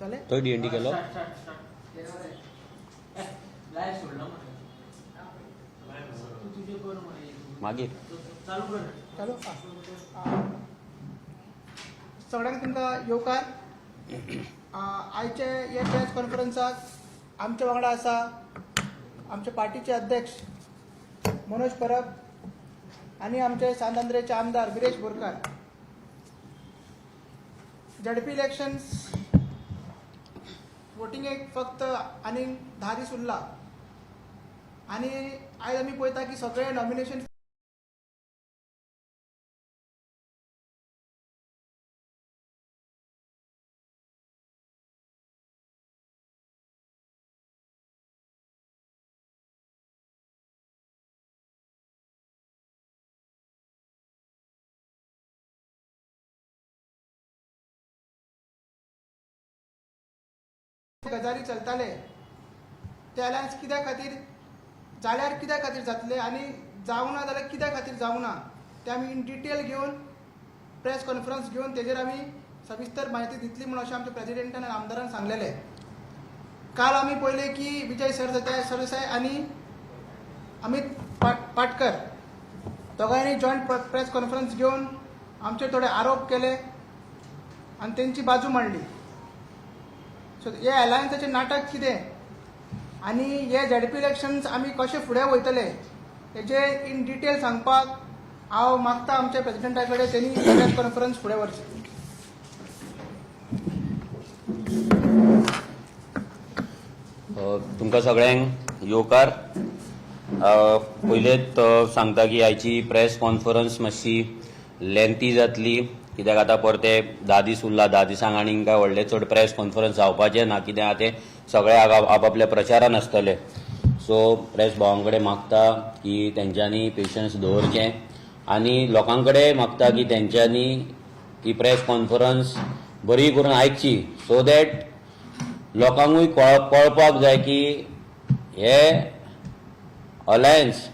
तो डीएनडी केलो मागीर चालू सगळ्यांक तुमकां येवकार. आयचे हे प्रेस कॉन्फरन्साक आमच्या वांगडा आसा आमचे पार्टीचे अध्यक्ष मनोज परब आनी आमचे सांत आमदार विरेश बोरकार. झडपी इलेक्शन्स वोटिंगेक फक्त आनी 10 दीस उरला आनी आयज आमी पळयता की सगळे नॉमिनेशन गजाली चलताले ते अलायन्स कित्या खातीर जाल्यार कित्या खातीर जातले आनी जावना जाल्यार कित्या खातीर जावना ते आमी इन डिटेल घेवन प्रेस कॉन्फरन्स घेवन तेजेर आमी सविस्तर म्हायती दितली म्हणून अशें आमच्या प्रेसिडेंटान आनी आमदारान सांगलेले. काल आमी पळयले की विजय सरदेसाय आनी अमित पाटकर दोगांयनी जॉयंट प्रेस कॉन्फरन्स घेवन आमचेर थोडे आरोप केले आनी तेंची बाजू मांडली. सो हे अलायन्साचें नाटक कितें आनी हे झडपी इलेक्शन्स आमी कशे फुडें वयतले हेजे इन डिटेल सांगपाक हांव मागता आमच्या प्रेसिडेंटा कडेन तेणी प्रेस कॉन्फरन्स फुडें व्हरची. तुमकां सगळ्यांक येवकार. पयलेच सांगता की आयची प्रेस कॉन्फरन्स मातशी लेंथी जातली कित्याक आतां परते 10 दीस उरला. 10 दिसांक आनीक काय व्हडले चड प्रेस कॉन्फरन्स जावपाचें ना कित्याक ते सगळे आपआपल्या प्रचारान आसतले. सो प्रेस भावां कडेन मागता की तेंच्यांनी पेशन्स दवरचें आनी लोकां कडेन मागता की तेंच्यांनी ही प्रेस कॉन्फरन्स बरी करून आयकची सो दॅट लोकांकूय कळपाक जाय की हे अलायन्स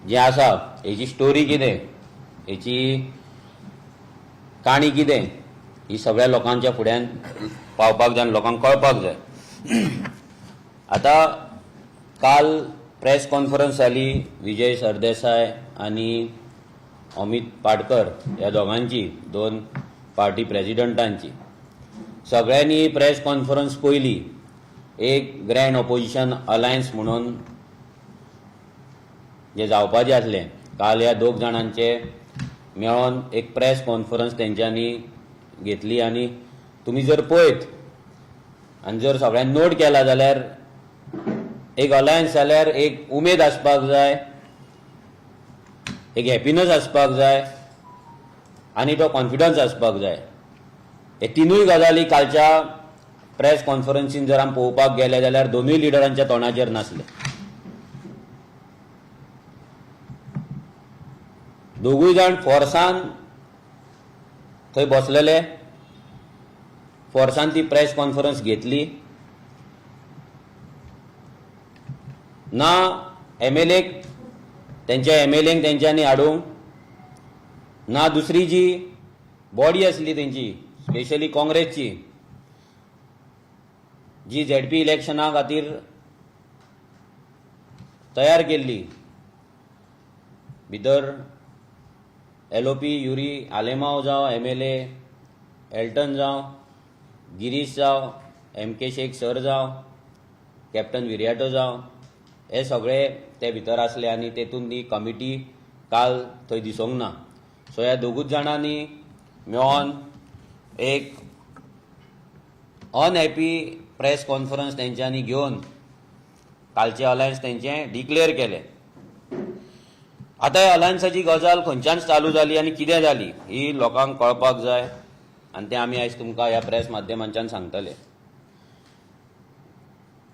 जे आसा हेची स्टोरी कितें हेची काणी कितें ही सगळ्या लोकांच्या फुड्यान पावपाक जाय आनी लोकांक कळपाक जाय. आतां काल प्रेस कॉन्फरन्स जाली विजय सरदेसाय आनी अमित पाटकर ह्या दोगांची 2 पार्टी प्रेसिडेंटांची. सगळ्यांनी प्रेस कॉन्फरन्स पयली एक ग्रँड ऑपोजिशन अलायन्स म्हणून जे जावपाचें आसलें काल ह्या 2 जाणांचे मेळोन एक प्रेस कॉन्फरन्स तेंच्यांनी घेतली आनी तुमी जर पळयत आनी जर सगळ्यांनी नोट केला जाल्यार एक अलायन्स जाल्यार एक उमेद आसपाक जाय, एक हॅपिनस आसपाक जाय आनी तो कॉन्फिडन्स आसपाक जाय. हे तिनूय गजाली कालच्या प्रेस कॉन्फरन्सीन जर आमी पळोवपाक गेले जाल्यार दोनूय लिडरांच्या तोंडाचेर नासले. दोगूय जाण फोर्सान थंय बसलेले, फोर्सान ती प्रेस कॉन्फरन्स घेतली. ना एमएलएक तेंच्या एमएलएंक तेंच्यांनी हाडूंक ना दुसरी जी बॉडी आसली तेंची स्पेशली काँग्रेसची जी झेडपी इलेक्शना खातीर तयार केल्ली भितर एलओपी युरी आलेमाव जावं एमएलए एल्टन जावं गिरीश जावं एमके शेख सर जावं कॅप्टन विरियाटो जावं हे सगळे ते भितर आसले आनी तेतून ती कमिटी काल थंय दिसूंक ना. सो ह्या दोगूच जाणांनी मेळोन एक अनहॅपी प्रेस कॉन्फरन्स तेंच्यांनी घेवन कालचे अलायन्स तेंचें डिक्लेअर केलें. आतां ह्या अलायन्साची गजाल खंयच्यान चालू जाली आनी कितें जाली ही लोकांक कळपाक जाय आनी तें आमी आयज तुमकां ह्या प्रेस माध्यमांच्यान सांगतले.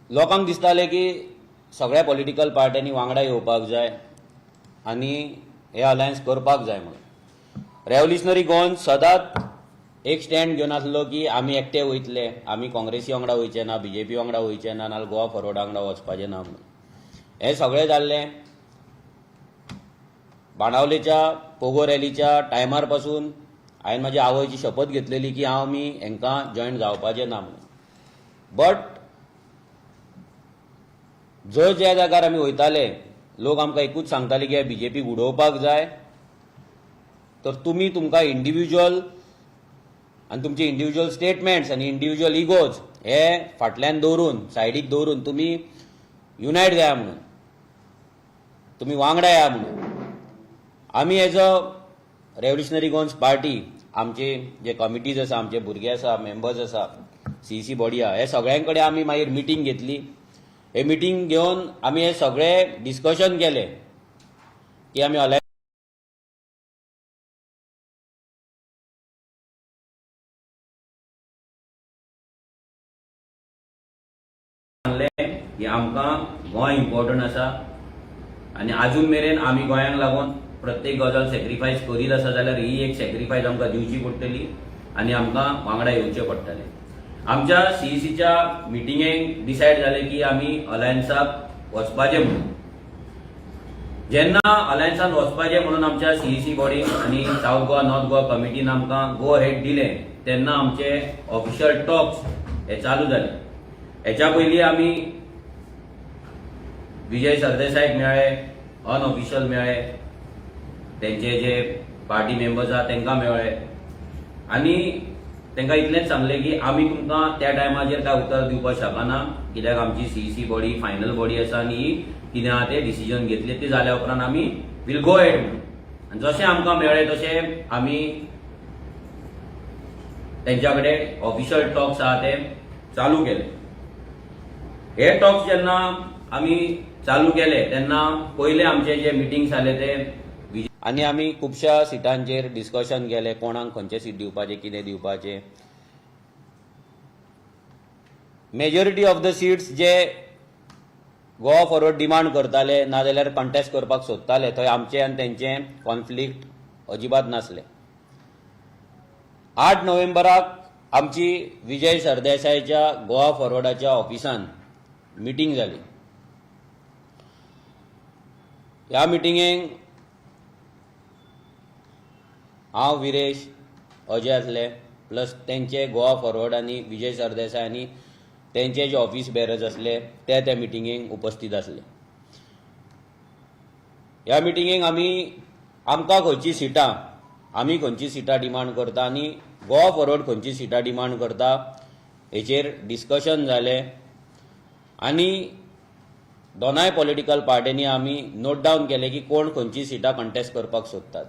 लोकांक दिसतालें की सगळ्या पॉलिटिकल पार्ट्यांनी वांगडा येवपाक जाय आनी हे अलायन्स करपाक जाय म्हणून. रेव्होल्युशनरी गोवन सदांच एक स्टँड घेवन आसलो की आमी एकटे वयतले, आमी काँग्रेसी वांगडा वयचे ना, बीजेपी वांगडा वयचे ना, नाल्यार गोवा फॉरवर्डा वांगडा वचपाचें ना म्हणून. हें सगळें जाल्लें बाणावलेच्या पोगो रॅलीच्या टायमार पासून हांवें म्हाज्या आवयची शपथ घेतलेली की हांव मी हांकां जॉयंट जावपाचें ना म्हणून. बट ज्या जाग्यार आमी वयताले लोक आमकां एकूच सांगताले की बीजेपी उडोवपाक जाय, तर तुमकां इंडिव्हिज्युअल आनी तुमचे इंडिव्हिज्युअल स्टेटमेंट्स आनी इंडिव्हिज्युअल इगोज हे फाटल्यान दवरून सायडीक दवरून तुमी युनायट जाया म्हणून, तुमी वांगडा या म्हणून आमी as a revolutionary Goans party आमचे जे कमिटीज आसा, आमचे भुरगे आसा, मेंबर्स आसा, सीईसी बॉडी आहा, हे सगळ्यां कडेन आमी मागीर मिटींग घेतली. हे मिटींग घेवन आमी हे सगळे डिस्कशन केले की आमी की आमकां गोंय इम्पॉर्टंट आसा आनी आजून मेरेन आमी गोंयांक लागून प्रत्येक गजाल सॅक्रिफायस करीत आसा जाल्यार ही एक सॅक्रिफायस आमकां दिवची पडटली आनी आमकां वांगडा येवचें पडटलें. आमच्या सीईसीच्या मिटिंगेक डिसायड जालें की आमी अलायन्साक वचपाचें म्हणून. जेन्ना अलायन्सान वचपाचें म्हणून आमच्या सीईसी बॉडी आनी साऊथ गोवा नॉर्थ गोवा कमिटीन आमकां गो हेड दिलें, तेन्ना आमचे ऑफिशियल टॉक्स हे चालू जाले. हेच्या पयलीं आमी विजय सरदेसायक मेळ्ळे, अनऑफिशियल मेळ्ळे, तेंचे जे पार्टी मेंबर्स आहा तांकां मेळ्ळे आनी तांकां इतलेंच सांगलें की आमी तुमकां त्या टायमाचेर कांय उतर दिवपाक शकना, कित्याक आमची सीईसी बॉडी फायनल बॉडी आसा आनी ही कितें आहा तें डिसिजन घेतलें ते जाल्या उपरांत आमी वील गो हेड म्हणून. आनी जशें आमकां मेळ्ळें तशें आमी तेंच्या कडेन ऑफिशियल टॉक्स आहा ते चालू केले. हे टॉक्स जेन्ना आमी चालू केले तेन्ना पयले आमचे जे मिटिंग्स जाले ते आनी आमी खुबश्या सिटांचेर डिस्कशन केले, कोणाक खंयचे सीट दिवपाचे, कितें दिवपाचें. मेजॉरिटी ऑफ द सीट्स जे गोवा फॉरवर्ड डिमांड करताले नाजाल्यार कंटेस्ट करपाक सोदताले थंय आमचे आनी तेंचे कॉन्फ्लिक्ट अजिबात नासले. 8 नोव्हेंबराक आमची विजय सरदेसायच्या गोवा फॉरवर्डाच्या ऑफिसान मिटींग जाली. ह्या मिटिंगेक हांव, विरेश, अजय आसले, प्लस तेंचे गोवा फॉरवर्ड आनी विजय सरदेसाय आनी तेंचे जे ऑफिस बेरर्स आसले ते त्या मिटिंगेक उपस्थित आसले. ह्या मिटिंगेक आमकां खंयची सिटां, आमी खंयची सिटां डिमांड करता आनी गोवा फॉरवर्ड खंयची सिटां डिमांड करता हेचेर डिस्कशन जालें आनी दोनाय पॉलिटिकल पार्टींनी आमी नोट डावन केले की कोण खंयची सिटां कंटेस्ट करपाक सोदतात.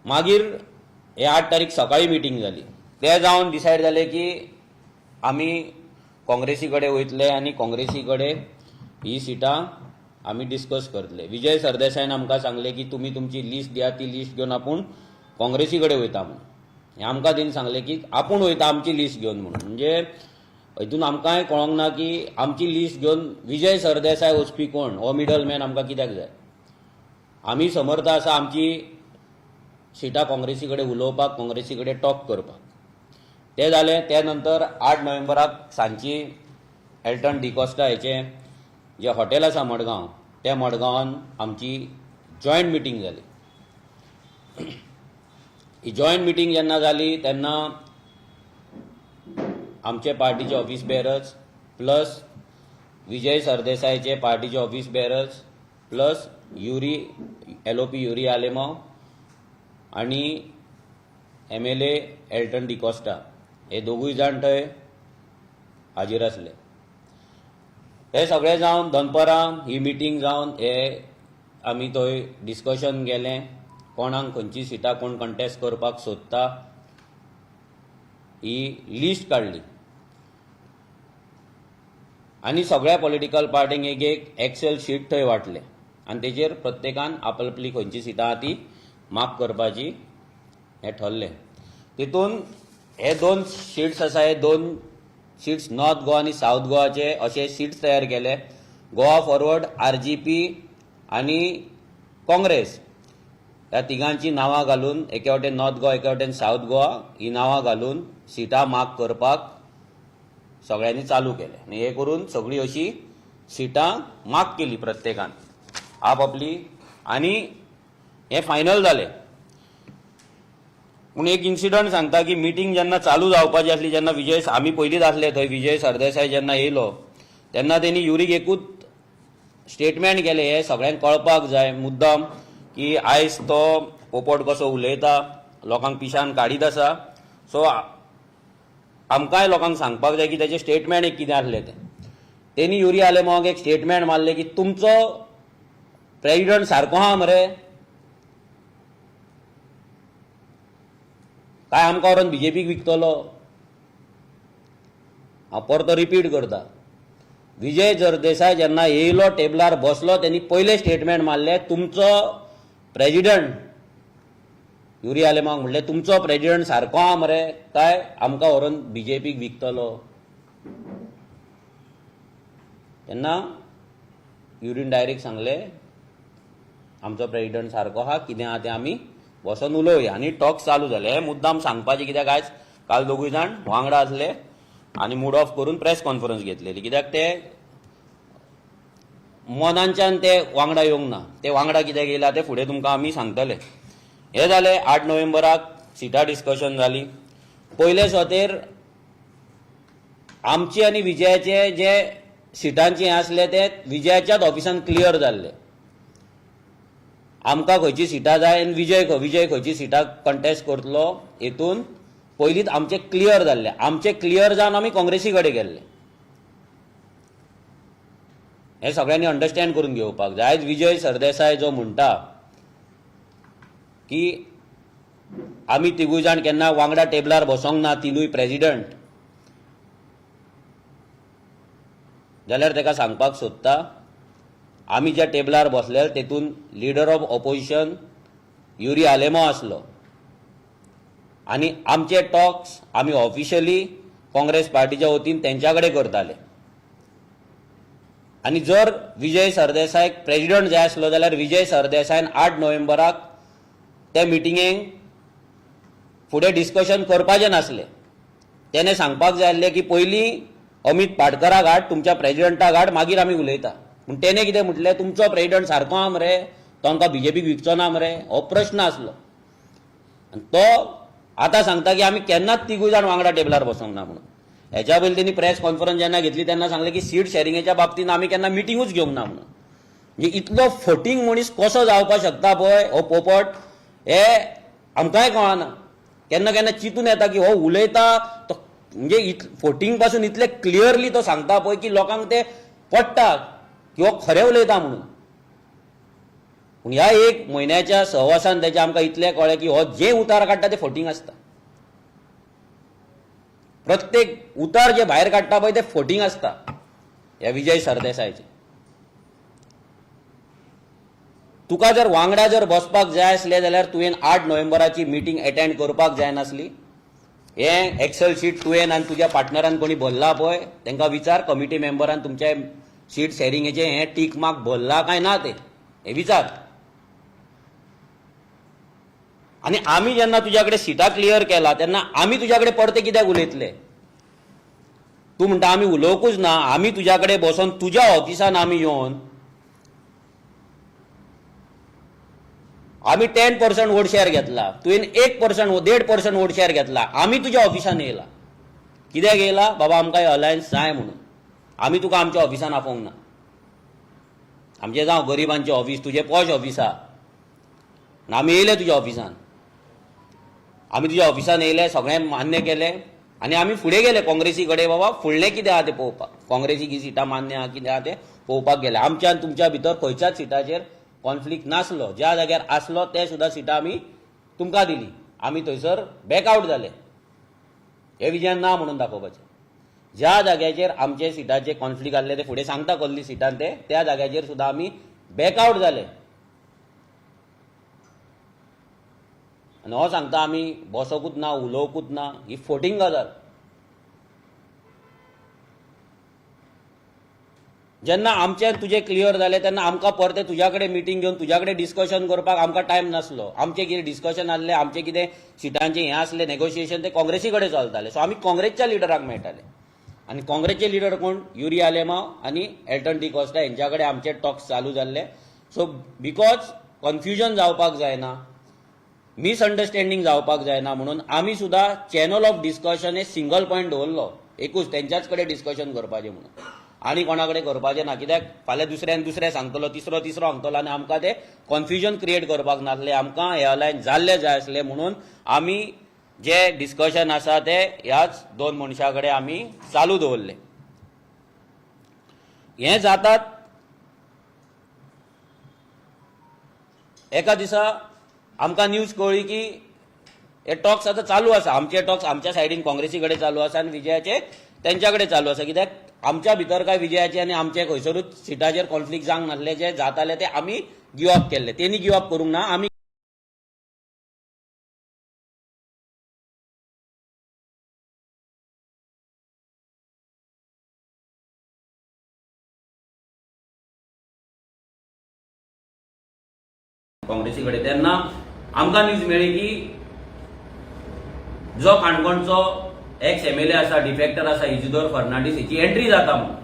मागीर हे 8 तारीख सकाळी मिटींग जाली. ते जावन डिसायड जालें की आमी काँग्रेसी कडेन वयतले आनी काँग्रेसी कडेन ही सिटां आमी डिस्कस करतले. विजय सरदेसायन आमकां सांगलें की तुमी तुमची लिस्ट दिया, ती लिस्ट घेवन आपूण काँग्रेसी कडेन वयता म्हणून. हें आमकां दिन सांगलें की आपूण वयता आमची लिस्ट घेवन म्हणून. म्हणजे हितून आमकांय कळोंक ना की आमची लिस्ट घेवन विजय सरदेसाय वचपी कोण, हो मिडल मॅन आमकां कित्याक जाय. आमी समर्थ आसा आमची सिटां काँग्रेसी कडेन उलोवपाक, काँग्रेसी कडेन टॉक करपाक. ते जालें. त्या नंतर 8 नोव्हेंबराक सांजची एल्टन डिकोस्टा हेचें जें हॉटेल आसा मडगांव, त्या मडगांवान आमची जॉयंट मिटींग जाली. ही जॉयंट मिटींग जेन्ना जाली तेन्ना आमचे पार्टीचे ऑफिस बेरर्स प्लस विजय सरदेसायचे पार्टीचे office bearers plus LOP Yuri Alemao आनी MLA एल्टन डिकोस्टा हे दोगूय जाण थंय हाजीर आसले. हे सगळे जावन दनपारां ही मिटींग जावन हे आमी थंय डिस्कशन केलें, कोणाक खंयची सिटां कोण कंटेस्ट करपाक सोदता ही लिस्ट काडली आनी सगळ्या पॉलिटिकल पार्टींक एक एक्सेल शीट थंय वाटले आनी तेजेर प्रत्येकान आपली खंयची सिटां आहा ती मार्क करपाची हें ठरलें. तितून हे 2 शीट्स आसा, हे 2 शीट्स नॉर्थ गोवा आनी साऊथ गोवाचे अशे शीट्स तयार केले. गोवा फॉरवर्ड, RGP आनी काँग्रेस ह्या तिगांची नांवां घालून एके वटेन नॉर्थ गोवा एके वटेन साऊथ गोवा ही नांवां घालून सिटां मार्क करपाक सगळ्यांनी चालू केलें. आनी हे करून सगळीं अशी सिटां मार्क केली प्रत्येकान आपली आनी हें फायनल जालें. पूण एक इन्सिडंट सांगता की मिटींग जेन्ना चालू जावपाची आसली, जेन्ना आमी पयलींच आसले थंय, विजय सरदेसाय जेन्ना येयलो तेन्ना तेणी युरीक एकूच स्टेटमेंट केले, हे सगळ्यांक कळपाक जाय मुद्दाम की आयज तो पोपट कसो उलयता, लोकांक पिशान काडीत आसा. सो आमकांय लोकांक सांगपाक जाय की तेजें स्टेटमेंट एक कितें आसलें तें. तेणी युरी आलेमाक एक स्टेटमेंट मारलें की तुमचो प्रेसिडेंट सारको आहा मरे, काय आमकां व्हरून बीजेपीक विकतलो. हांव परतो रिपीट करता, विजय सरदेसाय जेन्ना येयलो टेबलार बसलो तेणी पयलें स्टेटमेंट मारलें, तुमचो प्रेसिडेंट युरी आलेमाक म्हणलें तुमचो प्रेसिडेंट सारको आहा मरे, काय आमकां व्हरून बीजेपीक विकतलो. तेन्ना युरीन डायरेक्ट सांगलें आमचो प्रेसिडेंट सारको आहा, कितें आहा तें आमी बसून उलोवया. आनी टॉक्स चालू जाले. हे मुद्दाम सांगपाचें कित्याक आयज काल दोगूय जाण वांगडा आसले आनी मूड ऑफ करून प्रेस कॉन्फरन्स घेतलेली, कित्याक ते मनांच्यान ते वांगडा येवंक ना. ते वांगडा कित्याक येयला ते फुडें तुमकां आमी सांगतले. हे जालें 8 नोव्हेंबराक सिटा डिस्कशन जाली. पयले सुवातेर आमची आनी विजयाचे जे सिटांचे हें आसले ते विजयाच्याच ऑफिसान क्लियर जाल्ले. आमकां खंयची सिटां जाय आनी विजय खंयची सिटां कंटेस्ट करतलो हेतून पयलींच आमचें क्लियर जाल्लें. आमचें क्लियर जावन आमी काँग्रेसी कडेन गेल्ले. हें सगळ्यांनी अंडरस्टँड करून घेवपाक जाय. आयज विजय सरदेसाय जो म्हणटा की आमी तिगूय जाण केन्ना वांगडा टेबलार बसोंक ना, तिनूय प्रेसिडेंट, जाल्यार ताका सांगपाक सोदता आमी ज्या टेबलार बसले तेतून लिडर ऑफ ऑपोजिशन युरी आलेमो आसलो आनी आमचे टॉक्स आमी ऑफिशियली काँग्रेस पार्टीच्या वतीन तेंच्या कडेन करताले. आनी जर विजय सरदेसायक प्रेसिडेंट जाय आसलो जाल्यार विजय सरदेसायन 8 नोव्हेंबराक ते मिटिंगेक फुडें डिस्कशन करपाचें नासलें. तेणें सांगपाक जाय आसलें की पयलीं अमित पाटकराक हाड, तुमच्या प्रेसिडेंटाक हाड, मागीर आमी उलयता. पूण तेणें कितें म्हटलें, तुमचो प्रेसिडेंट सारको आहा मरे, तो आमकां बीजेपीक विकचो ना मरे, हो प्रश्न आसलो. आनी तो आतां सांगता की आमी केन्नाच तिगूय जाण वांगडा टेबलार बसोंक ना म्हणून. हेच्या पयलीं तेणी प्रेस कॉन्फरन्स जेन्ना घेतली तेन्ना सांगलें की सीट शेअरिंगेच्या बाबतींत आमी केन्ना मिटिंगूच घेवंक ना म्हणून. म्हणजे इतलो फटींग मनीस कसो जावपाक शकता पळय हो पोपट, हे आमकांय कळना. केन्ना केन्ना चिंतून येता की हो उलयता तो म्हणजे फटींग पासून इतले क्लियरली तो सांगता पळय की लोकांक ते पडटा की हो खरें उलयता म्हणून. पूण ह्या 1 म्हयन्याच्या सहवासान तेचे आमकां इतलें कळ्ळें की हो जे उतार काडटा ते फटींग आसता. प्रत्येक उतार जे भायर काडटा पळय ते फटींग आसता ह्या विजय सरदेसायचे. तुका जर वांगडा जर बसपाक जाय आसलें जाल्यार तुवें 8 नोव्हेंबराची मिटींग अटेंड करपाक जाय नासली. हें एक्सेल शीट तुवें आनी तुज्या पार्टनरान कोणी भरला पळय तांकां विचार, कमिटी मेंबरान तुमच्या सीट शेअरिंगेचें हें टीक मार्क भरला काय ना ते विचार. आनी आमी जेन्ना तुज्या कडेन सिटां क्लियर केला तेन्ना आमी तुज्या कडेन परते कित्याक उलयतले. तूं म्हणटा आमी उलोवंकूच ना, आमी तुज्या कडेन बसोन तुज्या ऑफिसान आमी येवन आमी 10% वोट शेअर घेतला, तुवें 1% 1.5% वोट शेअर घेतला, आमी तुज्या ऑफिसान येयला. कित्याक येयला बाबा, आमकां अलायन्स जाय म्हणून. आमी तुका आमच्या ऑफिसान आपोवंक ना. आमचें जावं गरिबांचें ऑफिस, तुजें पॉश ऑफिस आहा, आमी येयले तुज्या ऑफिसान. आमी तुज्या ऑफिसान येयले, सगळें मान्य केलें आनी आमी फुडें गेले काँग्रेसी कडेन. बाबा फुडलें कितें आहा तें पळोवपाक, काँग्रेसीक ही सिटां मान्य आहा कितें आहा तें पळोवपाक गेले. आमच्या आनी तुमच्या भितर खंयच्याच सिटाचेर कॉन्फ्लिक्ट नासलो. ज्या जाग्यार आसलो ते सुद्दां सिटां आमी तुमकां दिली. आमी थंयसर बॅकआवट जाले. हे विजयान ना म्हणून दाखोवपाचें. ज्या जाग्याचेर आमचे सिटाचे कॉन्फ्लिक्ट आसले ते फुडें सांगता कसली सिटान ते, त्या जाग्याचेर सुद्दां आमी बॅकआवट जाले. आनी हो सांगता आमी बसोकूच ना, उलोवकूच ना, ही फटींग गजाल. जेन्ना आमचें तुजें क्लियर जालें तेन्ना आमकां परतें तुज्या कडेन मिटींग घेवन तुज्या कडेन डिस्कशन करपाक आमकां टायम नासलो. आमचें कितें डिस्कशन आसलें, आमचें कितें सिटांचें हें आसलें नेगोशिएशन तें काँग्रेसी कडेन चलतालें. सो आमी काँग्रेसच्या लिडराक मेळटाले. आनी काँग्रेसचे लिडर कोण, युरी आलेमा आनी एल्टन डी कॉस्टा हेंच्या कडेन आमचे टॉक्स चालू जाल्ले. सो बिकॉज कन्फ्युजन जावपाक जायना, मिसअंडरस्टँडिंग जावपाक जायना म्हणून आमी सुद्धा चॅनल ऑफ डिस्कशन हे सिंगल पॉयंट दवरलो, एकूच तेंच्याच कडेन डिस्कशन करपाचें म्हणून, आनी कोणा कडेन करपाचें ना. कित्याक फाल्यां दुसऱ्यान दुसरें सांगतलो, तिसरो सांगतलो आनी आमकां ते कन्फ्युजन क्रिएट करपाक नासलें. आमकां हे अलायन्स जाल्ले जाय आसले म्हणून आमी जे डिस्कशन आसा ते ह्याच दोन मनशां कडेन आमी चालू दवरले. हें जातात एका दिसा आमकां न्यूज कळ्ळी की हे टॉक्स आतां चालू आसा. आमचे टॉक्स आमच्या सायडीन काँग्रेसी कडेन चालू आसा आनी विजयाचे तेंच्या कडेन चालू आसा. कित्याक आमच्या भितर काय विजयाचे आनी आमचे खंयसरूच सिटाचेर कॉन्फ्लिक्ट जावंक नासले. जे जाताले ते आमी गिव अप केल्ले, तेणी गिव अप करूंक ना. आमी काँग्रेसी कडेन तेन्ना आमकां न्यूज मेळ्ळी की जो काणकोणचो एक्स MLA आसा, डिफेक्टर आसा, इजिदोर फर्नांडीस, हेची एंट्री जाता म्हणून,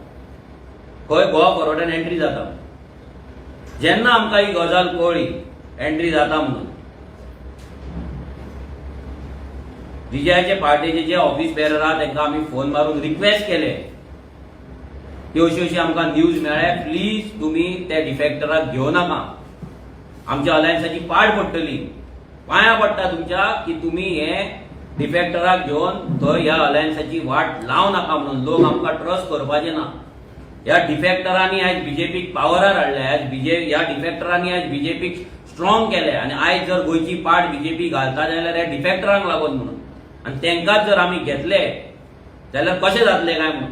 खंय गोवा फॉरवर्डान एंट्री जाता. जेन्ना आमकां ही गजाल कळ्ळी एंट्री जाता म्हणून, विजयाचे पार्टीचे जे ऑफिस बेरर आहा तांकां आमी फोन मारून रिक्वेस्ट केले की अशी आमकां न्यूज मेळ्ळ्या, प्लीज तुमी त्या डिफेक्टराक घेवं नाका, आमच्या अलायन्साची पाड पडटली, पांयां पडटा तुमच्या की तुमी हे डिफेक्टराक घेवन थंय ह्या अलायन्साची वाट लाव नाका म्हणून. लोक आमकां ट्रस्ट करपाचे ना. ह्या डिफेक्टरांनी आयज बीजेपीक पावरार हाडले, ह्या डिफेक्टरांनी आयज बीजेपीक स्ट्रॉंग केले आनी आयज जर गोंयची पाड बीजेपी घालता जाल्यार ह्या डिफेक्टरांक लागून म्हणून. आनी तेंकाच जर आमी घेतले जाल्यार कशें जातलें काय म्हणून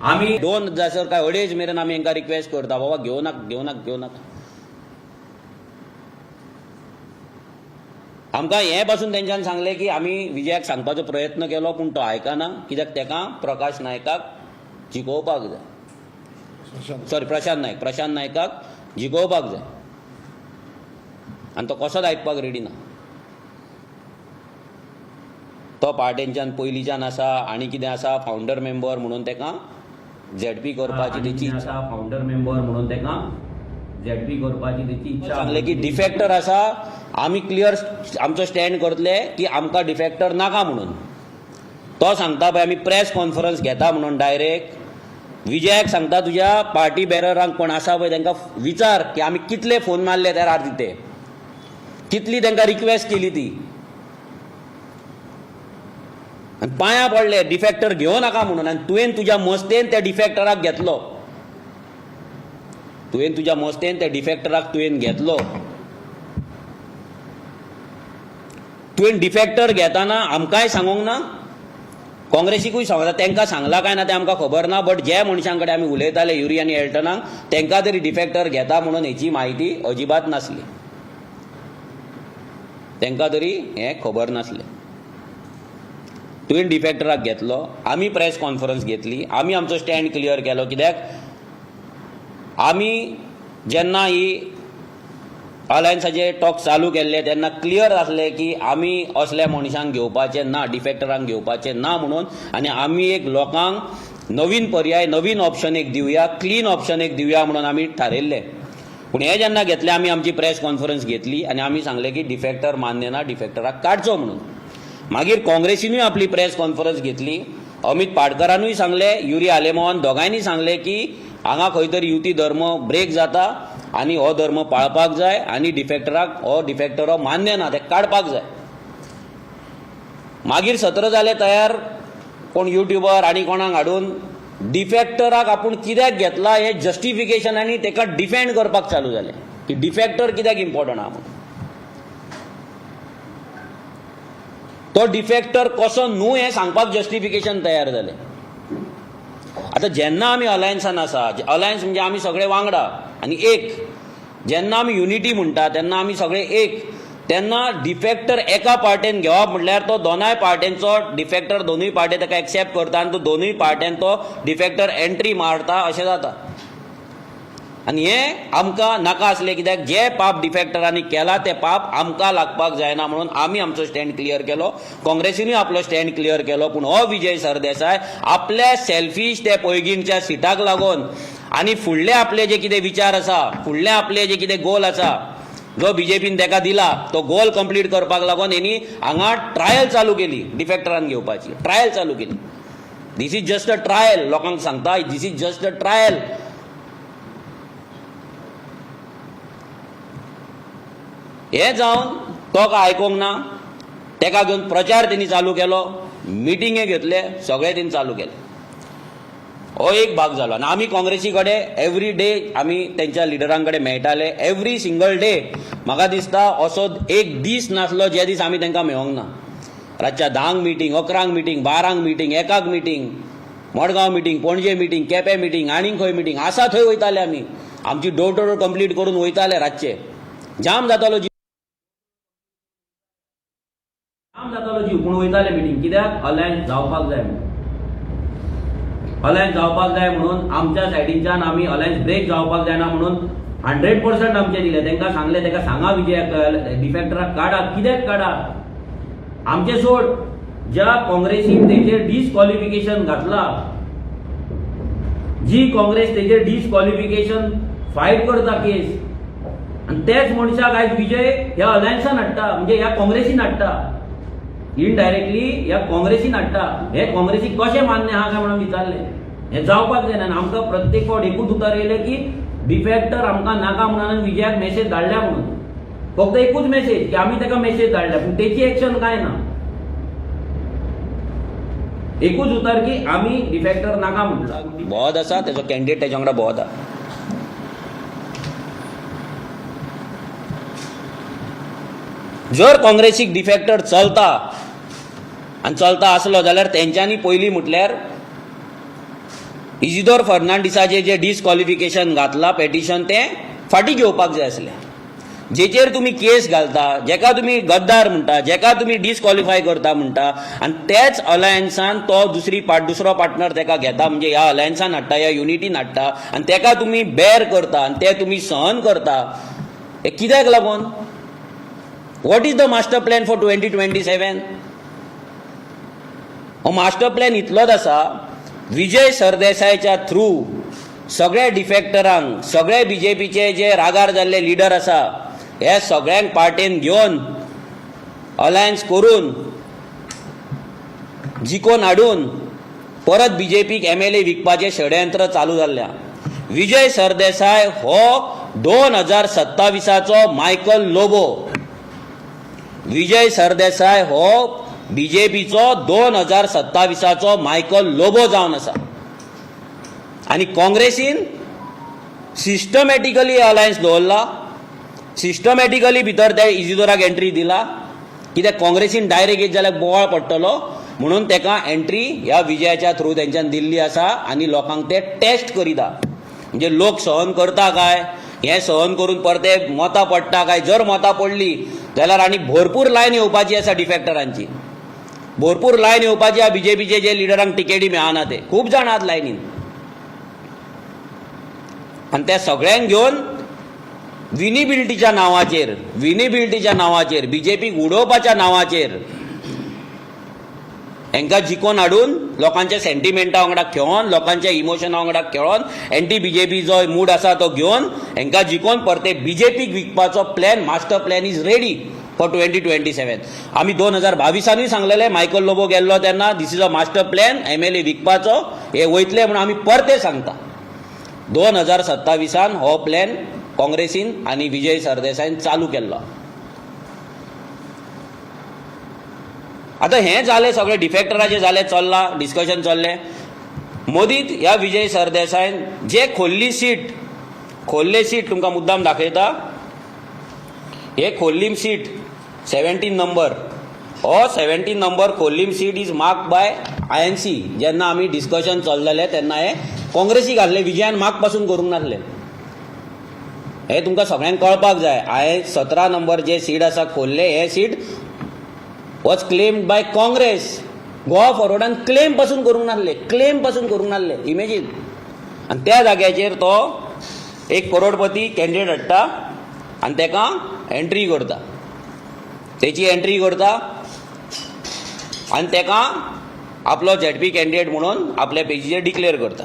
आमी 2000 काय 2.5 मेरेन आमी हांकां रिक्वेस्ट करता, बाबा घेवं नाका. आमकां हे पासून तेंच्यान सांगलें की आमी विजयाक सांगपाचो प्रयत्न केलो पूण तो आयकना. कित्याक तेका प्रकाश नायकाक जिखोवपाक जाय, प्रशांत नायकाक जिखोवपाक जाय आनी तो कसोच आयकपाक रेडी ना. तो पार्टेंच्यान पयलींच्यान आसा आनी कितें आसा, फावंडर मेंबर म्हणून तेका ZP करपाची तेची इच्छा, फावंडर मेंबर म्हणून तेका ZP करपाची तेची इच्छा. सांगले की डिफेक्टर आसा, आमी क्लियर आमचो स्टँड करतले की आमकां डिफेक्टर नाका म्हणून. तो सांगता पळय आमी प्रेस कॉन्फरन्स घेता म्हणून डायरेक्ट विजयाक सांगता, तुज्या पार्टी बेररांक कोण आसा पळय तांकां विचार की आमी कितले फोन मारले त्या राती, कितली तांकां रिक्वेस्ट केली ती, आनी पांयां पडले डिफेक्टर घेवं नाका म्हणून. आनी तुवें तुज्या मस्तेन त्या डिफेक्टराक घेतलो, तुवें घेतलो. तुवें डिफेक्टर घेताना आमकांय सांगूंक ना, काँग्रेसीकूय सांगता, तांकां सांगला काय ना तें आमकां खबर ना. बट जे मनशां कडेन आमी उलयताले युरी आनी एल्टनाक, तांकां तरी डिफेक्टर घेता म्हणून हेची म्हायती अजिबात नासली, तांकां तरी हें खबर नासलें. तुवें डिफेक्टराक घेतलो, आमी प्रेस कॉन्फरन्स घेतली, आमी आमचो स्टँड क्लियर केलो. कित्याक आमी जेन्ना ही अलायन्साचे टॉक चालू केल्ले तेन्ना क्लियर आसले की आमी असल्या मनशांक घेवपाचे ना, डिफेक्टरांक घेवपाचे ना म्हणून. आनी आमी एक लोकांक नवीन पर्याय, नवीन ऑप्शन एक दिवया, क्लीन ऑप्शन एक दिवया म्हणून आमी थारायल्ले. पूण हे जेन्ना घेतले आमी आमची प्रेस कॉन्फरन्स घेतली आनी आमी सांगलें की डिफेक्टर मान्य ना, डिफेक्टराक काडचो म्हणून. मागीर काँग्रेसीनूय आपली प्रेस कॉन्फरन्स घेतली, अमित पाडकरानूय सांगलें, युरी आलेमोहन दोगांयनी सांगलें की हांगा खंय तरी युती धर्म ब्रेक जाता आनी हो धर्म पाळपाक जाय आनी डिफेक्टर हो मान्य ना, ते काडपाक जाय. मागीर सत्र जाले तयार, कोण युट्यूबर आनी कोणाक हाडून डिफेक्टराक आपूण कित्याक घेतला हे जस्टिफिकेशन आनी ताका डिफेंड करपाक चालू जालें की डिफेक्टर कित्याक इम्पॉर्टंट आहा म्हणून. तो डिफेक्टर कसो न्हू हें सांगपाक जस्टिफिकेशन तयार जालें. आतां जेन्ना आमी अलायन्सान आसा, अलायन्स म्हणजे आमी सगळे वांगडा आनी एक, जेन्ना आमी युनिटी म्हणटा तेन्ना आमी सगळे एक, तेन्ना डिफेक्टर एका पार्टेन घेवप म्हटल्यार तो दोनाय पार्टेंचो डिफेक्टर दोनूय पार्टे ताका एक्सेप्ट करता आनी तो दोनूय पार्ट्यान तो डिफेक्टर एंट्री मारता अशें जाता. आनी हें आमकां नाका आसलें, कित्याक जे पाप डिफेक्टरांनी केला ते पाप आमकां लागपाक जायना म्हणून आमी आमचो स्टँड क्लियर केलो. काँग्रेसीनूय आपलो स्टँड क्लियर केलो. पूण हो विजय सरदेसाय आपल्या सेल्फीश ते पयगींच्या सिटाक लागून आनी फुडले आपले जे कितें विचार आसा, फुडले आपले जे कितें गोल आसा जो बीजेपीन ताका दिला तो गोल कंप्लीट करपाक लागून हेणी हांगा ट्रायल चालू केली डिफेक्टरांक घेवपाची ट्रायल चालू केली. This is just a trial. लोकांक सांगता this is just a trial. हे जावन तो काय आयकोंक ना. तेका घेवन प्रचार तेणी चालू केलो, मिटिंगे घेतले, सगळे तेणी चालू केले. हो एक भाग जालो. आनी आमी काँग्रेसी कडेन एवरी डे आमी तेंच्या लिडरां कडेन मेळटाले. एवरी सिंगल डे म्हाका दिसता असो एक दीस नासलो जे दीस आमी तांकां मेळोंक ना. रातच्या 10 meeting, 11 meeting, 12 meeting, 1 meeting, Madgaon meeting, पणजे मिटींग, केपें मिटींग, आनीक खंय मिटींग आसा थंय वयताले आमी. आमची डोर टू डोर कंप्लीट करून वयताले रातचे. जाम जातालो जीव पूण वयताले मिटींग. कित्याक अलायन्स जावपाक जाय म्हणून. अलायन्स जावपाक जाय म्हणून आमच्या सायडीच्यान आमी अलायन्स ब्रेक जावपाक जायना म्हणून 100% आमचे दिले. तांकां सांगले ताका सांगा विजयाक डिफेक्टराक काडात. कित्याक काडात? आमचे सोड ज्या काँग्रेसीन तेजेर डिस्क्वॉलिफिकेशन घातला, जी काँग्रेस तेजेर डिस्क्वॉलिफिकेशन फायट करता केस, आनी तेच मनशाक आयज विजय ह्या अलायन्सान हाडटा, म्हणजे ह्या काँग्रेसीन हाडटा. इनडायरेक्टली ह्या काँग्रेसीन हाडटा. हे काँग्रेसीक कशें मान्य आहा काय म्हणून विचारले. हे जावपाक जायना. आमकां प्रत्येक फावट एकूच उतर येयलें की डिफेक्टर आमकां नाका म्हणून विजयाक मेसेज धाडल्या म्हणून. फक्त एकूच मेसेज की आमी ताका मेसेज धाडल्या, पूण तेची एक्शन काय ना. एकूच उतर की आमी डिफेक्टर नाका म्हणटा. बोवाद आसा तेजो कॅन्डिडेट तेच्या वांगडा बोवाद आहा. जर काँग्रेसीक डिफेक्टर चलता आनी चलता आसलो जाल्यार तेंच्यांनी पयलीं म्हटल्यार इजिदोर फर्नांडिसाचें जें डिस्क्वॉलिफिकेशन घातलां पेटिशन तें फाटीं घेवपाक जाय आसलें. जेचेर तुमी केस घालता, जेका तुमी गद्दार म्हणटा, जेका तुमी डिस्क्वॉलिफाय करता म्हणटा, आनी तेच अलायन्सान तो दुसरो पार्टनर तेका घेता, म्हणजे ह्या अलायन्सान हाडटा, ह्या युनिटीन हाडटा, आनी तेका तुमी बेर करता आनी ते तुमी सहन करता. हे कित्याक लागून? What is the master plan for 2027? हो मास्टर प्लॅन इतलोच आसा, विजय सरदेसायच्या थ्रू सगळ्या डिफेक्टरांक, सगळे बीजेपीचे जे रागार जाल्ले लिडर आसा हे सगळ्यांक पार्टेन घेवन अलायन्स करून जिखोवन हाडून परत बीजेपीक MLA विकपाचें षडयंत्र चालू जाल्ल्या. विजय सरदेसाय हो 2027चो मायकल लोबो. विजय सरदेसाय हो बीजेपीचो 2027चो मायकल लोबो जावन आसा. आनी काँग्रेसीन सिस्टमॅटिकली अलायन्स दवरला, सिस्टमॅटिकली भितर त्या इजिदोराक एंट्री दिला. कित्याक काँग्रेसीन डायरेक्ट येत जाल्यार बोवाळ पडटलो म्हणून ताका एंट्री ह्या विजयाच्या थ्रू तेंच्यान दिल्ली आसा. आनी लोकांक ते टेस्ट करिता, म्हणजे लोक सहन करता काय, हे सहन करून परते मतां पडटा काय. जर मतां पडली जाल्यार आनी भरपूर लायन येवपाची आसा डिफेक्टरांची, भरपूर लायन येवपाची आहा. बीजेपीचे जे लिडरांक टिकेटी मेळना ते खूब जाण आहात लायनीन. आनी त्या सगळ्यांक घेवन विनिबिलिटीच्या नांवाचेर बीजेपीक उडोवपाच्या नांवाचेर हांकां जिखोवन हाडून लोकांच्या सेंटिमेंटा वांगडा खेळोन, लोकांच्या इमोशना वांगडा खेळोन, एंटी बीजेपी जो मूड आसा तो घेवन हांकां जिखोवन परते बीजेपीक विकपाचो plan, master plan is ready for 2027. आमी 2022 सांगलेले मायकल लोबो गेल्लो तेन्ना this is a master plan MLA विकपाचो, हे वयतले म्हणून आमी परते सांगता. 2027 हो प्लॅन काँग्रेसीन आनी विजय सरदेसायन चालू केल्लो. आतां हें जालें सगळें डिफेक्टराचें जालें, चल्लां डिस्कशन चल्लें. मदींच ह्या विजय सरदेसायन जे खोल्ली सीट तुमकां मुद्दाम दाखयता. हे खोल्लीम सीट 17 नंबर, हो 17 नंबर खोल्लीम seat is marked by INC. जेन्ना आमी डिस्कशन चल्लेलें तेन्ना हे काँग्रेसीक घातले, विजयान मार्क पासून करूंक नासले. हे तुमकां सगळ्यांक कळपाक जाय. 17 नंबर जे सीट आसा खोल्ले, हे seat was claimed by Congress. Goa फॉरवर्डान क्लेम पासून करूंक नासले. इमेजीन. आनी त्या जाग्याचेर तो एक करोडपती कॅन्डिडेट हाडटा आनी ताका एंट्री करता, तेची एंट्री करता आनी ताका आपलो ZP कॅन्डिडेट म्हणून आपल्या पेजीचेर डिक्लेअर करता.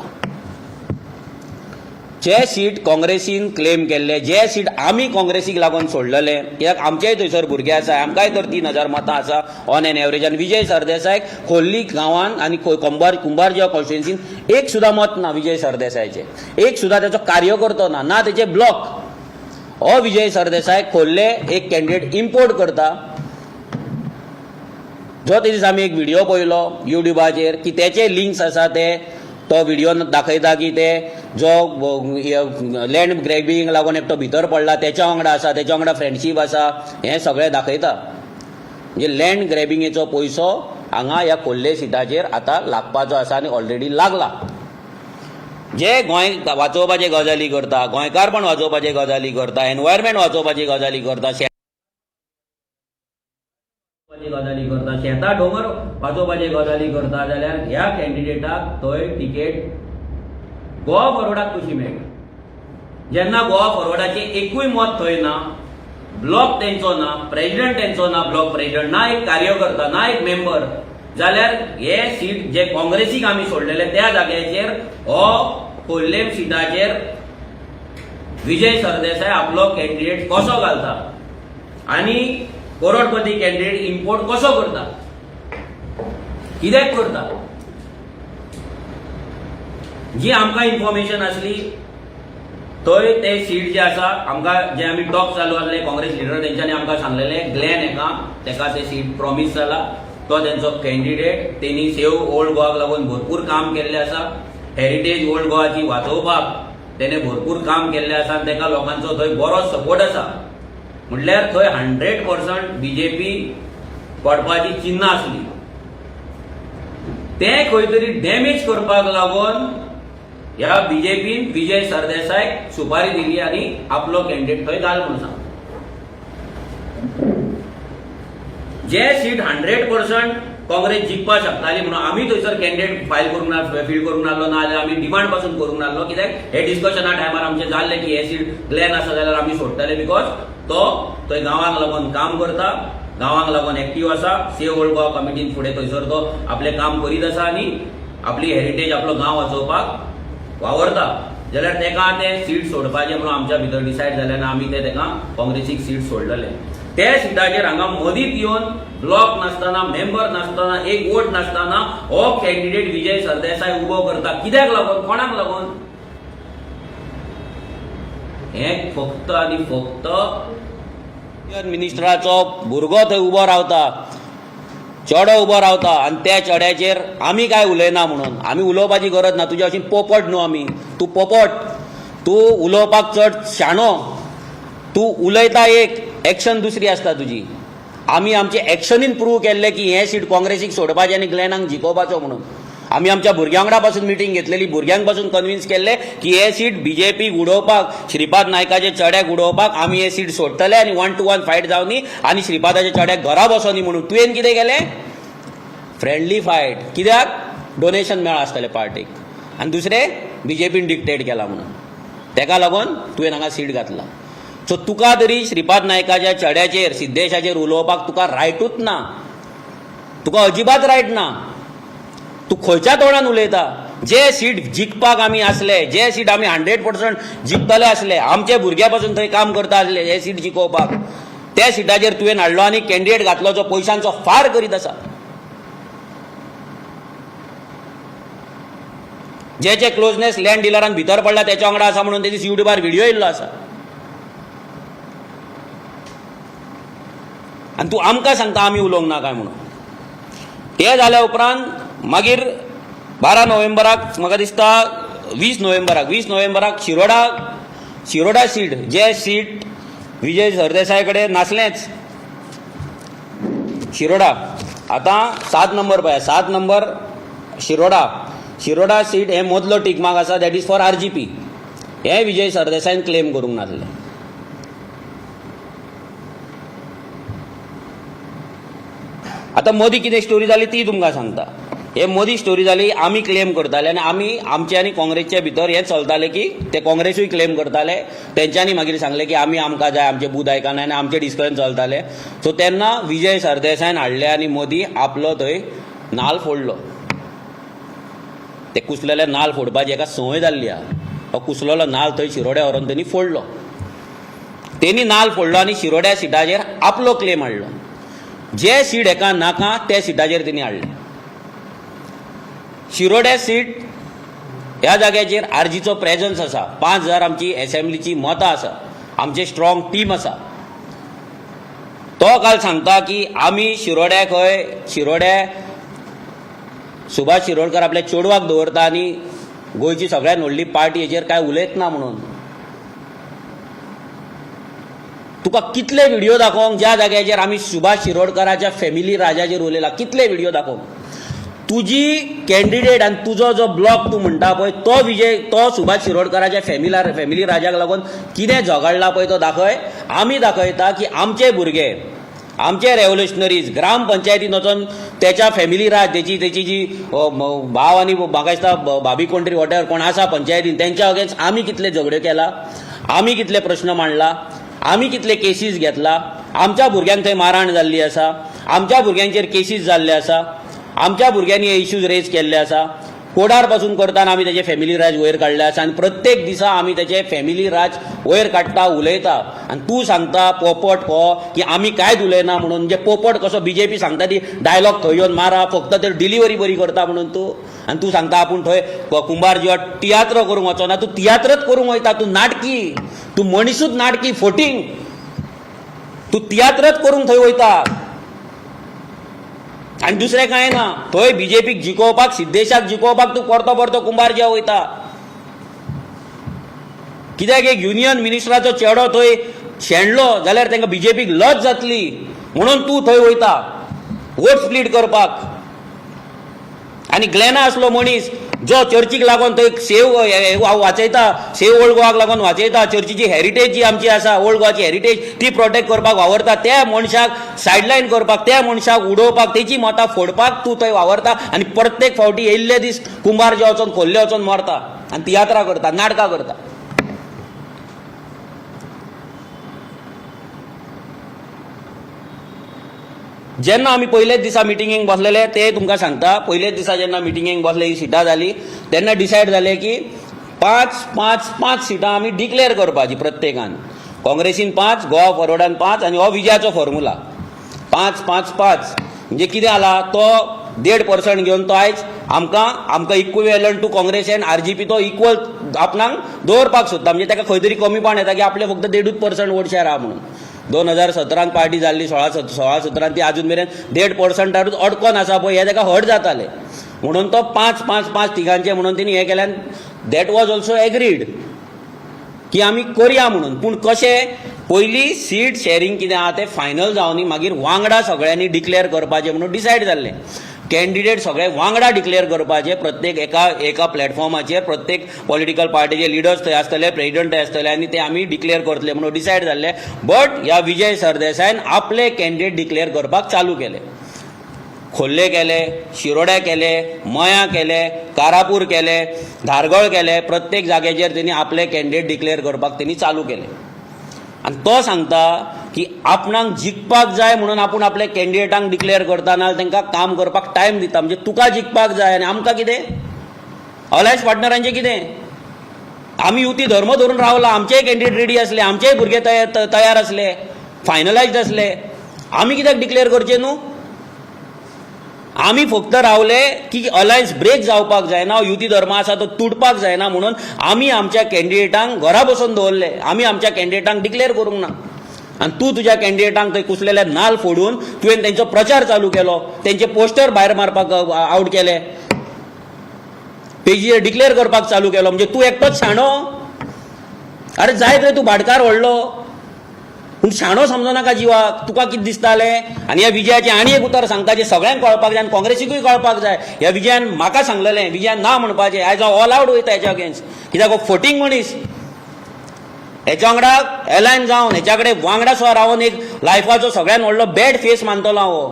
जे सीट काँग्रेसीन क्लेम केल्ले, जे सीट आमी काँग्रेसीक लागून सोडलेले, कित्याक आमचेय थंयसर भुरगे आसा, आमकांय तर 3000 मतां आसा ऑन एन एवरेज, आनी विजय सरदेसायक खोर्ली गांवांत आनी कुंभारजुवा कॉन्स्टिट्युएन्सीन एक सुद्दां मत ना विजय सरदेसायचे, एक सुद्दां ताचो कार्यकर्तो ना तेचे ब्लॉक. हो विजय सरदेसाय खोर्ले एक कॅन्डिडेट इम्पोर्ट करता. जो ते दीस आमी एक व्हिडिओ पळयलो युट्यूबाचेर की तेचे लिंक्स आसा ते तो व्हिडिओ दाखयता की ते जो लँड ग्रॅबिंग लागून एकटो भितर पडला तेच्या वांगडा आसा, तेच्या वांगडा फ्रेंडशीप आसा, हें सगळें दाखयता. म्हणजे लँड ग्रॅबिंगेचो पयसो हांगा ह्या खोर्ले सिटाचेर आतां लागपाचो आसा आनी ऑलरेडी लागला. जे गोंय वाचोवपाचे गजाली करता, गोंयकारपण वाचोवपाचे गजाली करता, एनवायरमेंट वाचोवपाची गजाली करता, गजाली करता, शेतां डोंगर वाचोवपाचे गजाली करता, जाल्यार ह्या कॅन्डिडेटाक थंय तिकेट गोवा फॉरवर्डाक कशी मेळटा. जेन्ना गोवा फॉरवर्डाचे एकूय मत थंय ना, ब्लॉक तेंचो ना, प्रेसिडेंट तेंचो ना, ब्लॉक प्रेसिडेंट ना, एक कार्यकर्ता ना, एक मेंबर, जाल्यार हे सीट जे काँग्रेसीक आमी सोडलेले त्या जाग्याचेर हो खोर्ले सिटाचेर विजय सरदेसाय आपलो कॅन्डिडेट कसो घालता आनी करोडपती कॅन्डिडेट इम्पोर्ट कसो करता, कित्याक करता. जी आमकां इन्फॉर्मेशन आसली थंय ते सीट जे आसा आमकां जे आमी टॉक चालू आसले काँग्रेस लिडर तेंच्यांनी आमकां सांगलेले ग्लॅन तेका ते सीट प्रॉमिस जाला, तो तेंचो कॅन्डिडेट. तेणी सेव ओल्ड गोवाक लागून भरपूर काम केल्लें आसा, हेरिटेज ओल्ड गोवाची वाचोवपाक तेणे भरपूर काम केल्लें आसा आनी तेका लोकांचो थंय बरो सपोर्ट आसा. म्हटल्यार थंय 100% बीजेपी पडपाची चिन्ह आसली. ते खंय तरी डॅमेज करपाक लागून ह्या बीजेपीन विजय सरदेसायक सुपारी दिली आनी आपलो कॅन्डिडेट थंय घाल म्हणून सांगता. जे सीट 100% काँग्रेस जिखपाक शकताली म्हणून आमी थंयसर कॅन्डिडेट फायल करूंक ना, फील करूंक नासलो, ना जाल्यार आमी डिमांड पासून करूंक नासलो. कित्याक हे डिस्कशना टायमार आमचें जाल्लें की हे सीट ग्लॅन आसा जाल्यार आमी सोडटले, बिकॉज तो थंय गांवांक लागून काम करता, गांवांक लागून एक्टीव आसा, सेव ओल्ड गोवा कमिटीन फुडें थंयसर तो आपलें काम करीत आसा आनी आपली हेरिटेज आपलो गांव वाचोवपाक वावरता. जाल्यार तेका ते सीट सोडपाचें म्हणून आमच्या भितर डिसायड जालें आनी आमी तेका काँग्रेसीक सीट सोडलेलें. ते सिटाचेर हांगा मदींच येवन ब्लॉक नासतना, मेंबर नासतना, एक वोट नासतना हो कॅन्डिडेट विजय सरदेसाय उबो करता. कित्याक लागून, कोणाक लागून? हे फक्त आनी फक्त मिनिस्टराचो भुरगो थंय उबो रावता, चेडो उबो रावता आनी त्या चेड्याचेर आमी काय उलयना म्हणून. आमी उलोवपाची गरज ना, तुज्या भशेन पोपट न्हू आमी. तूं पोपट, तूं उलोवपाक चड शाणो, तूं उलयता एक, एक्शन दुसरी आसता तुजी. आमी आमचे एक्शनीन प्रूव केल्लें की हें सीट काँग्रेसीक सोडपाचें आनी ग्लॅनाक जिखोवपाचो म्हणून. आमी आमच्या भुरग्यां वांगडा पासून मिटींग घेतलेली, भुरग्यांक पासून कन्विन्स केल्लें की हे सीट बीजेपीक उडोवपाक, श्रीपाद नायकाचे चेड्याक उडोवपाक आमी हे सीट सोडटले आनी 1 to 1 फायट जावनी आनी श्रीपादाच्या चेड्याक घरा बसोनी म्हणून. तुवें कितें केलें? Friendly fight. कित्याक? डोनेशन मेळ्ळा आसतलें पार्टीक आनी दुसरें बीजेपीन डिक्टेट केला म्हणून. तेका लागून तुवें हांगा सीट घातला. सो तुका तरी श्रीपाद नायकाच्या चेड्याचेर, सिद्धेशाचेर उलोवपाक तुका रायटूच ना, तुका अजिबात रायट ना. तूं खंयच्या तोंडान उलयता? जे सीट जिखपाक आमी आसले, जे सीट आमी 100% जिखतले आसले, आमचे भुरग्यां पासून थंय काम करता आसले हे सीट जिखोवपाक, त्या सिटाचेर तुवें हाडलो आनी कॅन्डिडेट घातलो जो पयशांचो फार करीत आसा. जे क्लोजनेस लँड डिलरान भितर पडला त्याच्या वांगडा आसा म्हणून ते दीस युट्यूबार व्हिडिओ येयल्लो आसा. आनी तूं आमकां सांगता आमी उलोवंक ना काय म्हणून. हे जाल्या उपरांत मागीर 12 नोव्हेंबराक म्हाका दिसता 20 नोव्हेंबराक शिरोडा सीट, जे सीट विजय सरदेसाय कडेन नासलेंच, शिरोडा आतां 7 नंबर पळय, 7 नंबर शिरोडा सीट हे मदलो टीक मार्क आसा, दॅट इज फॉर RGP. हे विजय सरदेसायन क्लेम करूंक नासलें. आतां मोदी कितें स्टोरी जाली ती तुमकां सांगता. हे मोदी स्टोरी जाली, आमी क्लेम करताले आनी आमी आमचे आनी काँग्रेसचे भितर हें चलतालें की ते काँग्रेसूय क्लेम करताले, तेंच्यांनी मागीर सांगलें की आमकां जाय, आमचे बूथ आयकना आनी आमचे डिस्कशन चलतालें. सो तेन्ना विजय सरदेसायन हाडले आनी मोदी आपलो थंय नाल्ल फोडलो. ते कुसलेले नाल्ल फोडपाची एका संवय जाल्ली आहा. हो कुसलेलो नाल थंय शिरोड्या व्हरून त्यांनी फोडलो. त्यांनी नाल फोडलो आनी शिरोड्या सिटाचेर आपलो क्लेम हाडलो. जे सीट हेका नाका त्या सिटाचेर त्यांनी हाडले. शिरोड्या सीट ह्या जाग्याचेर आरजीचो प्रेजन्स आसा. 5,000 आमची असेंब्लीची मतां आसा. आमचे स्ट्रॉंग टीम आसा. तो काल सांगता की आमी शिरोड्या सुभाष शिरोडकर आपल्या चेडवाक दवरता आनी गोंयची सगळ्यात व्हडली पार्टी हेचेर काय उलयत ना म्हणून. तुका कितले व्हिडिओ दाखोवंक ज्या जाग्याचेर आमी सुभाष शिरोडकराच्या फॅमिली राजाचेर उलयला, कितले व्हिडिओ दाखोवंक. तुजी कॅन्डिडेट आनी तुजो जो ब्लॉक तूं म्हणटा पळय तो सुभाष शिरोडकराच्या फॅमिली राजाक लागून कितें झगडला पळय तो दाखय. आमी दाखयता की आमचे भुरगे, आमचे रेव्होल्युशनरीज ग्रामपंचायतीन वचून त्याच्या फॅमिली राज तेची जी भाव आनी म्हाका दिसता भाभी कोंट्री वॉटेवर कोण आसा पंचायतीन त्यांच्या अगेन्स्ट आमी कितले झगड्यो केला, आमी कितले प्रश्न मांडला, आमी कितले केसीस घेतला. आमच्या भुरग्यांक थंय मारहाण जाल्ली आसा, आमच्या भुरग्यांचेर केसीस जाल्ले आसा, आमच्या भुरग्यांनी हे इश्यूज रेज केल्ले आसा. कोडार पासून करताना आमी तेजे फॅमिली राज वयर काडले आसा आनी प्रत्येक दिसा आमी तेजे फॅमिली राज वयर काडटा, उलयता. आनी तूं सांगता पोपट हो की आमी कांयच उलयना म्हणून. म्हणजे पोपट कसो बीजेपी सांगता ती डायलॉग थंय येवन मारा, फक्त ते डिलिव्हरी बरी करता म्हणून तूं. आनी तूं सांगता आपूण थंय कुंभारजी तियात्र करूंक वचना. तूं तियात्रच करूंक वयता. तूं नाटकी, तूं मनीसूच नाटकी फोटींग. तूं तियात्रच करूंक थंय वयता आनी दुसरें कांय ना. थंय बीजेपीक जिखोवपाक, सिद्धेशाक जिखोवपाक तूं परतो परतो कुंभारजी वयता. कित्याक एक युनियन मिनिस्टराचो चेडो थंय शेणलो जाल्यार तांकां बीजेपीक लज जातली म्हणून तूं थंय वयता वोट स्प्लीट करपाक. आनी ग्लेना आसलो मनीस जो चर्चीक लागून थंय सेव वाचयता, सेव ओल्ड गोवाक लागून वाचयता, चर्चीची हेरिटेज जी आमची आसा, ओल्ड गोवाची हेरिटेज ती प्रोटेक्ट करपाक वावरता. त्या मनशाक सायडलायन करपाक, त्या मनशाक उडोवपाक, तेची मतां फोडपाक तूं थंय वावरता. आनी प्रत्येक फावटी येयल्ले दीस कुंभारजे वचून खोल्ले वचून मरता आनी तियात्रां करता, नाटकां करता. जेन्ना आमी पयलेच दिसा मिटिंगेक बसलेले ते तुमकां सांगता. पयलेच दिसा जेन्ना मिटिंगेक बसले, ही सिटां जाली, तेन्ना डिसायड जालें की 5 सिटां आमी डिक्लेअर करपाची प्रत्येकान. काँग्रेसीन 5, गोवा फॉरवर्डान 5 आनी हो विजयाचो फॉर्मुला 5-5-5. म्हणजे कितें जाला, तो 1.5% घेवन तो आयज आमकां equivalent to Congress and RGP तो इक्वल आपणाक दवरपाक सोदता. म्हणजे ताका खंय तरी कमीपण येता की आपले फक्त 1.5% वोट शेअर आहा म्हणून. 2017 पार्टी जाल्ली 16-17 ती अजून मेरेन 1.5%रूच अडकोन आसा पळय, हे ताका हट जाताले म्हणून तो 5-5-5 तिगांचे म्हणून तिणी हें केल्यान दॅट वॉज ऑल्सो एग्रीड की आमी करया म्हणून. पूण कशें, पयलीं सीट शेअरिंग कितें आहा तें फायनल जावनी मागीर वांगडा सगळ्यांनी डिक्लेअर करपाचें म्हणून डिसायड जाल्लें. कॅन्डिडेट सगळे वांगडा डिक्लेअर करपाचे प्रत्येक एका प्लॅटफॉर्माचेर. प्रत्येक पॉलिटिकल पार्टीचे लिडर्स थंय आसतले, प्रेसिडेंट थंय आसतले आनी ते आमी डिक्लेअर करतले म्हणून डिसायड जाल्ले. बट ह्या विजय सरदेसायन आपले कॅन्डिडेट डिक्लेअर करपाक चालू केले. खोर्ले केले, शिरोड्या केले, मया केले, कारापूर केले, धारगळ केले. प्रत्येक जाग्याचेर तेणी आपले कॅन्डिडेट डिक्लेअर करपाक तेणी चालू केले. आनी तो सांगता की आपणाक जिखपाक जाय म्हणून आपूण आपल्या कॅन्डिडेटांक डिक्लेअर करता, नाजाल्यार तांकां काम करपाक टायम दिता. म्हणजे तुका जिखपाक जाय आनी आमकां कितें, अलायन्स पार्टनरांचें कितें. आमी युती धर्म धरून रावला, आमचेय कॅन्डिडेट रेडी आसले, आमचेय भुरगे तयार आसले, फायनलायज्ड आसले. आमी कित्याक डिक्लेअर करचें न्हू. आमी फक्त रावले की अलायन्स ब्रेक जावपाक जायना, युती धर्म आसा तो तुटपाक जायना म्हणून आमी आमच्या कॅन्डिडेटांक घरा बसून दवरले. आमी आमच्या कॅन्डिडेटांक डिक्लेअर करूंक ना. आनी तूं तुज्या कॅन्डिडेटांक थंय कुसलेले नाल फोडून तुवें तेंचो प्रचार चालू केलो, तेंचे पोस्टर भायर मारपाक आउट केले, पेजीर डिक्लेअर करपाक चालू केलो. म्हणजे तूं एकटोच शाणो. अरे जाय थंय तूं भाटकार व्हडलो पूण शाणो समजो नाका जिवाक. तुका कितें दिसतालें. आनी ह्या विजयाचें आनी एक उतर सांगता जे सगळ्यांक कळपाक जाय आनी काँग्रेसीकूय कळपाक जाय. ह्या विजयान म्हाका सांगलेलें, विजयान ना म्हणपाचें. आयज हांव ऑल आवट वयता हेच्या अगेन्स्ट. कित्याक हो फोटींग मनीस, हेच्या वांगडा एलायन जावन हेच्या कडेन वांगडा सुद्दां रावन एक लायफाचो सगळ्यान व्हडलो बॅड फेस मानतलो हांव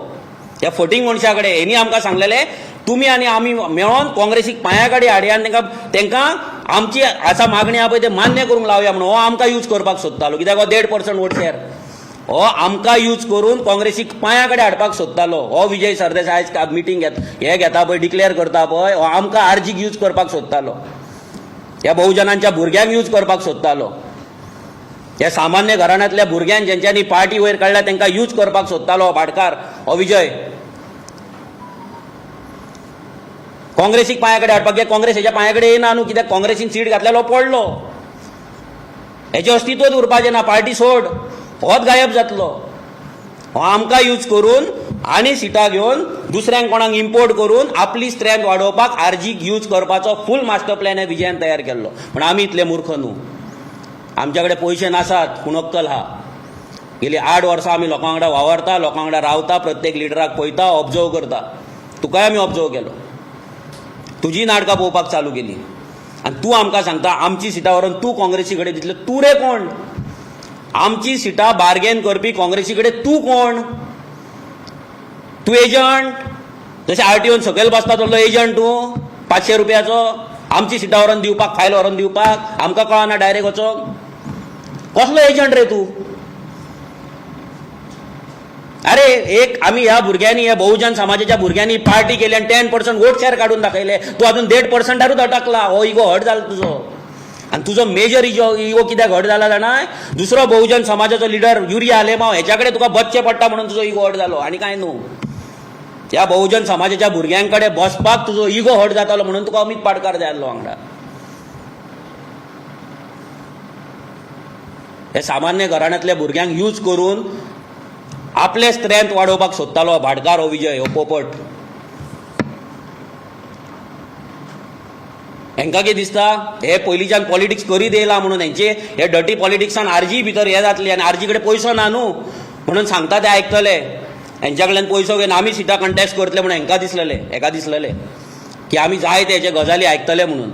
ह्या फोटींग मनशा कडेन. हेणी आमकां सांगलेलें तुमी आनी आमी मेळोन काँग्रेसीक पांया कडेन हाडया आनी तांकां आमची आसा मागणी आहा पळय ते मान्य करूंक लावया म्हणून. हो आमकां यूज करपाक सोदतालो. कित्याक हो 1.5% वोट शेअर हो आमकां यूज करून काँग्रेसीक पांया कडेन हाडपाक सोदतालो. हो विजय सरदेसाय आयज मिटींग घेता पळय, डिक्लेअर करता पळय, हो आमकां आरजीक यूज करपाक सोदतालो. ह्या बहुजनांच्या भुरग्यांक यूज करपाक सोदतालो, ह्या सामान्य घराण्यांतल्या भुरग्यांक ज्यांच्यांनी पार्टी वयर काडल्या तांकां यूज करपाक सोदतालो हो भाटकार, हो विजय. काँग्रेसीक पांया कडेन हाडपाक, काँग्रेस हेच्या पांया कडेन येना न्हू, कित्याक काँग्रेसीन सीट घातलेलो पडलो, हेचें अस्तित्वच उरपाचें ना, पार्टी सोड, होच गायब जातलो. हो आमकां यूज करून आनी सिटां घेवन दुसऱ्यांक कोणाक इम्पोर्ट करून आपली स्ट्रेंथ वाडोवपाक आरजीक यूज करपाचो फूल मास्टर प्लॅन हे विजयान तयार केल्लो. पूण आमी इतले मूर्ख न्हू, आमच्या कडेन पयशे नासात पूण अक्कल आहा. गेली 8 वर्सां आमी लोकां वांगडा वावरता, लोकां वांगडा रावता, प्रत्येक लिडराक पळयता, ऑब्जर्व करता. तुकाय आमी ऑब्जर्व केलो, तुजी नाटकां पळोवपाक चालू केली आनी तूं आमकां सांगता आमची सिटां व्हरून तूं काँग्रेसी कडेन दितले. तूं रे कोण? आमची सिटां बार्गेन करपी काँग्रेसी कडेन तूं कोण? तूं एजंट? जशें आरटीओन सकयल बसता तसलो एजंट तूं 500 रुपयाचो आमची सिटां व्हरून दिवपाक, फायल व्हरून दिवपाक? आमकां कळना डायरेक्ट वचोंक? कसलो एजंट रे तूं? अरे एक आमी ह्या भुरग्यांनी, ह्या बहुजन समाजाच्या भुरग्यांनी पार्टी केली आनी 10% वोट शेअर काडून दाखयले. तूं अजून 1.5%रूच अटकला. हो इगो हट जाला तुजो. आनी तुजो मेजर इगो कित्याक हट जाला जाणाय? दुसरो बहुजन समाजाचो लिडर युरिया आलेमाव हेच्या कडेन तुका बसचें पडटा म्हणून तुजो इगो हट जालो, आनी कांय न्हू. त्या बहुजन समाजाच्या भुरग्यां कडेन बसपाक तुजो इगो हट जातालो म्हणून तुका अमित पाडकार जाय आसलो वांगडा. हे सामान्य घराण्यांतल्या भुरग्यांक यूज करून आपले स्ट्रेंथ वाडोवपाक सोदतालो भाटकार हो विजय, हो पोपट. हेंकां कितें दिसता हे पयलींच्यान पॉलिटिक्स करीत येयला म्हणून हेंचे हे डर्टी पॉलिटिक्सान आरजी भितर हे जातली आनी आरजी कडेन पयसो ना न्हू म्हणून सांगता ते आयकतले. हेंच्या कडल्यान पयसो घेवन आमी सिटां कंटेस्ट करतले म्हणून हेका दिसलेले की आमी जाय ते हेचे गजाली आयकतले म्हणून,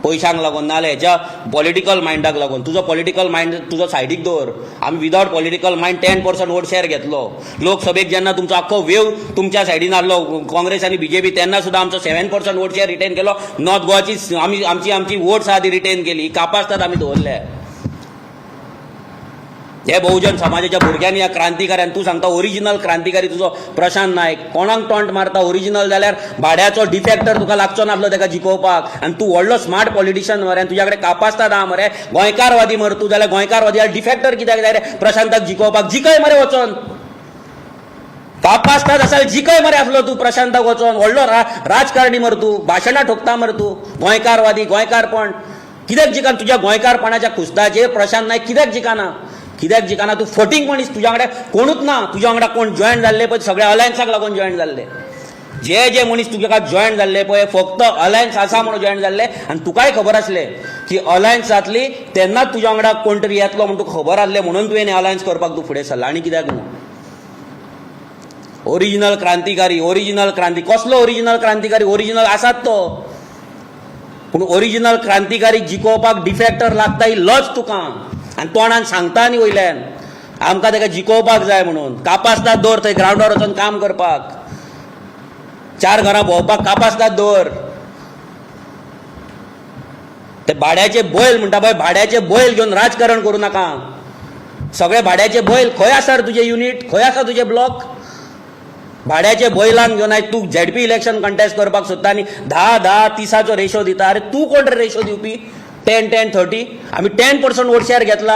पयशांक लागून नाल्यार हेच्या पॉलिटिकल मायंडाक लागून. तुजो पॉलिटिकल मायंड तुजो सायडीक दवर. आमी without political mind 10% vote share घेतलो. लोकसभेक जेन्ना तुमचो आख्खो वेव तुमच्या सायडीन आसलो काँग्रेस आनी बीजेपी, तेन्ना सुद्दां आमचो 7% वोट शेअर रिटेन केलो. नॉर्थ गोवाची आमची वोट्स आहा ती रिटेन केली. कापासतात आमी दवरले. हे बहुजन समाजाच्या भुरग्यांनी ह्या क्रांतिकाऱ्यान, तूं सांगता ओरिजिनल क्रांतिकारी तुजो प्रशांत नायक, कोणाक टॉन्ट मारता? ओरिजिनल जाल्यार भाड्याचो डिफेक्टर तुका लागचो नासलो ताका जिखोवपाक. आनी तूं व्हडलो स्मार्ट पॉलिटिशियन मरे, तुज्या कडेन कापासतात आहा मरे, गोंयकारवादी मरे तूं, जाल्यार गोंयकारवादी डिफेक्टर कित्याक जाय रे प्रशांताक जिखोवपाक? जिखय मरे वचोन. कापासतात आसा जिखय मरे आसलो तूं प्रशांताक वचोन. व्हडलो राजकारणी मरे तूं, भाशणां ठोकता मरे तूं. गोंयकारवादी, गोंयकारपण कित्याक जिकाना? तुज्या गोंयकारपणाच्या खुस्ताचेर प्रशांत नायक कित्याक जिकाना? कित्याक जिकाना? तूं फटींग मनीस, तुज्या कडेन कोणूच ना. तुज्या वांगडा कोण जॉयन जाल्ले पळय सगळे अलायन्साक लागून जॉयन जाल्ले. जे मनीस तुज्या जॉयन जाल्ले पळय फक्त अलायन्स आसा म्हणून जॉयन जाल्ले. आनी तुकाय खबर आसले की अलायन्स जातली तेन्नाच तुज्या वांगडा कोण तरी येतलो म्हणून तुका खबर आसलें म्हणून तुवें अलायन्स करपाक तूं फुडें सरला. आनी कित्याक न्हू? ओरिजिनल क्रांती कसलो ओरिजिनल क्रांतिकारी? ओरिजिनल आसात तो, पूण ओरिजिनल क्रांतिकारी जिखोवपाक डिफेक्टर लागता ही लज तुका. आनी तोंडान सांगता न्ही वयल्यान आमकां ताका जिखोवपाक जाय म्हणून. कापासतात दवर थंय ग्रावंडार वचून काम करपाक, 4 घरां भोंवपाक कापासतात दवर. ते भाड्याचे बैल म्हणटा पळय, भाड्याचे बैल घेवन राजकारण करूं नाका. सगळे भाड्याचे बैल. खंय आसा रे तुजें युनिट? खंय आसा तुजें ब्लॉक? भाड्याचे बैलांक घेवन आयज तूं झेडपी इलेक्शन कंटेस्ट करपाक सोदता आनी 10-10, 30चो रेशो दिता. अरे तूं कोण रे रेशो दिवपी? 10-10, 30. आमी 10% वोट शेअर घेतला,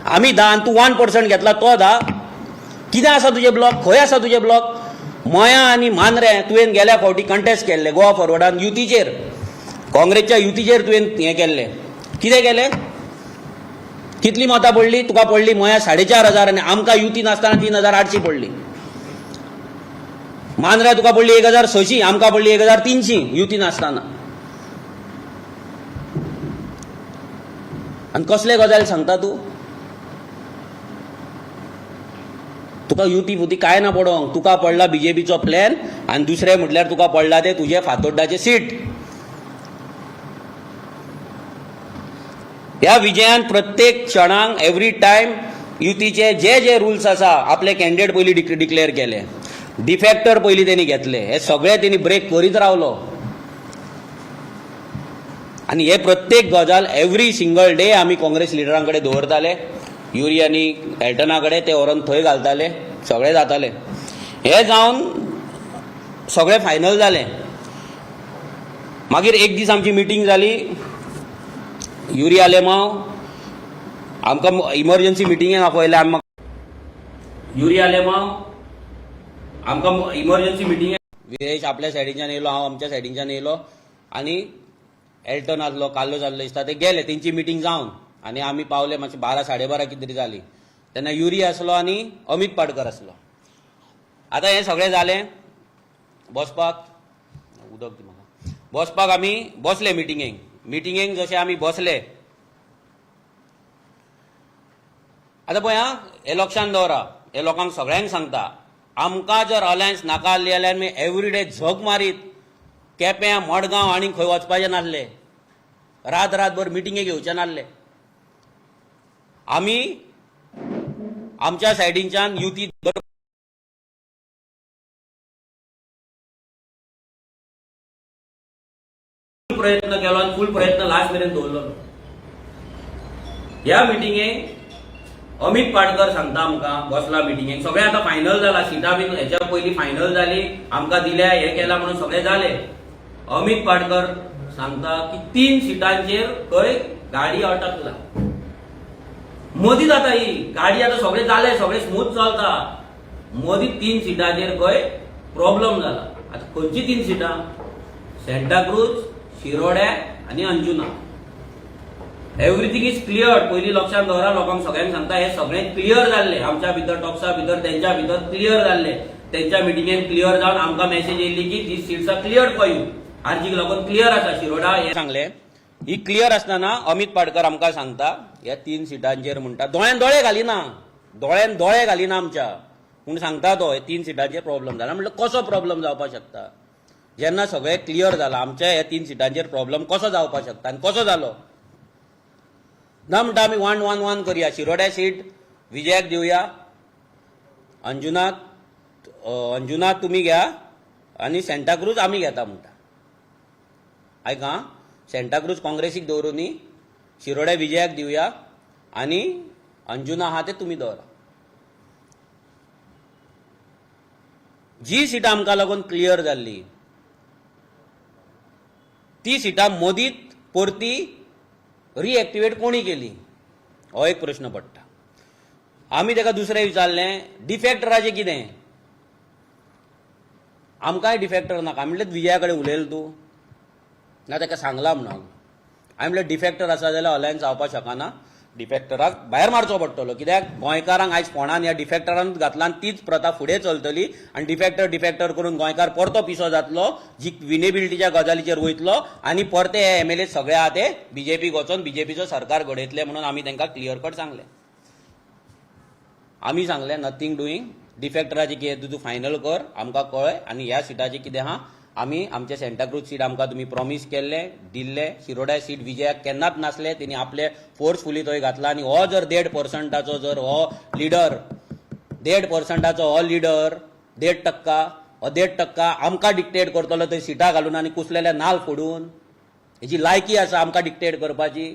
आमी 10 आनी तूं 1% घेतला, तो 10. कितें आसा तुजें ब्लॉक? खंय आसा तुजें ब्लॉक? मया आनी मांद्रे तुवें गेल्या फावटी कंटेस्ट केल्ले गोवा फॉरवर्डान युतीचेर, काँग्रेसच्या युतीचेर तुवें हें केल्लें. कितें केलें? कितली मतां पडली? तुका पडली मया 4,500 आनी आमकां युती नासतना 3,800 पडली. मांद्र्या तुका पडली 1,600, आमकां पडली 1,300 युती नासतना. आनी कसले गजाल सांगता तूं? तुका युती फुती कांय ना पडोंक. तुका पडला बीजेपीचो प्लॅन आनी दुसरें म्हटल्यार तुका पडला ते तुजे फातोड्डाचे सीट. ह्या विजयान प्रत्येक क्षणाक एवरी टायम युतीचे जे रुल्स आसा आपले कॅन्डिडेट पयलीं डिक्लेअर केले, डिफेक्टर पयलीं तेणी घेतले, हे सगळे तेणी ब्रेक करीत रावलो. आनी हे प्रत्येक गजाल एवरी सिंगल डे आमी काँग्रेस लिडरां कडेन दवरताले. युरियानी एल्टना कडेन ते व्हरून थंय घालताले, सगळें जातालें. हे जावन सगळें फायनल जालें. मागीर एक दीस आमची मिटींग जाली युरी आलेमांव आमकां इमर्जन्सी मिटिंगेक आपयले युरी आलेमांव आमकां इमर्जन्सी मिटिंगेक विरेश आपल्या सायडीच्यान येयलो, हांव आमच्या सायडीच्यान येयलो आनी एल्टन आसलो, कार्लोस आसलो दिसता ते गेले, तेंची मिटींग जावन आनी आमी पावले मातशे 12 12:30 कितें तरी जाली. तेन्ना युरी आसलो आनी अमित पाडकर आसलो. आतां हें सगळें जालें, बसपाक उदक दी म्हाका. बसपाक आमी बसले मिटिंगेक जशे आमी बसले. आतां पळय आं, हें लक्षांत दवरा, हे लोकांक सगळ्यांक सांगता, आमकां जर अलायन्स नाका आसली जाल्यार आमी एवरीडे झग मारीत केप्यां, मडगांव आनी खंय वचपाचें नासले, रातभर मिटिंगेक येवचे नासले. आमी आमच्या सायडीच्यान युती प्रयत्न केलो आनी फूल प्रयत्न लास्ट मेरेन दवरलो. ह्या मिटिंगेक अमित पाडकर सांगता आमकां, बसला मिटिंगेक, सगळें आतां फायनल जाला, सिटां बी हेच्या पयलीं फायनल जाली, आमकां दिल्या, हें केलां म्हणून सगळें जालें. अमित पाडकर सांगता की 3 सिटांचेर खंय गाडी अटकला. मदीं जाता ही गाडी, आतां सगळें जालें, सगळें स्मूथ चलता, मदीं 3 सिटांचेर खंय प्रॉब्लेम जाला. आतां खंयची 3 सिटां? सेंटाक्रूज, शिरोड्या आनी अंजुना. Everything is clear. पयलीं लक्षांत दवरा, लोकांक सगळ्यांक सांगता, हें सगळें क्लियर जाल्लें. आमच्या भितर, टॉक्सा भितर, तेंच्या भितर क्लियर जाल्लें. तेंच्या मिटिंगेन क्लियर जावन आमकां मेसेज येयल्ली की this seats are clear for you. आर्जीक लागून क्लियर आसा. शिरोडा हें सांगलें. ही क्लियर आसतना अमित पाडकर आमकां सांगता ह्या 3 सिटांचेर म्हणटा, दोळ्यान दोळे घालिना, दोळ्यान दोळे घालिना आमच्या, पूण सांगता तो 3 सिटांचेर प्रॉब्लेम जाला. म्हणल्यार कसो प्रॉब्लेम जावपाक शकता? जेन्ना सगळें क्लियर जाला, आमच्या ह्या 3 सिटांचेर प्रॉब्लेम कसो जावपाक शकता आनी कसो जालो? ना म्हणटा आमी 1-1-1 करया, शिरोड्या सीट विजयाक दिवया, अंजुनाक तुमी घ्या आनी सेंटाक्रूज आमी घेता म्हणटा. आयका, सेंटाक्रूज काँग्रेसीक दवरुनी, शिरोड्या विजयाक दिवया आनी अंजुना आहा ते तुमी दवरा. जी सिटां आमकां लागून क्लियर जाल्ली, ती सिटां मदींच परती रिएक्टिवेट कोणी केली? हो एक प्रश्न पडटा. आमी ताका दुसरें विचारलें, डिफेक्टराचें कितें? आमकांय डिफेक्टर नाका. हांवें म्हणलें विजया कडेन उलयलो तूं? ना, ताका सांगलां म्हणून. हांवें म्हणलें डिफेक्टर आसा जाल्यार अलायन्स जावपाक शकना, डिफेक्टराक भायर मारचो पडटलो. कित्याक गोंयकारांक आयज कोणान ह्या डिफेक्टरांत घातला आनी तीच प्रथा फुडें चलतली आनी डिफेक्टर करून गोंयकार परतो पिसो जातलो, जी विनेबिलिटीच्या गजालीचेर वयतलो आनी परते हे एमएलए सगळे आहा ते बीजेपीक वचोन बीजेपीचो सरकार घडयतले म्हणून आमी तांकां क्लियर कट सांगलें. आमी सांगलें नथींग डुईंग, डिफेक्टराचें कितें तूं फायनल कर, आमकां कळय, आनी ह्या सिटाचें कितें आहा आमी आमचे सेंटाक्रूज सीट आमकां तुमी प्रॉमीस केल्लें, दिल्लें. शिरोड्या सीट विजयाक केन्नाच नासलें, तेणी आपले फोर्सफुली थंय घातला. आनी हो जर 1.5% जर हो लिडर, 1.5% हो लिडर, 1.5%, हो 1.5% आमकां डिक्टेट करतलो थंय सिटां घालून आनी कुसलेले नाल फोडून, हेची लायकी आसा आमकां डिक्टेट करपाची?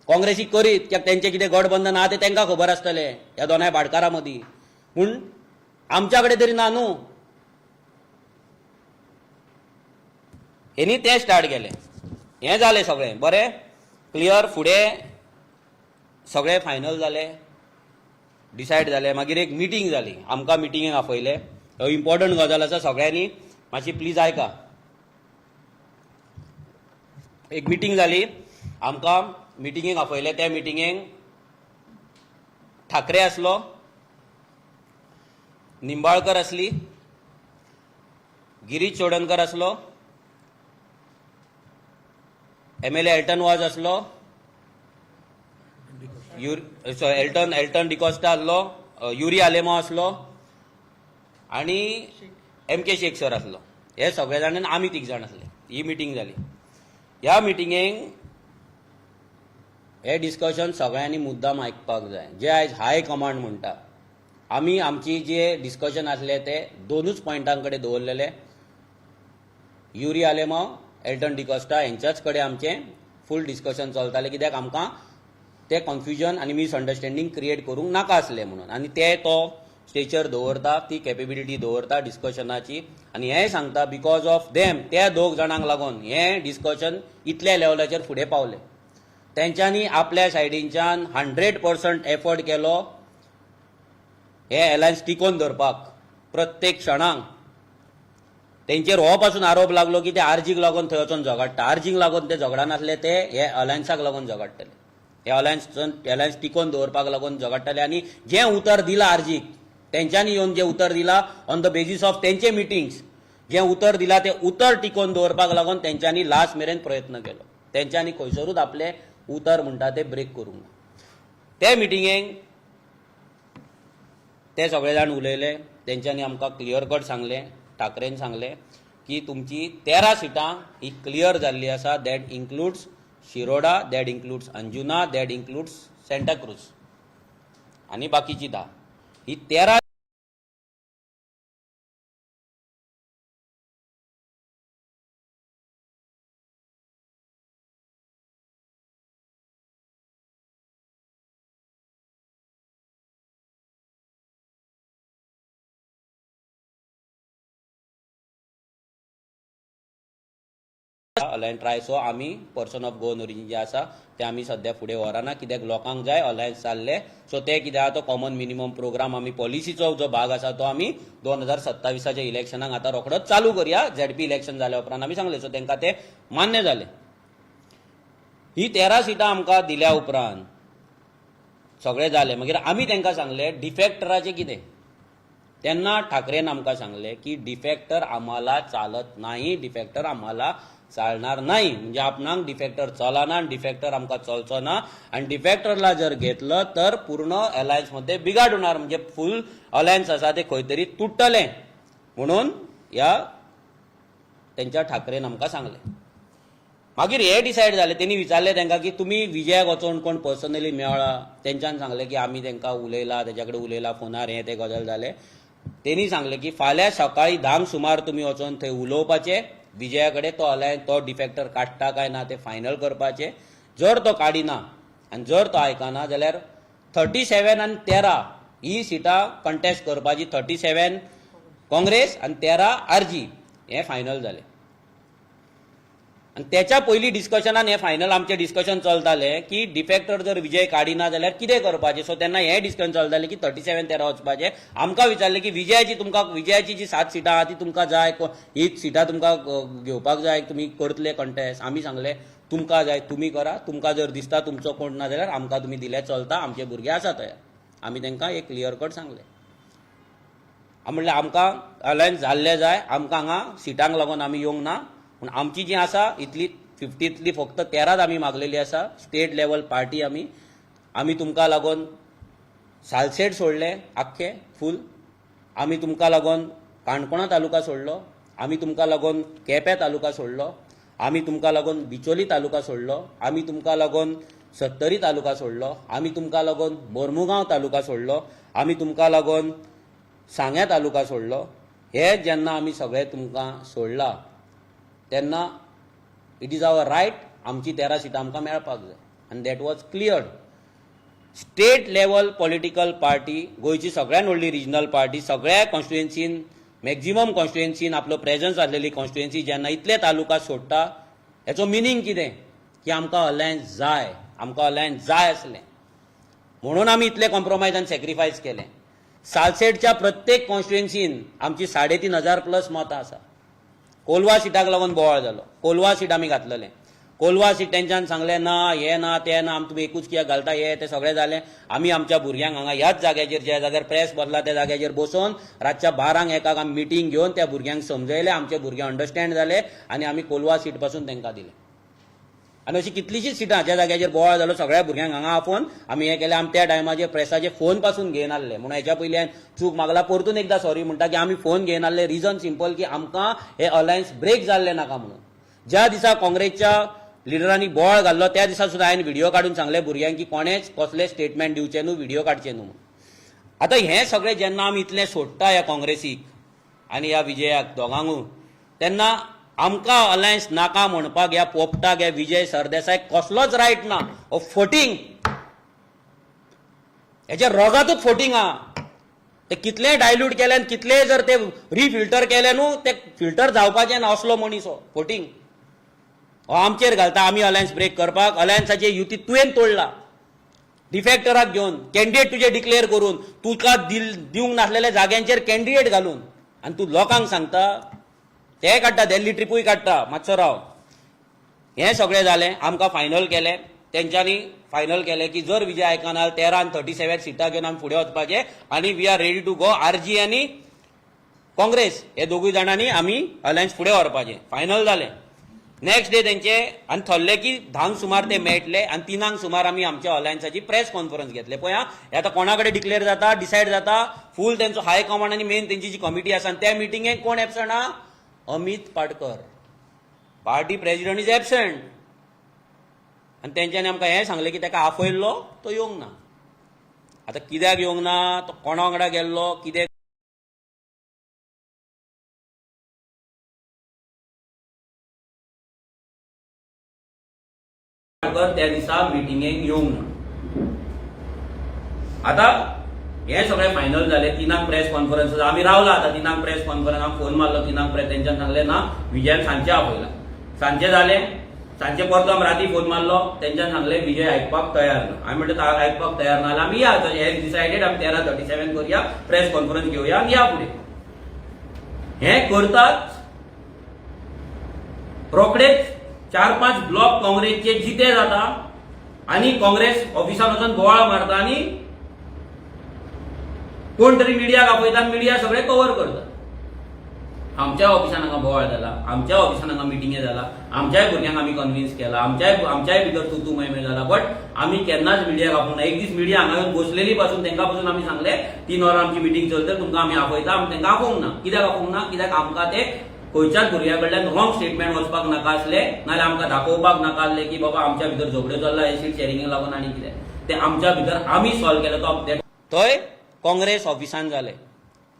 काँग्रेसीक करीत, कित्याक तेंचें कितें गठबंधन आहा तें तांकां खबर आसतलें ह्या दोनाय भाटकारां मदीं, पूण आमच्या कडेन तरी ना न्हू. हेनी तें स्टार्ट केलें. हें जालें सगळें बरें क्लियर. फुडें सगळें फायनल जालें, डिसायड जालें. मागीर एक मिटींग जाली, आमकां मिटिंगेक आपयलें. हो इम्पॉर्टंट गजाल आसा, सगळ्यांनी मातशी प्लीज आयका. एक मिटींग जाली, आमकां मिटिंगेक आपयलें. त्या मिटिंगेक ठाकरे आसलो, निंबाळकर आसली, गिरीश चोडणकर आसलो, एमएलए एल्टन वाज आसलो, एल्टन डिकॉस्टा आसलो, युरी आलेमांव आसलो आनी MK शेख सर आसलो. हे सगळे जाण आनी आमी 3 जाण आसले. ही मिटींग जाली. ह्या मिटिंगेक हे डिस्कशन सगळ्यांनी मुद्दाम आयकपाक जाय, जे आयज हाय कमांड म्हणटा. आमी आमची जे डिस्कशन आसले ते 2च पॉयंटां कडेन दवरलेले. युरी आलेमांव, एल्टन डिकॉस्टा हेंच्याच कडेन आमचें फूल डिस्कशन चलतालें, कित्याक आमकां ते कन्फ्युजन आनी मिसअंडरस्टँडींग क्रिएट करूंक नाका आसलें म्हणून. आनी ते तो स्टेचर दवरता, ती कॅपेबिलिटी दवरता डिस्कशनाची. आनी हेंय सांगता बिकॉज ऑफ देम, त्या 2 जाणांक लागून हें डिस्कशन इतल्या लेवलाचेर फुडें पावलें. तेंच्यांनी आपल्या सायडींच्यान 100% एफर्ट केलो हे अलायन्स टिकोवन दवरपाक. प्रत्येक क्षणाक तेंचेर हो पासून आरोप लागलो की ते आरजीक लागून थंय वचून झगडटा. आरजीक लागून ते झगडनासले, ते हे अलायन्साक लागून झगडटले. हे अलायन्स टिकोवन दवरपाक लागून झगडटले. आनी जें उतर दिलां आरजीक, तेंच्यांनी येवन जें उतर दिलां ऑन द बेजीस ऑफ तेंचे मिटिंग्स, जें उतर दिलां तें उतर टिकोवन दवरपाक लागून तेंच्यांनी लास्ट मेरेन प्रयत्न केलो. तेंच्यांनी खंयसरूच आपले उतर म्हणटा ते ब्रेक करूंक ना. ते मिटिंगेक ते सगळे जाण उलयले. तेंच्यांनी आमकां क्लियर कट सांगलें, ठाकरेन सांगलें की तुमची 13 सिटां ही क्लियर जाल्ली आसा. That includes Shiroda, that includes Anjuna, that includes Santacruz आनी बाकीची 10. ही 13अलायन्स ट्राय सो आमी पर्सन ऑफ गोवन ओरिजीन जे आसा ते आमी सध्या फुडें व्हरना. कित्याक लोकांक जाय अलायन्स जाल्ले. सो ते कित्याक तो कॉमन मिनिमम प्रोग्राम आमी पॉलिसीचो जो भाग आसा तो आमी 2027च्या इलेक्शनाक आतां रोखडोच चालू करया. झेडपी इलेक्शन जाल्या उपरांत आमी सांगलें. सो तेंकां ते मान्य जालें. ही 13 सिटां आमकां दिल्या उपरांत सगळें जालें. मागीर आमी तेंकां सांगलें डिफेक्टराचें कितें. तेन्ना ठाकरेन आमकां सांगलें की डिफेक्टर आम्हाला चालत नाही, डिफेक्टर आम्हाला चालणार नाही. म्हणजे आपणाक डिफेक्टर चलना, डिफेक्टर आमकां चलचो ना. आनी डिफेक्टरला जर घेतलं तर पूर्ण अलायन्स मध्ये बिघाड होणार. म्हणजे फुल अलायन्स आसा ते खंय तरी तुटतलें म्हणून ह्या तेंच्या ठाकरेन आमकां सांगलें. मागीर हे डिसायड जालें. तेणी विचारलें तेंकां की तुमी विजयाक वचोन कोण पर्सनली मेळ्ळा. तेंच्यांनी सांगलें की आमी तेंकां उलयला, तेच्या कडेन उलयला फोनार, हें तें गजाल जालें. तेणी सांगलें की फाल्यां सकाळीं 10 सुमार तुमी वचोन थंय उलोवपाचें. विजया कडेन तो अलायन्स तो डिफेक्टर काडटा काय ना ते फायनल करपाचें. जर तो काडिना आनी जर तो आयकना जाल्यार 37 आनी 13 ही सिटां कंटेस्ट करपाची. 37 काँग्रेस आनी 13 आरजी हें फायनल जालें. आनी तेच्या पयलीं डिस्कशनान हें फायनल आमचें डिस्कशन चलतालें की डिफेक्टर जर विजय काडिना जाल्यार कितें करपाचें. सो तेन्ना हें डिस्कशन चलतालें की 37-13 वचपाचें. आमकां विचारलें की विजयाची जी 7 सिटां आहा ती तुमकां जाय, हीच सिटां तुमकां घेवपाक जाय, तुमी करतले कंटेस्ट. आमी सांगलें तुमकां जाय तुमी करा. तुमकां जर दिसता तुमचो कोण ना जाल्यार आमकां तुमी दिलें चलता. आमचे भुरगे आसा तयार. आमी तेंकां एक क्लियर कट सांगलें. म्हणलें आमकां अलायन्स जाल्ले जाय. आमकां हांगा सिटांक लागून आमी येवंक ना. पूण आमची जी आसा इतली 50तली फक्त 13च आमी मागलेली आसा. स्टेट लेवल पार्टी आमी तुमकां लागून सालसेट सोडलें आख्खें फूल. आमी तुमकां लागून काणकोणा तालुका सोडलो. आमी तुमकां लागून केपें तालुका सोडलो. आमी तुमकां लागून बिचोली तालुका सोडलो. आमी तुमकां लागून सत्तरी तालुका सोडलो. आमी तुमकां लागून मोर्मुगांव तालुका सोडलो. आमी तुमकां लागून सांग्या तालुका सोडलो. हे जेन्ना आमी सगळें तुमकां सोडलां तेन्ना इट इज आवर रायट. आमची 13 सिटां आमकां मेळपाक जाय. आनी that was cleared. State level political party, गोंयची सगळ्यात व्हडली रिजनल पार्टी, सगळ्या कॉन्स्टिट्युएन्सीन मॅक्झिमम कॉन्स्टिट्युएन्सीन आपलो प्रेझन्स आसलेली कॉन्स्टिट्युएन्सी जेन्ना इतले तालुका सोडटा हेचो मिनींग कितें की आमकां अलायन्स जाय. आमकां अलायन्स जाय आसलें म्हणून आमी इतले कॉम्प्रोमायज आनी सॅक्रिफायस केलें. सालसेटच्या प्रत्येक कॉन्स्टिट्युएन्सीन आमची 3,500+ मतां आसा. कोलवा सिटाक लागून बोवाळ जालो. कोलवा सीट आमी घातलेलें. कोलवा सीट तेंच्यांनी सांगलें ना, हें ना, तें ना, आमी तुमी एकूच कित्याक घालता, हें तें सगळें जालें. आमी आमच्या भुरग्यांक हांगा ह्याच जाग्याचेर ज्या जाग्यार प्रेस बसला त्या जाग्याचेर बसोवन रातच्या 12 एकाक आमी मिटींग घेवन त्या भुरग्यांक समजयलें. आमचे भुरगे अंडरस्टँड जाले आनी आमी कोलवा सीट पासून तेंकां दिलें. आनी अशी कितलीशीच सिटां ज्या जाग्याचेर बोवाळ जालो सगळ्या भुरग्यांक हांगा आपोवन आमी हें केलें. आमी त्या टायमाचेर प्रेसाचे फोन पासून घेवन आसले. म्हणून हेच्या पयलीं हांवें चूक मागला. परतून एकदां सॉरी म्हणटा की आमी फोन घेवन आसले. रिजन सिंपल की आमकां हे अलायन्स ब्रेक जाल्ले नाका म्हणून. ज्या दिसा काँग्रेसच्या लिडरांनी बोवाळ घाल्लो त्या दिसा सुद्दां हांवें व्हिडिओ काडून सांगलें भुरग्यांक की कोणेच कसले स्टेटमेंट दिवचे न्हू, व्हिडिओ काडचे न्हू म्हणून. आतां हें सगळें जेन्ना आमी इतलें सोडटा ह्या काँग्रेसीक आनी ह्या विजयाक दोगांकूय तेन्ना आमकां अलायन्स नाका म्हणपाक ह्या पोपटाक ह्या विजय सरदेसायक कसलोच रायट ना. हो फोटींग, हेच्या रोगातूच फोटींग आहा. ते कितले डायल्यूट केले आनी कितले जर ते रिफिल्टर केले न्हू ते फिल्टर जावपाचें ना असलो मनीस हो फोटींग. हो आमचेर घालता आमी अलायन्स ब्रेक करपाक. अलायन्साचे युती तुवें तोडला डिफेक्टराक घेवन, कॅन्डिडेट तुजे डिक्लेअर करून, तुका दिवंक नासलेल्या जाग्यांचेर कॅन्डिडेट घालून, आनी तूं लोकांक सांगता. ते काडटा, दिल्ली ट्रिपूय काडटा. मातसो राव. हें सगळें जालें. आमकां फायनल केलें. तेंच्यांनी फायनल केलें की जर विजय आयकनाल 13 आनी 37 सिटां घेवन आमी फुडें वचपाचें आनी we are ready to go. RG आनी काँग्रेस हे दोगूय जाणांनी आमी अलायन्स फुडें व्हरपाचें. फायनल जालें. नेक्स्ट डे तेंचे आनी थरले की 10 सुमार ते मेळटले आनी 3 सुमार आमी आमच्या अलायन्साची प्रेस कॉन्फरन्स घेतले. पळय आं, हें आतां कोणा कडेन डिक्लेअर जाता, डिसायड जाता. फूल तेंचो हाय कमांड आनी मेन तेंची जी कमिटी आसा त्या मिटिंगेक कोण एबसंट आहा? Amit Padkar. Party president is absent. आनी तेंच्यांनी आमकां हें सांगलें की ताका आफयल्लो तो येवंक ना. आतां कित्याक येवंक ना, तो कोणा वांगडा गेल्लो, कितें त्या दिसा मिटिंगेक येवंक ना. आतां हें सगळें फायनल जालें. 3 प्रेस कॉन्फरन्स आमी रावला. आतां 3 प्रेस कॉन्फरन्स हांव फोन मारलो 3 प्रेस. तेंच्यान सांगलें ना, विजयान सांजचें आपयला. सांजचें जालें. सांजचें परतो आमी राती फोन मारलो. तेंच्यान सांगलें विजय आयकपाक तयार ना. हांवें म्हणलें आयकपाक तयार ना जाल्यार आमी या. हें डिसायडेड आमी 13:37 करुया, प्रेस कॉन्फरन्स घेवया आनी या फुडें. हें करतात रोखडेच 4-5 ब्लॉक काँग्रेसचे जिते जाता आनी काँग्रेस ऑफिसान वचून बोवाळ मारता आनी कोण तरी मिडियाक आपयता आनी मिडिया सगळें कव्हर करता. आमच्या ऑफिसान हांगा बोवाळ जाला, आमच्या ऑफिसान हांगा मिटिंगे जाला, आमच्याय भुरग्यांक आमी कन्विन्स केला, आमच्याय भितर तू मैमे जाला. बट आमी केन्नाच मिडियाक आपोवंक ना. एक दीस मिडिया हांगा येवन बसलेली पासून तेंका पासून आमी सांगलें 3 वरां आमची मिटींग चलता, तुमकां आमी आपयता. आमी तेंका आपोवंक ना. कित्याक आपोवंक ना? कित्याक आमकां ते खंयच्याच भुरग्या कडल्यान रॉंग स्टेटमेंट वचपाक नाका आसले, नाल्यार आमकां दाखोवपाक नाका आसले की बाबा आमच्या भितर झगड्यो चल्ला हे सीट शेरिंगेक लागून आनी कितें. ते आमच्या भितर आमी सॉल्व केलो. तो थंय काँग्रेस ऑफिसान जालें.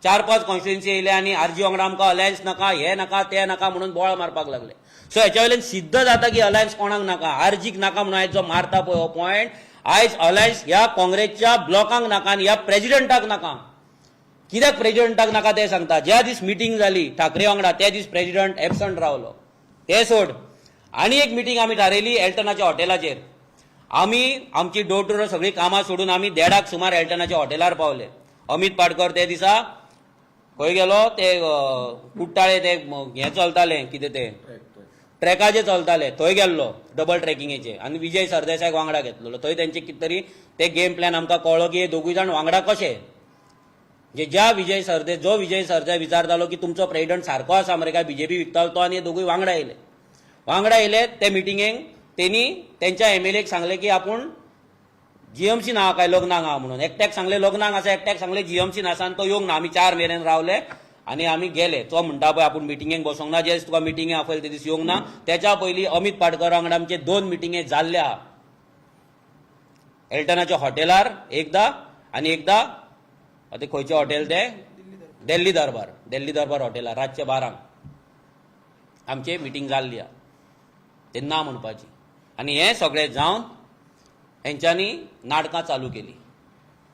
4-5 कॉन्स्टिट्युएन्सी येयले आनी आरजी वांगडा आमकां अलायन्स नाका, हे नाका, ते नाका म्हणून बोवाळ मारपाक लागले. सो हेच्या वयल्यान सिद्ध जाता की अलायन्स कोणाक नाका, आरजीक नाका म्हणून आयज जो मारता पळय हो पॉयंट, आयज अलायन्स ह्या काँग्रेसच्या ब्लॉकांक नाका आनी ह्या प्रेसिडेंटाक नाका. कित्याक प्रेसिडेंटाक नाका ते सांगता. ज्या दीस मिटींग जाली ठाकरे वांगडा त्या दीस प्रेसिडेंट एबसंट रावलो. ते सोड. आनी एक मिटींग आमी थारयली एल्टनाच्या हॉटेलाचेर. आमी आमची डोर टू डोर सगळीं कामां सोडून आमी 1:30 सुमार एल्टनाच्या हॉटेलार पावले. अमित पाडकर ते दिसा खंय गेलो, ते कुट्टाळे ते हें चलतालें कितें ते ट्रॅकाचेर चलताले थंय गेल्लो डबल ट्रॅकिंगेचे आनी विजय सरदेसायक वांगडा घेतलेलो. थंय तेंचे कितें तरी ते गेम प्लॅन आमकां कळ्ळो की हे दोगूय जाण वांगडा कशे. जो विजय सरदेसाय विचारतालो की तुमचो प्रेसिडेंट सारको आसा मरे काय बीजेपी विकतालो तो, आनी हे दोगूय वांगडा येयले. ते मिटिंगेक तेणी तेंच्या एमएलएक सांगले की आपूण जीएमसी ना काय लग्नाक आहा म्हणून. एकट्याक सांगले लग्नाक आसा, एकट्याक सांगले जीएमसी नासा आनी तो येवंक ना. आमी 4 मेरेन रावले आनी आमी गेले. तो म्हणटा पळय आपूण मिटिंगेक बसोंक ना, जे दीस तुका मिटिंगे आपयले ते दीस येवंक ना. त्याच्या पयलीं अमित पाडकर वांगडा आमचे 2 मिटिंगे जाल्ले आहा. एल्टनाच्या हॉटेलार एकदा आनी एकदा ते खंयचे हॉटेल ते दिल्ली दरबार हॉटेलार रातचे 12 आमची मिटींग जाल्ली आहा. ते ना म्हणपाची. आनी हें सगळें जावन हेंच्यांनी नाटकां चालू केली.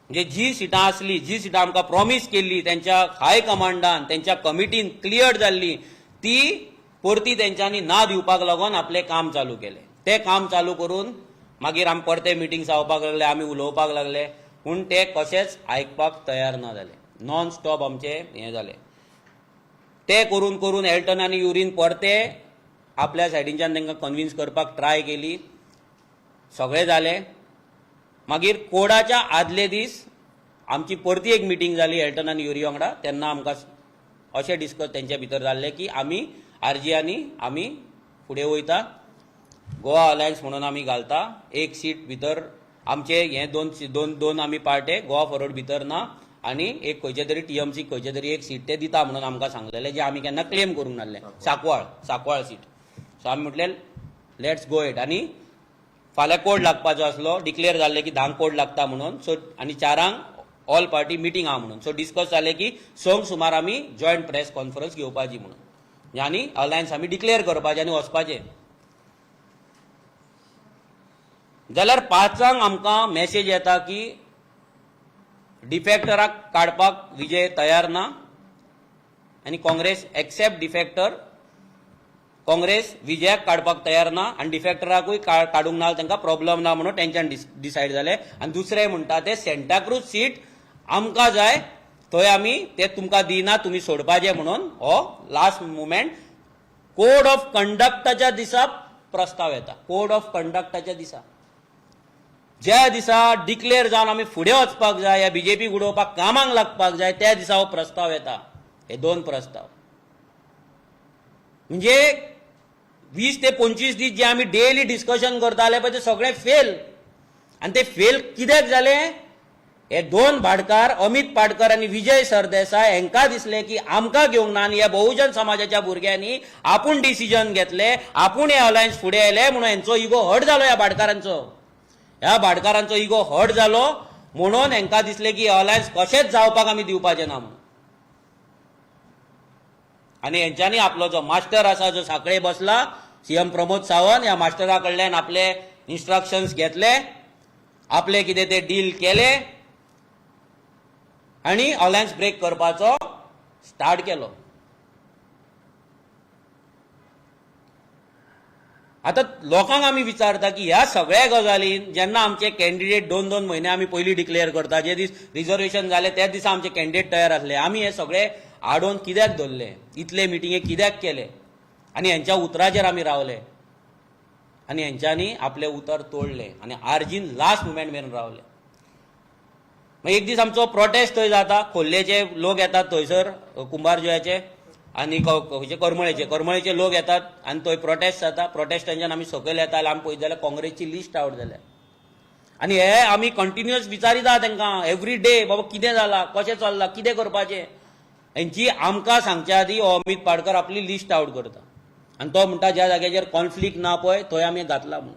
म्हणजे जी सिटां आसली, जी सिटां आमकां प्रॉमीस केल्ली तेंच्या हाय कमांडान, तेंच्या कमिटीन क्लियर जाल्ली, ती परती तेंच्यांनी ना दिवपाक लागून आपलें काम चालू केलें. ते काम चालू करून मागीर आमी परते मिटींग जावपाक लागले, आमी उलोवपाक लागले, पूण ते कशेंच आयकपाक तयार ना जाले. नॉन स्टॉप आमचें हें जालें. ते करून करून एल्टन आनी युरीन परते आपल्या सायडींच्यान तांकां कन्विन्स करपाक ट्राय केली. सगळें जालें. मागीर कोडाच्या आदले दीस आमची परती एक मिटींग जाली एल्टन आनी युरी वांगडा. तेन्ना आमकां अशें डिस्कस तेंच्या भितर जाल्लें की आमी आरजी आनी आमी फुडें वयता, गोवा अलायन्स म्हणून आमी घालता. एक सीट भितर आमचे हे दोन आमी पार्टे गोवा फॉरवर्ड भितर ना आनी एक खंयचे तरी टीएमसी खंयचे तरी एक सीट ते दिता म्हणून आमकां सांगलेलें, जे आमी केन्ना क्लेम करूंक नासलें. सांकवाळ सीट. सो आमी म्हटलें लेट्स गो इट. आनी फाल्यां कोड लागपाचो आसलो. डिक्लेअर जाल्लें की 10 कोड लागता म्हणून. सो आनी 4 ऑल पार्टी मिटींग आहा म्हणून. सो डिस्कस जालें की 6 सुमार आमी जॉयंट प्रेस कॉन्फरन्स घेवपाची म्हणून. आनी अलायन्स आमी डिक्लेअर करपाचें आनी वचपाचें. जाल्यार 5 आमकां मॅसेज येता की डिफेक्टराक काडपाक विजय तयार ना आनी काँग्रेस एक्सेप्ट डिफेक्टर काँग्रेस विजयाक काडपाक तयार ना आनी डिफेक्टराकूय काडूंक ना तांकां प्रॉब्लम ना म्हणून तेंच्यान डिसायड जालें आनी दुसरें म्हणटा ते सेंटाक्रूज सीट आमकां जाय थंय आमी ते तुमकां दिना तुमी सोडपाचें म्हणून हो लास्ट मुमेंट कोड ऑफ कंडक्टाच्या दिसा प्रस्ताव येता. कोड ऑफ कंडक्टाच्या दिसा ज्या दिसा डिक्लेअर जावन आमी फुडें वचपाक जाय या बीजेपी उडोवपाक कामाक लागपाक जाय त्या दिसा हो प्रस्ताव येता. हे दोन प्रस्ताव म्हणजे 20 ते 25 दीस जे आमी डेली डिस्कशन करताले पळय ते सगळे फेल. आनी ते फेल कित्याक जाले? हे दोन भाटकार अमित पाडकर आनी विजय सरदेसाय हांकां दिसलें की आमकां घेवंक ना आनी ह्या बहुजन समाजाच्या भुरग्यांनी आपूण डिसिजन घेतले, आपूण हे अलायन्स फुडें आयले म्हणून हांचो इगो हर्ट जालो. ह्या भाटकारांचो इगो हर्ट जालो म्हणून हांकां दिसलें की अलायन्स कशेंच जावपाक आमी दिवपाचें ना म्हणून. आनी हेंच्यांनी आपलो जो मास्टर आसा जो साखळे बसला सीएम प्रमोद सावंत ह्या मास्टरा कडल्यान आपले इन्स्ट्रक्शन्स घेतले, आपले कितें ते डील केले आनी अलायन्स ब्रेक करपाचो स्टार्ट केलो. आतां लोकांक आमी विचारता की ह्या सगळ्या गजालीन जेन्ना आमचे कॅन्डिडेट 2-2 म्हयने आमी पयलीं डिक्लेअर करता, जे दीस रिजर्वेशन जालें त्या दिसा आमचे कॅन्डिडेट तयार आसले, आमी हे सगळे आडोवन कित्याक धरले, इतले मिटिंगे कित्याक केले आनी हेंच्या उतराचेर आमी रावले आनी हेंच्यांनी आपले उतर तोडले आनी आर्जीन लास्ट मुमेंट मेरेन रावले. एक दीस आमचो प्रोटेस्ट थंय जाता, खोर्लेचे लोक येतात थंयसर कुंभारजुव्याचे आनी करमळेचे लोक येतात आनी थंय प्रोटेस्ट जाता. प्रोटेस्टांच्यान आमी सकयल येता जाल्यार आमी पळयत जाल्यार काँग्रेसची लिस्ट आवट जाल्या आनी हे आमी कंटिन्युअस विचारिता तांकां एवरी डे, बाबा कितें जालां, कशें चल्लां, कितें करपाचें. हेंची आमकां सांगच्या आदी हो अमित पाडकर आपली लिस्ट आवट करता आनी तो म्हणटा ज्या जाग्याचेर कॉन्फ्लिक्ट ना पळय थंय आमी घातला म्हणून.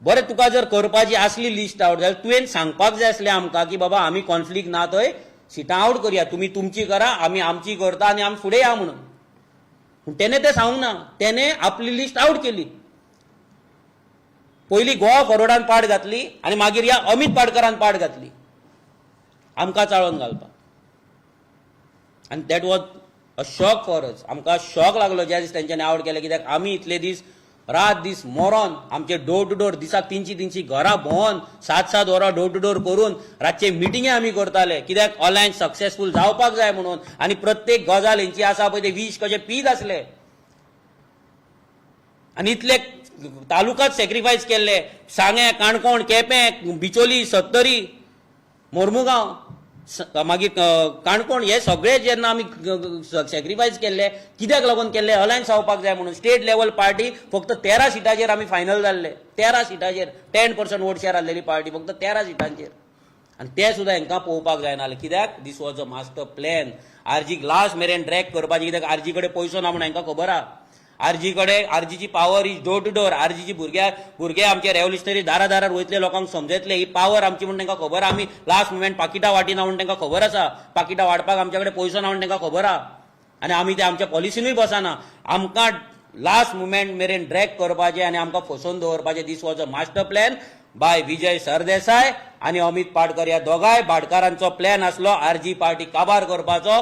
बरें, तुका जर करपाची आसली लिस्ट आवट जाल्यार तुवें सांगपाक जाय आसलें आमकां की बाबा आमी कॉन्फ्लिक्ट ना थंय सिटां आवट करया, तुमी तुमची करा, आमी आमची करता आनी आमी फुडें या म्हणून. पूण तेणे तें सांगूंक ना. तेणे आपली लिस्ट आवट केली. पयलीं गोवा फॉरवर्डान पाड घातली आनी मागीर ह्या अमित पाडकरान पाड घातली आमकां चाळोवन घालपाक. आनी that was a shock for us. आमकां शॉक लागलो ज्या दीस तेंच्यांनी आवट केलें, कित्याक आमी इतले दीस रात दीस मरोन आमचे डोर टू डोर दिसाक 300 घरां भोंवन 7-7 वरां डोर टू डोर करून रातचे मिटिंगे आमी करताले, कित्याक अलायन्स सक्सेसफूल जावपाक जाय म्हणून. आनी प्रत्येक गजाल हेंची आसा पळय ते विश कशे पीत आसले आनी इतले तालुकाच सॅक्रिफायस केल्ले. सांगे, काणकोण, केपें, बिचोली, सत्तरी, मोर्मुगांव, मागीर काणकोण, हे सगळे जेन्ना आमी सॅक्रिफायस केल्ले कित्याक लागून केल्ले? अलायन्स जावपाक जाय म्हणून. स्टेट लेवल पार्टी फक्त 13 सिटाचेर आमी फायनल जाल्ले. 13 सिटाचेर 10% वोट शेअर आसलेली पार्टी फक्त 13 सिटांचेर. आनी ते सुद्दां हांकां पळोवपाक जायनासलें. कित्याक? This was a master plan. आरजीक लास्ट मेरेन ड्रॅग करपाची. कित्याक आरजी कडेन पयसो ना म्हणून हांकां खबर आहा. आरजीची power is door to door. आरजीची भुरगे आमचे रेव्होल्युशनरी दारादारार वयतले लोकांक समजतले ही पावर आमची म्हणून तांकां खबर आहा. आमी लास्ट मुमेंट पाकिटां वाटिना म्हणून तांकां खबर आसा. पाकिटां वाडपाक आमचे कडेन पयसो ना म्हणून तांकां खबर आहा आनी आमी ते आमच्या पॉलिसीनूय बसना. आमकां लास्ट मुमेंट मेरेन ड्रॅग करपाचें आनी आमकां फसोवन दवरपाचें. This was a master plan by Vijay Sardesai आनी अमित पाडकर. ह्या दोगांय भाटकारांचो प्लॅन आसलो आरजी पार्टी काबार करपाचो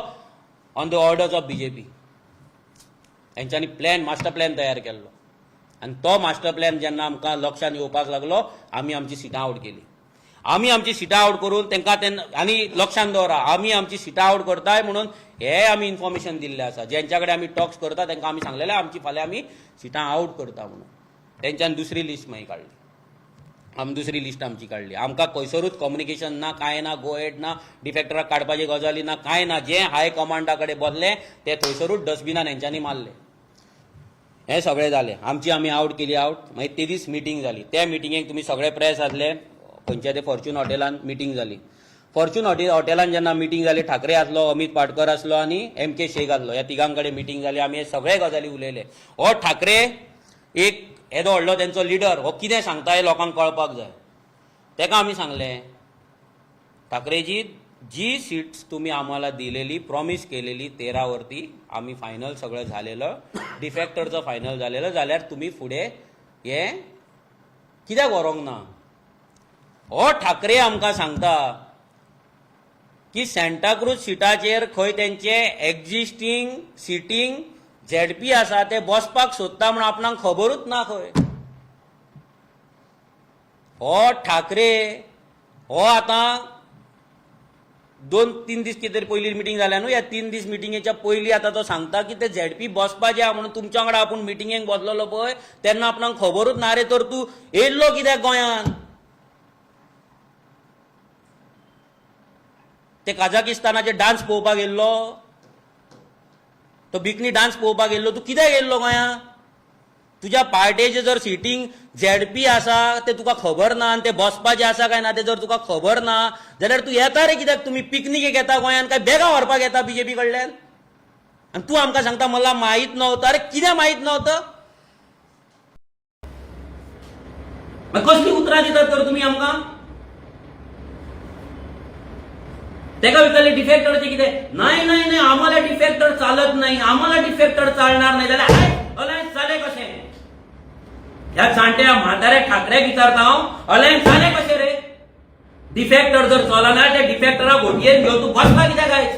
on the orders of BJP. हेंच्यांनी प्लॅन, मास्टर प्लॅन तयार केल्लो आनी तो मास्टर प्लॅन जेन्ना आमकां लक्षांत येवपाक लागलो आमी आमची सिटां आवट केली. आमी आमची सिटां आवट करून तांकां आनी लक्षांत दवरा, आमी आमची सिटां आवट करताय म्हणून हे आमी इन्फॉर्मेशन दिल्लें आसा. जेंच्या कडेन आमी टॉक्स करता तांकां आमी सांगलेलें आमची फाल्यां आमी सिटां आवट करता म्हणून. तेंच्यान दुसरी लिस्ट मागीर काडली. आमी दुसरी लिस्ट आमची काडली. आमकां खंयसरूच कम्युनिकेशन ना, कांय ना, गो हेड ना, डिफेक्टराक काडपाची गजाली ना, कांय ना. जें हाय कमांडा कडेन बसलें तें थंयसरूच डस्टबिनान हेंच्यांनी मारलें. हें सगळें जालें. आमची आमी आवट केली आवट. मागीर ते दीस मिटींग जाली. त्या मिटिंगेक तुमी सगळे प्रेस आसले. खंयच्या ते फॉर्च्यून हॉटेलान मिटींग जाली. फॉर्च्यून हॉटेलान जेन्ना मिटींग जाली, ठाकरे आसलो, अमित पाडकर आसलो आनी MK शेख आसलो. ह्या तिगां कडेन मिटींग जाली. आमी हे सगळे गजाली उलयले. हो ठाकरे एक येदो व्हडलो तेंचो लिडर, हो कितें सांगता हें लोकांक कळपाक जाय. तेका आमी सांगलें, ठाकरेजी, जी सीट्स तुम्ही आम्हाला दिलेली, प्रॉमिस केलेली 13 वरती आम्ही फायनल सगळं झालेलं, डिफेक्टरचं फायनल झालेलं, जाल्यार तुम्ही पुढे हे कित्याक व्हरोंक ना. हो ठाकरे आमकां सांगता की सेंटाक्रूज सिटाचेर खंय तेंचे एक्झिस्टिंग सिटींग झेडपी आसा ते बसपाक सोदता म्हणून आपणाक खबरूच ना खंय. हो ठाकरे हो आतां 2-3 दीस कितें तरी पयली मिटींग जाल्या न्हू, ह्या 3 दीस मिटींगेच्या पयलीं आतां तो सांगता की ते झेडपी बसपाचें आहा म्हणून तुमच्या वांगडा आपूण मिटींगेक बसलोलो पळय तेन्ना आपणाक खबरूच ना रे, तर तूं येयल्लो कित्याक गोंयांत? ते काझाकिस्तानाचे डान्स पळोवपाक येयल्लो, तो बिकनी डान्स पळोवपाक येयल्लो, तूं कित्याक येयल्लो गोंयांत? तुज्या पार्टेचें जर सिटींग झेडपी आसा ते तुका खबर ना आनी ते बसपाचें आसा काय ना ते जर तुका खबर ना जाल्यार तूं येता रे कित्याक? तुमी पिकनिकेक येता गोंयांत काय बेगा व्हरपाक येता बीजेपी कडल्यान? आनी तूं आमकां सांगता मला माहीत नव्हतं. अरे कित्याक माहीत नव्हतं? कसली उतरां दितात तर तुमी आमकां? तेका विचारले डिफेक्टरचे कितें? नाही नाही नाही, आम्हाला डिफेक्टर चालत नाही, आम्हाला डिफेक्टर चालणार नाही. जाल्यार अलायन्स जालें कशें? ह्या जाणट्या म्हाताऱ्या ठाकऱ्याक विचारता हांव, अलायन्स जालें कशें रे? डिफेक्टर जर चलना त्या डिफेक्टराक घोटयेन घेवन तूं बसला कित्याक आयज?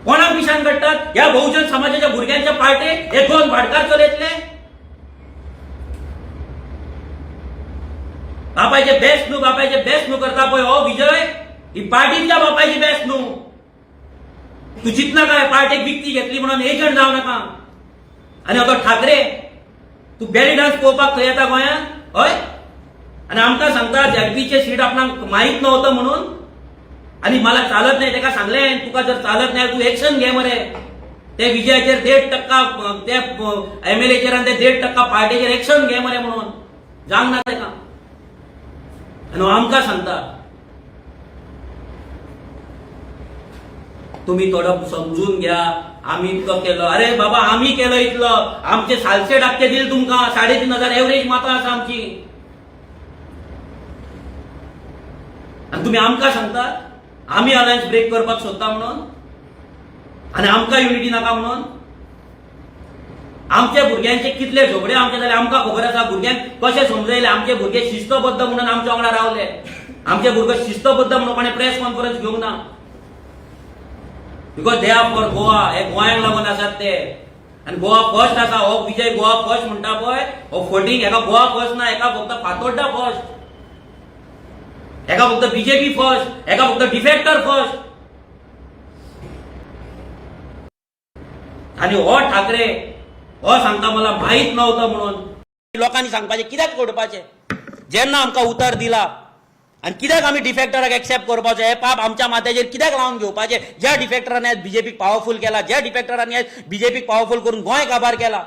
कोणाक पिशान काडटात? ह्या बहुजन समाजाच्या भुरग्यांच्या पार्टेक हे 2 भाटकार चलयतले? बापायचे बेस्ट न्हू करता पळय हो विजय, ही पार्टीच्या बापायची बेस्ट न्हू. तू चिंतना काय पार्टेक विकती घेतली म्हणून एजंट जावं नाका? आनी तो ठाकरे तू बेली डान्स पळोवपाक खंय येता गोंयांत? हय, आनी आमकां सांगता झेडपीचे सीट आपणाक माहीत नव्हतं म्हणून, आनी मला चालत नाही तेका सांगलें तुका जर चालत नाही तू एक्शन घे मरे. ते विजयाचेर 1.5% ते एमएलएचेर आनी ते 1.5% पार्टीचेर एक्शन घे मरे म्हणून जावंक ना तेका. आनी आमकां सांगता तुम्ही थोडं समजून घ्या, आम्ही इतकं केलं. अरे बाबा आम्ही केलं इतलं, आमचे 700% दिल तुमका, 3,500 एव्हरेज माता आसा आमची, आणि तुम्ही आमकां सांगतात आम्ही अलायन्स ब्रेक करपाक सोदता म्हणून आणि आमकां युनिटी नाका म्हणून. आमच्या भुरग्यांचे कितले झगडे आमचे जाले आमकां खबर आसा. भुरग्यांक कशें समजयले, आमचे भुरगे शिस्तबद्ध म्हणून आमच्या वांगडा रावले. आमचे भुरगे शिस्तबद्ध म्हणून कोणें प्रेस कॉन्फरन्स घेवंक ना, because they are for Goa. हे गोंयांक लागून आसात ते, आनी गोवा फर्स्ट आसा. हो विजय गोवा फर्स्ट म्हणटा पळय, हो फटींग हेका गोवा फर्स्ट ना, हेका फक्त फातोड्डा फर्स्ट, हेका फक्त बीजेपी फर्स्ट, हेका फक्त डिफेक्टर फर्स्ट. आणि हो ठाकरे हो सांगता मला माहीत नव्हतं म्हणून. लोकांनी सांगपाचें कित्याक फोडपाचें? जेन्ना आमकां उतर दिला आणि कित्याक आमी डिफेक्टराक एक्सेप्ट करपाचो? हे पाप आमच्या माथ्याचेर कित्याक लावन घेवपाचे? ज्या डिफेक्टरांनी आज बीजेपीक पॉवरफुल केला, ज्या डिफेक्टरांनी आज बीजेपीक पॉवरफुल करून गोंय काबार केला,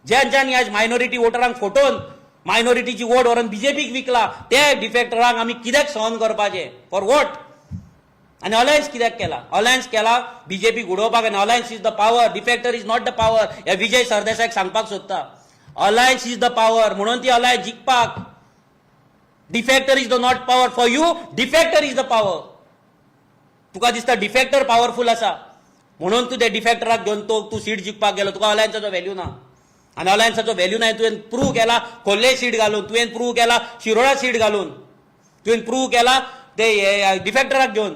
ज्यांच्यांनी आज मायनॉरिटी वोटरांक फटोवन मायनॉरिटीची वोट व्हरून बीजेपीक विकला, त्या डिफेक्टरांक आमी कित्याक सहन करपाचे? For what? आणि अलायन्स कित्याक केला? अलायन्स केला बीजेपीक उडोवपाक, आनी alliance is the power, डिफेक्टर is not the power. हे विजय सरदेसायक सांगपाक सोदता. अलायन्स इज द पॉवर, म्हणून ती अलायन्स जिखपाक. Defector is the not power for you, defector is the power. तुका दिसता डिफेक्टर पॉवरफुल आसा म्हणून तू त्या डिफेक्टराक घेवन तू सीट जिखपाक गेलो. तुका अलायन्साचो व्हॅल्यू ना, आणि अलायन्साचो व्हॅल्यू नाही. तुवें प्रूव्ह केला खोर्ले सीट घालून, तुवें प्रूव्ह केला शिरोडा सीट घालून, तुवें प्रूव्ह केला ते डिफेक्टराक घेवन,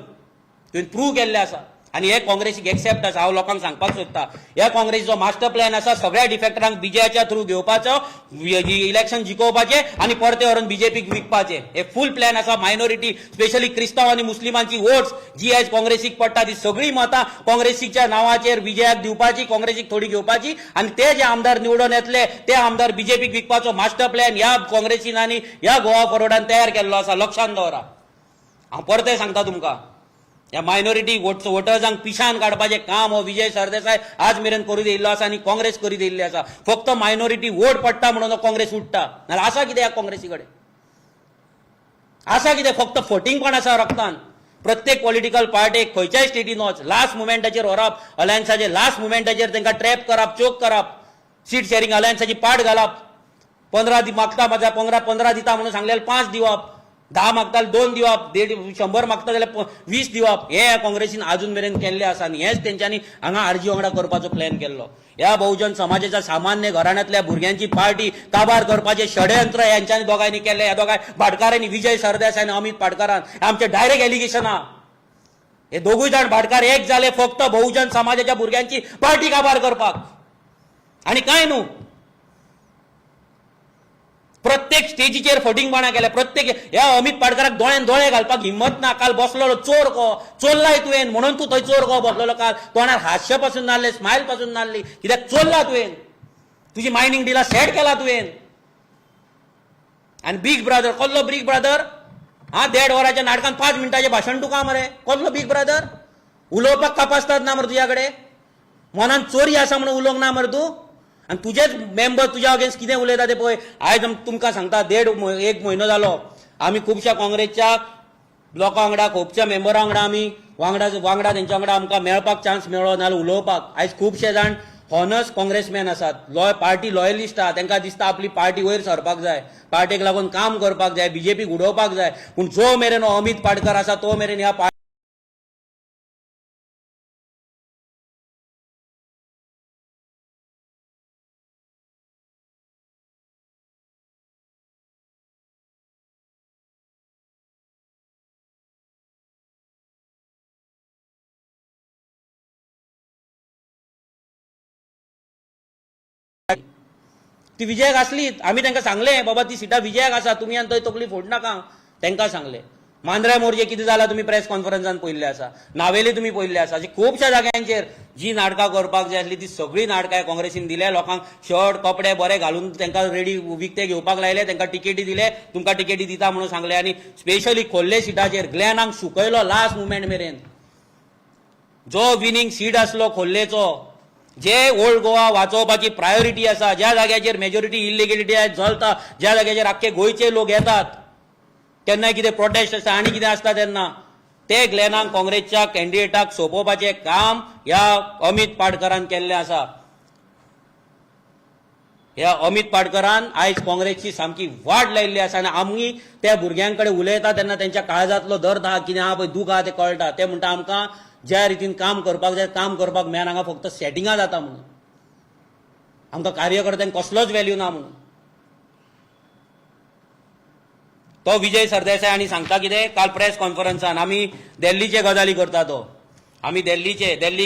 तुवें प्रूव्ह केल्लें आसा. आणि हे काँग्रेसीक एक्सेप्ट आसा. हांव लोकांक सांगपाक सोदता, ह्या काँग्रेसीचो मास्टर प्लॅन आसा सगळ्या डिफेक्टरांक बीजेच्या थ्रू घेवपाचो, इलेक्शन जिखोवपाचे आणि परते व्हरून बीजेपीक विकपाचे. हे फूल प्लॅन आसा. मायनॉरिटी स्पेशली क्रिस्तांव आणि मुस्लिमांची वोट्स जी आज काँग्रेसीक पडटा ती सगळी मतां काँग्रेसीच्या नांवाचेर विजयाक दिवपाची, काँग्रेसीक थोडी घेवपाची, आणि ते जे आमदार निवडून येतले ते आमदार बीजेपीक विकपाचो मास्टर प्लॅन ह्या काँग्रेसीन आनी ह्या गोवा फॉरवर्डान तयार केल्लो आसा. लक्षांत दवरा. हांव परते सांगता तुमकां, या मायनॉरिटी वोटर्सांक पिशान काडपाचें काम हो विजय सरदेसाय आज मेरेन करीत येयल्लो आसा आनी काँग्रेस करीत येयल्ली आसा. फक्त मायनॉरिटी वोट पडटा म्हणून काँग्रेस उठटा. नाल्यार आसा कितें ह्या काँग्रेसी कडेन? आसा कितें? फक्त फटींगपण आसा रक्तान. प्रत्येक पॉलिटिकल पार्टीक खंयच्याय स्टेटीन वच, लास्ट मुमेंटाचेर व्हरप, अलायन्साचे लास्ट मुमेंटाचेर तांकां ट्रॅप करप, चोक करप, सीट शेअरिंग अलायन्साची पाड घालप. 15 मागता माझा 15 दिता म्हणून सांगलेले 5 दिवप, 10 मागताले 2 दिवप, 100 मागता जाल्यार 20 दिवप. हे काँग्रेसीन अजून मेरेन केल्ले आसा आनी हेच तेंच्यांनी हांगा आरजी वांगडा करपाचो प्लॅन केल्लो. ह्या बहुजन समाजाच्या सामान्य घराण्यांतल्या भुरग्यांची पार्टी काबार करपाचे षडयंत्र यांच्यानी दोगांनी केले. ह्या दोगांय भाटकारांनी, विजय सरदेसाय आनी अमित पाटकरान, आमचे डायरेक्ट एलिगेशन आहा. हे दोगूय जाण भाटकार एक जाले फक्त बहुजन समाजाच्या भुरग्यांची पार्टी काबार करपाक आणि काय न्हू. प्रत्येक स्टेजीचेर फटींगपणां केल्या. प्रत्येक ह्या अमित पाडकराक दोळ्यान दोळे घालपाक हिम्मत ना. काल बसलेलो चोर को चोरलाय तुवें म्हणून तूं थंय चोर को बसलेलो. काल तोंडार हास्य पासून नासले, स्मायल पासून नासली. कित्याक चोरला तुवें, तुजी मायनिंग डिला सेट केला तुवें. आणि बिग ब्रदर कसलो बिग ब्रदर? हा 1.5 वराच्या नाटकान 5 मिनटाचें भाशण तुका मरे. कसलो बिग ब्रदर? उलोवपाक कापासतात ना मरे तुज्या कडेन? मनान चोरी आसा म्हणून उलोवंक ना मरे तूं? आणि तुझेच मेंबर तुज्या अगेन्स्ट कितें उलयता ते पळय. आयज तुमकां सांगता 1.5 म्हयनो जालो आमी खुबश्या काँग्रेसच्या लोकां वांगडा, खुबश्या मेंबरां वांगडा आमी वांगडा तेंच्या वांगडा आमकां मेळपाक चान्स मेळ्ळो नाल्यार उलोवपाक. आयज खुबशे जाण हॉनस्ट काँग्रेसमॅन आसात, पार्टी लॉयलिस्ट आहा. तांकां दिसता आपली पार्टी वयर सरपाक जाय, पार्टेक लागून काम करपाक जाय, बीजेपीक उडोवपाक जाय. पूण जो मेरेन हो अमित पाडकर आसा तो मेरेन ह्या ती विजयाक आसलीच. आमी तांकां सांगलें बाबा ती सिटां विजयाक आसा, तुमी आनी थंय तकली फोड नाका. तांकां सांगलें. मांद्र्या मोरजे कितें जालां तुमी प्रेस कॉन्फरन्सान पळयल्लें आसा, नावेली तुमी पळयल्लें आसा. अशी खुबश्या जाग्यांचेर जी नाटकां करपाक जाय आसली ती सगळीं नाटकां काँग्रेसीन दिल्या. लोकांक शर्ट कपडे बरे घालून तांकां रेडी विकते घेवपाक लायले, तांकां टिकेटी दिले, तुमकां टिकेटी दिता म्हणून सांगलें. आनी स्पेशली खोल्ले सिटाचेर ग्लॅनाक सुकयलो लास्ट मुमेंट मेरेन. जो विनींग सीट आसलो खोल्लेचो, जे ओल्ड गोवा वाचोवपाची प्रायोरिटी आसा, ज्या जाग्याचेर मेजॉरिटी इलिगेलिटी चलता, ज्या जाग्याचेर आख्खे गोंयचे लोक येतात, केन्नाय कितें प्रोटेस्ट आसता आनी कितें आसता तेन्ना ते ग्लॅनाक काँग्रेसच्या कॅन्डिडेटाक सोंपोवपाचें काम ह्या अमित पाडकरान केल्लें आसा. ह्या अमित पाडकरान आयज काँग्रेसची सामकी वाट लायिल्ली आसा. आनी आमी त्या भुरग्यां कडेन उलयता तेन्ना तेंच्या काळजांतलो दर्द आहा, कितें आहा पळय, दूख आहा तें कळटा. ते म्हणटा आमकां ज्या रितीन काम करपाक जाय काम करपाक मेळना, हांगा फक्त सेटिंगां जाता म्हणून. आमकां कार्यकर्त्यांक कसलोच व्हॅल्यू ना म्हणून. तो विजय सरदेसाय आनी सांगता कितें, काल प्रेस कॉन्फरन्सान आमी दिल्लीचे गजाली करता. तो आमी दिल्ली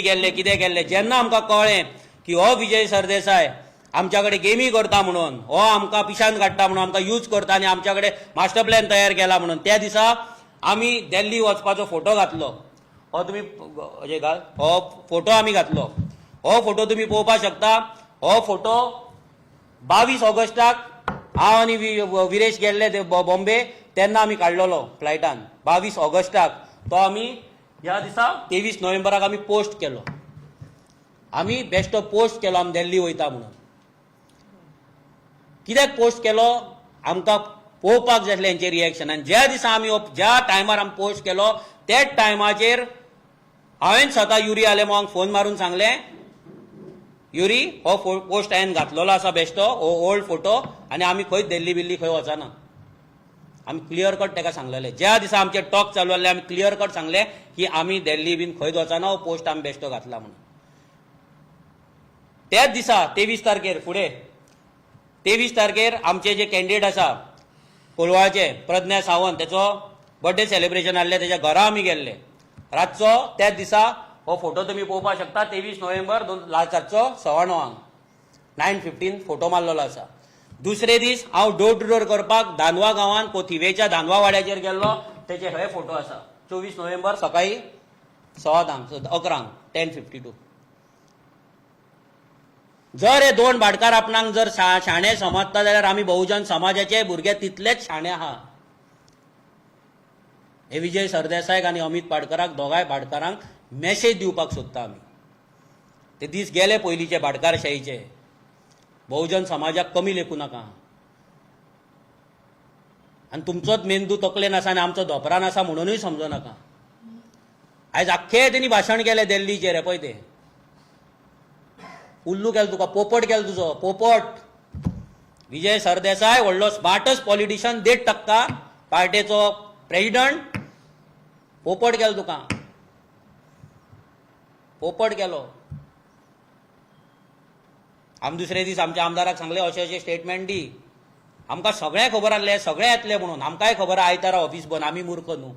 गेल्ले, कितें केल्लें. जेन्ना आमकां कळ्ळें की हो विजय सरदेसाय आमच्या कडेन गेमी करता म्हणून, हो आमकां पिशान काडटा म्हणून, आमकां यूज करता आनी आमच्या कडेन मास्टर प्लॅन तयार केला म्हणून, त्या दिसा आमी दिल्ली वचपाचो फोटो घातलो. हो तुमी घाल, हो फोटो आमी घातलो. हो फोटो तुमी पळोवपाक शकता. हो फोटो 22 ऑगस्टाक हांव आनी विरेश गेल्ले ते बॉम्बे तेन्ना आमी काडलेलो फ्लायटान. 22 ऑगस्टाक तो आमी ह्या दिसा 23 नोव्हेंबराक आमी पोस्ट केलो. आमी बेश्टो पोस्ट केलो आमी दिल्ली वयता म्हणून. कित्याक पोस्ट केलो, आमकां पळोवपाक जाय आसलें हेंचें रिएक्शन. आनी ज्या दिसा आमी ज्या टायमार आमी पोस्ट केलो त्याच टायमाचेर हांवें स्वता युरी आलेमांक फोन मारून सांगलें, युरी हो पोस्ट हांवें घातलेलो आसा बेश्टो, हो ओल्ड फोटो, आनी आमी खंयच दिल्ली बिल्ली खंय वचना. आमी क्लियर कट ताका सांगलेलें. ज्या दिसा आमचे टॉक चालू आसले आमी क्लियर कट सांगलें की आमी दिल्ली बीन खंयच वचना, हो पोस्ट आमी बेश्टो घातला म्हणून. त्याच दिसा 23 तारखेर फुडें 23 तारखेर आमचे जे कॅन्डिडेट आसा कोलवाळचे प्रज्ञा सावंत, तेचो बर्थडे सेलिब्रेशन आसलें, तेच्या घरा आमी गेल्ले रातचो. त्याच दिसा हो फोटो तुमी पळोवपाक शकता. 23 नोव्हेंबर रातचो 9:15 9:15 फोटो मारलेलो आसा. दुसरे दीस हांव डोर टू डोर करपाक धानवा गांवांत कोथिवेच्या धानवा वाड्याचेर गेल्लो, तेचे हे फोटो आसा. 24 नोव्हेंबर सकाळी 11:00 10:52. जर हे दोन भाटकार आपणाक जर शाणे समजता जाल्यार आमी बहुजन समाजाचे भुरगे तितलेच शाणे आहा. हे विजय सरदेसायक आनी अमित पाडकराक दोगांय भाटकारांक मॅसेज दिवपाक सोदता आमी. ते दीस गेले पयलींचे भाटकारशाहीचे. बहुजन समाजाक कमी लेखू नाका. आनी तुमचोच मेंदू तकलेन आसा आनी आमचो धोपरान आसा म्हणूनय समजो नाका. आयज आख्खे तेणी भाशण केलें दिल्लीचेर. हे पळय ते उल्लू केलो तुका, पोपट केलो तुजो, पोपट. विजय सरदेसाय व्हडलो स्मार्टस्ट पॉलिटिशियन, 1.5% पार्टीचो प्रेसिडंट, पोपट केलो तुका, पोपट केलो. आमी दुसरे दीस आमच्या आमदाराक सांगले अशें अशें स्टेटमेंट दी. आमकां सगळें खबर आसलें, सगळें येतलें म्हणून. आमकांय खबर आहा आयतारा ऑफीस बंद, आमी मूर्ख न्हू.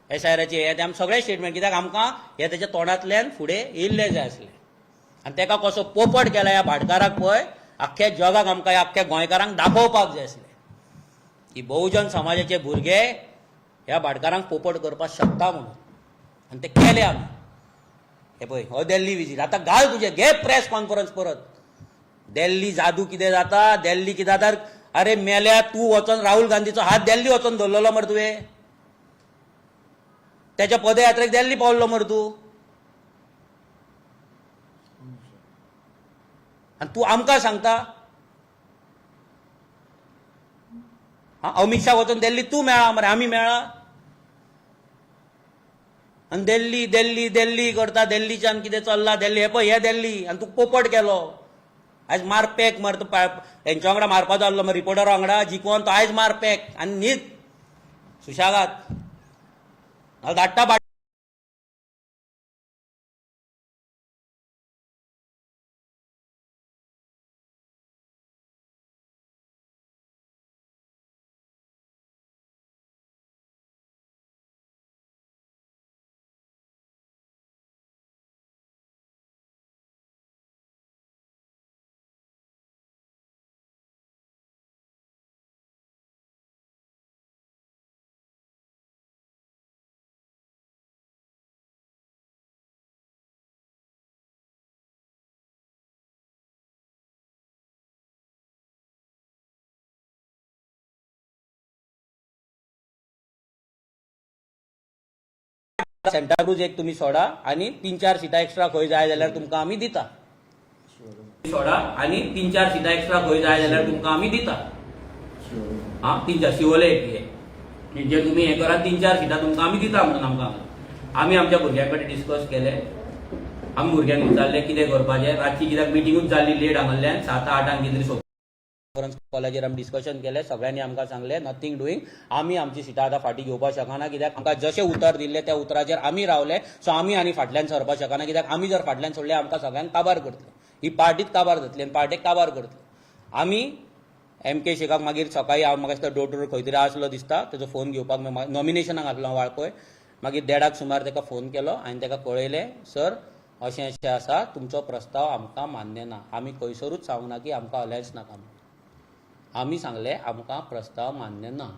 SIR-चे हे आमी सगळे स्टेटमेंट कित्याक आमकां हे तेच्या तोंडांतल्यान फुडें येयल्ले जाय आसले आनी तेका कसो पोपट केला ह्या भाटकाराक पळय आख्ख्या जगाक आमकां ह्या आख्ख्या गोंयकारांक दाखोवपाक जाय आसलें की बहुजन समाजाचे भुरगे ह्या भाटकारांक पोपट करपाक शकता म्हणून आनी ते केले आमी हे पळय हो दिल्ली विजीट आतां घाल तुजे घे प्रेस कॉन्फरन्स परत दिल्ली जादू कितें जाता दिल्ली कितें जाता अरे मेल्या तूं वचोन राहुल गांधीचो हात दिल्ली वचोन धरलेलो मरे तुवें त्याच्या पदयात्रेक दिल्ली पावल्लो मरे तूं आनी तूं आमकां सांगता अमित शाह वचोन दिल्ली तूं मेळ्ळा मरे आमी मेळ्ळा आनी दिल्ली दिल्ली दिल्ली करता दिल्लीच्यान कितें चल्ला दिल्ली हे पळय हे दिल्ली आनी तूं पोपट केलो आयज मार पॅक मरे तूं हेंच्या वांगडा मारपाचो आसलो मरे रिपोर्टरा वांगडा जिखोवन तो आयज मार पॅक आनी न्हीद सुशागात धाडटा सेंटाक्रूज एक तुम्ही सोडा आणि 3-4 सिटां एक्स्ट्रा खंय जाय जाल्यार तुमकां आमी दिता सोडा आणि 3-4 सिटां एक्स्ट्रा खंय जाय जाल्यार तुमकां आमी दिता 3-4 शिवोले की जे तुम्ही हे करा 3-4 सिटां तुमकां आमी दिता म्हणून आमकां आमी आमच्या भुरग्यां कडेन डिस्कस केले आमी भुरग्यांक विचारले कितें करपाचें रातची कित्याक मिटिंगूच जाल्ली लेट हांगाल्यान 7-8 कितें तरी कॉलेजीर आमी डिस्कशन केलें सगळ्यांनी आमकां सांगलें नथींग डुईंग आमी आमची सिटां आतां फाटीं घेवपाक शकना कित्याक आमकां जशें उतर दिल्लें त्या उतराचेर आमी रावले सो आमी आनी फाटल्यान सरपाक शकना कित्याक आमी जर फाटल्यान सोडलें आमकां सगळ्यांक काबार करतले ही पार्टीच काबार जातली आनी पार्टेक काबार करतले आमी MK शेखाक मागीर सकाळीं हांव म्हाका दिसता डोर टू डोर खंय तरी आसलो दिसता तेजो फोन घेवपाक नॉमिनेशनाक आसलो वाळपय मागीर 1:30 सुमार ताका फोन केलो आनी ताका कळयलें सर अशें अशें आसा तुमचो प्रस्ताव आमकां मान्य ना आमी खंयसरूच सांगना की आमकां अलायन्स नाका म्हणून आमी सांगलें आमकां प्रस्ताव मान्य ना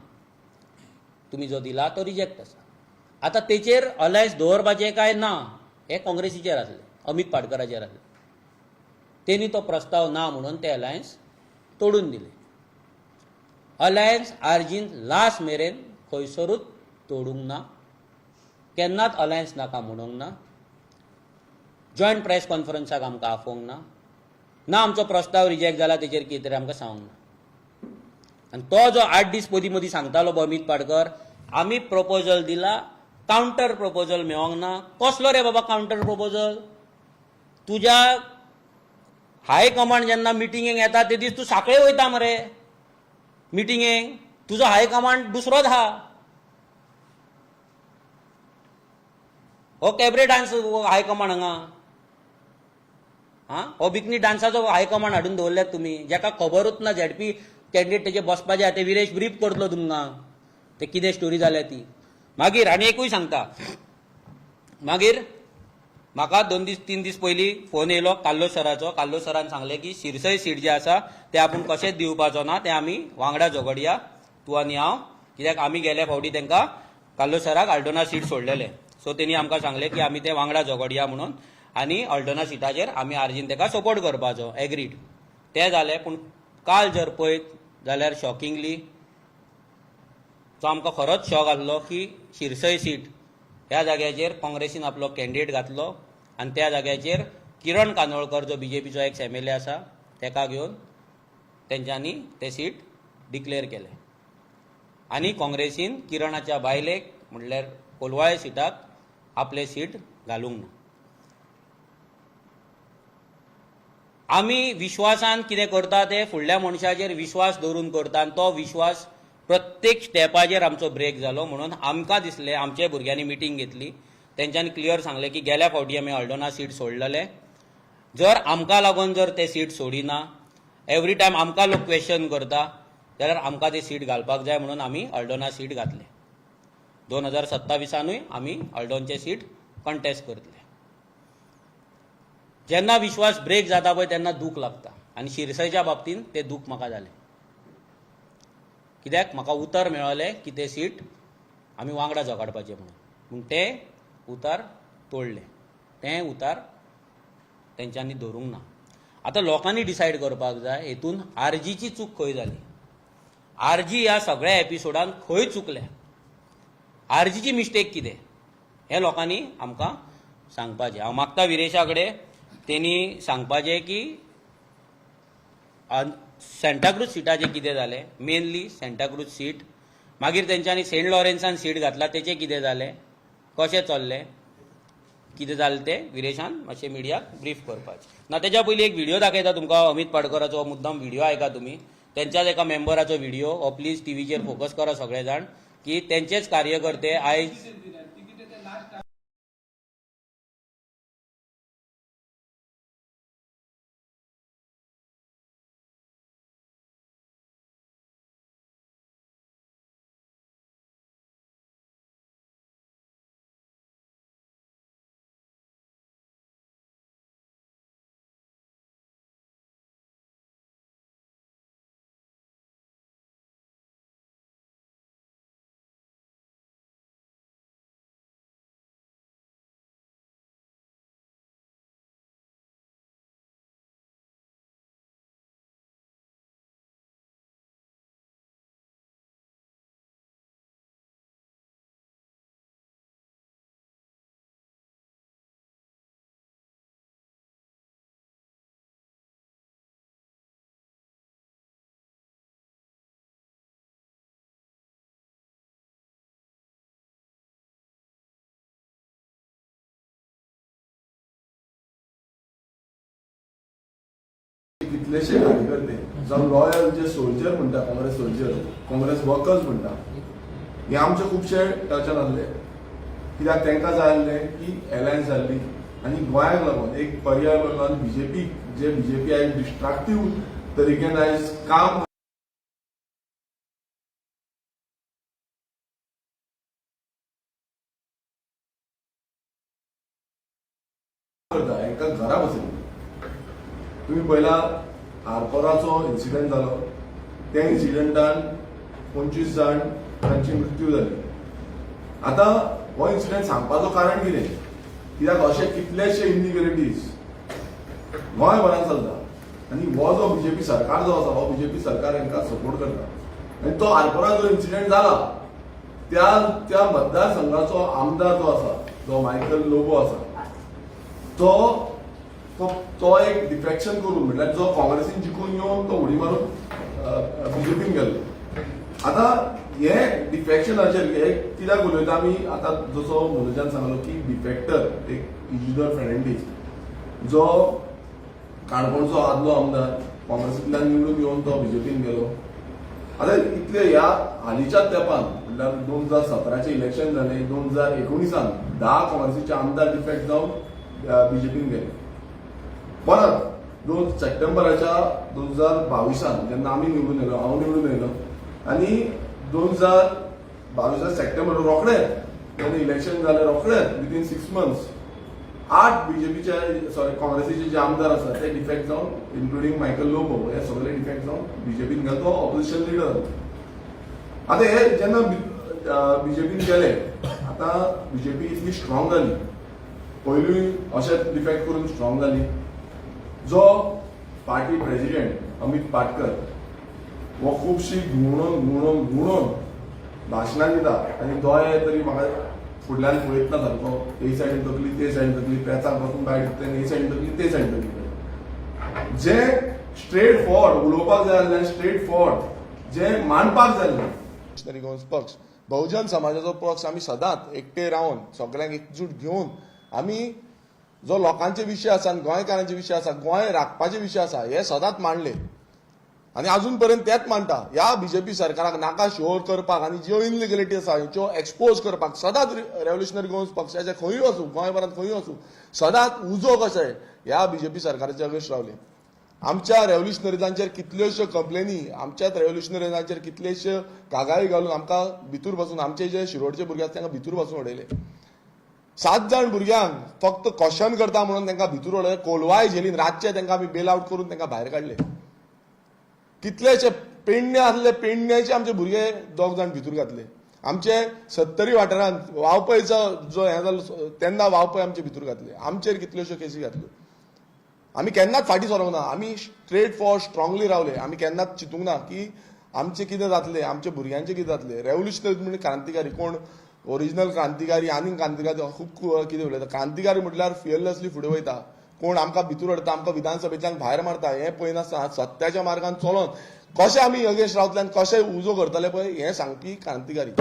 तुमी जो दिला तो रिजेक्ट आसा आतां तेचेर अलायन्स दवरपाचें काय ना हें काँग्रेसीचेर आसलें अमित पाटकराचेर आसलें तेणी तो प्रस्ताव ना म्हणून ते अलायन्स तोडून दिले अलायन्स आर्जीन लास्ट मेरेन खंयसरूच तोडूंक ना केन्नाच अलायन्स नाका म्हणूंक ना जॉयंट प्रेस कॉन्फरन्साक आमकां आफोवंक ना आमचो प्रस्ताव रिजेक्ट जाला तेचेर कितें तरी आमकां सांगूंक ना आनी तो जो 8 दीस मदीं सांगतालो अमित पाटकर आमी प्रपोजल दिला काउंटर प्रपोजल मेळोंक ना कसलो रे बाबा काउंटर प्रपोजल तुज्या हाय कमांड जेन्ना मिटिंगेक येता ते दीस तूं साखळे वयता मरे मिटिंगेक तुजो हाय कमांड दुसरोच आहा हो कॅबरे डान्स हाय कमांड हांगा हो बिकनी डान्साचो हाय कमांड हाडून दवरल्यात तुमी जेका खबरूच ना ZP कॅन्डिडेट तेजे बसपाचे आहा ते विरेश ब्रीफ करतलो तुमकां ते कितें स्टोरी जाल्या ती मागीर आनी एकूय सांगता मागीर म्हाका 2-3 दीस पयलीं फोन येयलो काल्लो सरान सांगलें की शिरसय सीट जे आसा ते आपूण कशेंच दिवपाचो ना ते आमी वांगडा झगडया तूं आनी हांव कित्याक आमी गेल्या फावटी तांकां काल्लो सराक आल्टोना सीट सोडलेले सो तेणी आमकां सांगलें की आमी ते वांगडा झगडया म्हणून आनी अल्टोना सीटाचेर आमी आर्जीन ताका सपोर्ट करपाचो एग्रीड तें जालें पूण काल जर पळयत जाल्यार शॉकिंगली तो आमकां खरोच शॉक आसलो की शिरसय सीट ह्या जाग्याचेर काँग्रेसीन आपलो कॅन्डिडेट घातलो आनी त्या जाग्याचेर किरण कानोळकर जो BJPचो एक्स MLA आसा तेका घेवन तेंच्यांनी तें सीट डिक्लेअर केलें आनी काँग्रेसीन किरणाच्या बायलेक म्हणल्यार कोलवाळे सीटाक आपलें सीट घालूंक ना आमी विश्वासान कितें करता ते फुडल्या मनशाचेर विश्वास दवरून करता आनी तो विश्वास प्रत्येक स्टेपाचेर आमचो ब्रेक जालो म्हणून आमकां दिसलें आमच्या भुरग्यांनी मिटींग घेतली तेंच्यांनी क्लियर सांगलें की गेल्या फावटी आमी अल्टोना सीट सोडलेले जर आमकां लागून जर ते सीट सोडिना एवरी टायम आमकां लोक क्वेश्चन करता जाल्यार आमकां ती सीट घालपाक जाय म्हणून आमी अल्टोना सीट घातले 2027 आमी हळडोणचें सीट कंटेस्ट करतले. जेन्ना विश्वास ब्रेक जाता पळय तेन्ना दूख लागता आनी शिरसयच्या बाबतींत तें दूख म्हाका जालें. कित्याक म्हाका उतर मेळ्ळें की तें सीट आमी वांगडा झगडपाचें म्हणून, पूण तें उतर तोडलें. तें उतर तेंच्यांनी धरूंक ना. आतां लोकांनी डिसायड करपाक जाय हेतून आरजीची चूक खंय जाली. आरजी ह्या सगळ्या एपिसोडान खंय चुकल्या, आरजीची मिस्टेक कितें हें लोकांनी आमकां सांगपाचें. हांव मागता विरेशा कडेन तेणी सांगपाचें की सेंटाक्रूज सिटाचें कितें जालें, मेनली सेंटाक्रूज सीट. मागीर तेंच्यांनी सेंट लॉरेन्सान सीट घातला तेचें कितें जालें, कशें चल्लें, कितें जालें तें विरेशान मातशें मिडियाक ब्रीफ करपाचें. ना तेच्या पयलीं एक व्हिडिओ दाखयता तुमकां अमित पाडकराचो. मुद्दाम व्हिडिओ आयका तुमी. तेंच्याच एका मेंबराचो व्हिडिओ हो प्लीज टीव्हीचेर फोकस करा सगळे जाण की तेंचेच कार्यकर्ते आयज कितलेशे कार्यकर्ते जावं लॉयल जे सोल्जर म्हणटा, काँग्रेस सोल्जर, काँग्रेस वर्कर्स म्हणटा, हे आमचे खुबशे टचान आसले. कित्याक तांकां जाय आसलें की एलायन्स जाल्ली आनी गोंयाक लागून एक पर्याय लागून बीजेपी आयज डिस्ट्रक्टीव तरिकेन आयज काम करता, हांकां घरा बसयली. तुम्ही पहिला आरपोराचो इन्सिडंट जालो, त्या इन्सिडंटान 25 जाण तांची मृत्यू जाली. आता हो इन्सिडंट सांगपाचो कारण कितें, कित्याक अशे कितलेशे इनिक्युलिटीज गोंयभरात चलता आनी हो जो बीजेपी सरकार जो आसा, हो बीजेपी सरकार हांकां सपोर्ट करता. आनी तो आरपोरा जो इन्सिडंट जाला त्या मतदारसंघाचो आमदार जो आसा, जो मायकल लोबो आसा, तो एक डिफेक्शन करून म्हटल्यार जो काँग्रेसीन जिखून येवन तो उडी मारून बीजेपीन गेलो. आता हे डिफेक्शनाचेर कित्याक उलयता आमी, आतां जसो मनोजान सांगलो की डिफेक्टर एक इजिदर फेर्नांडीस जो काणकोणचो आदलो आमदार काँग्रेसींतल्यान निवडून येवन तो बीजेपीन गेलो. आतां इतले ह्या हालींच्याच तेंपान म्हटल्यार 2017 इलेक्शन जालें, 2019 10 काँग्रेसीचे आमदार डिफेक्ट जावन बीजेपीन गेले. परत 2 सप्टेंबराच्या 2022 जेन्ना आमी निवडून येयलो, हांव निवडून येयलो, आनी 2022 सप्टेंबर रोखडेच जेन्ना इलेक्शन जालें, रोखडेच विदीन 6 months 8 बीजेपीचे काँग्रेसीचे जे आमदार आसा ते डिफेक्ट जावन, इन्क्लुडींग मायकल लोबो, हे सगळे डिफेक्ट जावन बीजेपीन गेलो. तो ऑपोजिशन लिडर. आतां हे जेन्ना बीजेपीन गेले, आतां बीजेपी इतली स्ट्रॉंग जाली, पयलीं अशें डिफेक्ट करून स्ट्रॉंग जाली. जो पार्टी प्रेसिडेंट अमित पाटकर हो खुबशी घुवणोवन भाशणां दिता आनी दोळे तरी म्हाका फुडल्यान पळयतना सारको, हे सायडीन तकली ते सायडीन तकली, पेचाक वचून भायर हे सायडीन तकली ते सायडीन तकली. जे स्ट्रेट फॉर्ड उलोवपाक जाय आसलें, स्ट्रेट फॉर्ड जे मांडपाक जाय आसलें, पक्ष बहुजन समाजाचो पक्ष आमी सदांच एकटे रावन सगळ्यांक एकजूट घेवन आमी जो लोकांचे विशय आसा आनी गोंयकारांचे विशय आसा, गोंय राखपाचे विशय आसा, हे सदांच मांडले आनी अजून पर्यंत तेच मांडटा. ह्या बीजेपी सरकाराक नाका शोर करपाक आनी ज्यो इनलिगलिटी आसा ह्यो एक्सपोज करपाक सदांच रेव्होल्युशनरी गोवन्स पक्षाचे खंयूय वचूं, गोंयभरांत खंयूय वचूं, सदांच उजो कशें ह्या बीजेपी सरकाराचे अगेन्स्ट रावले. आमच्या रेव्होल्युशनरीजांचेर कितल्योश्यो कंप्लेनी, आमच्याच रेव्होल्युशनरीजांचेर कितलेश्यो कागाळी घालून आमकां भितूर बसून आमचे जे शिरोडचे भुरगे आसा तांकां भितूर बसून उडयले. 7 जाण भुरग्यांक फक्त क्वेश्चन करता म्हणून तांकां भितूर उडयले. कोलवाय जेलीन रातचे तांकां आमी बेल आउट करून तांकां भायर काडले. कितलेशे पेडणे आसले, पेडण्याचे आमचे भुरगे 2 जाण भितूर घातले. आमचे 70 वाठारांत वावपयचो जो हें जालो तेन्ना वावपय आमचे भितूर घातले. आमचेर कितल्योश्यो केसी घातल्यो. आमी केन्नाच फाटीं सरोंक ना. आमी स्ट्रेट फॉरवर्ड स्ट्रॉंगली रावले. आमी केन्नाच चिंतूंक ना की आमचें कितें जातलें, आमच्या भुरग्यांचें कितें जातलें. रेव्होल्युशनरी म्हणजे क्रांतिकारी कोण ओरिजिनल क्रांतिकारी आनी क्रांतिकारी खूब कितें उलयता. क्रांतिकारी म्हटल्यार फियरलेसली फुडें वयता. कोण आमकां भितूर हाडटा, आमकां विधानसभेंतल्यान भायर मारता हें पळयनासतना सत्याच्या मार्गान चलोन कशें आमी अगेन्स्ट रावतले आनी कशें उजो करतले पळय हें सांगपी क्रांतिकारी.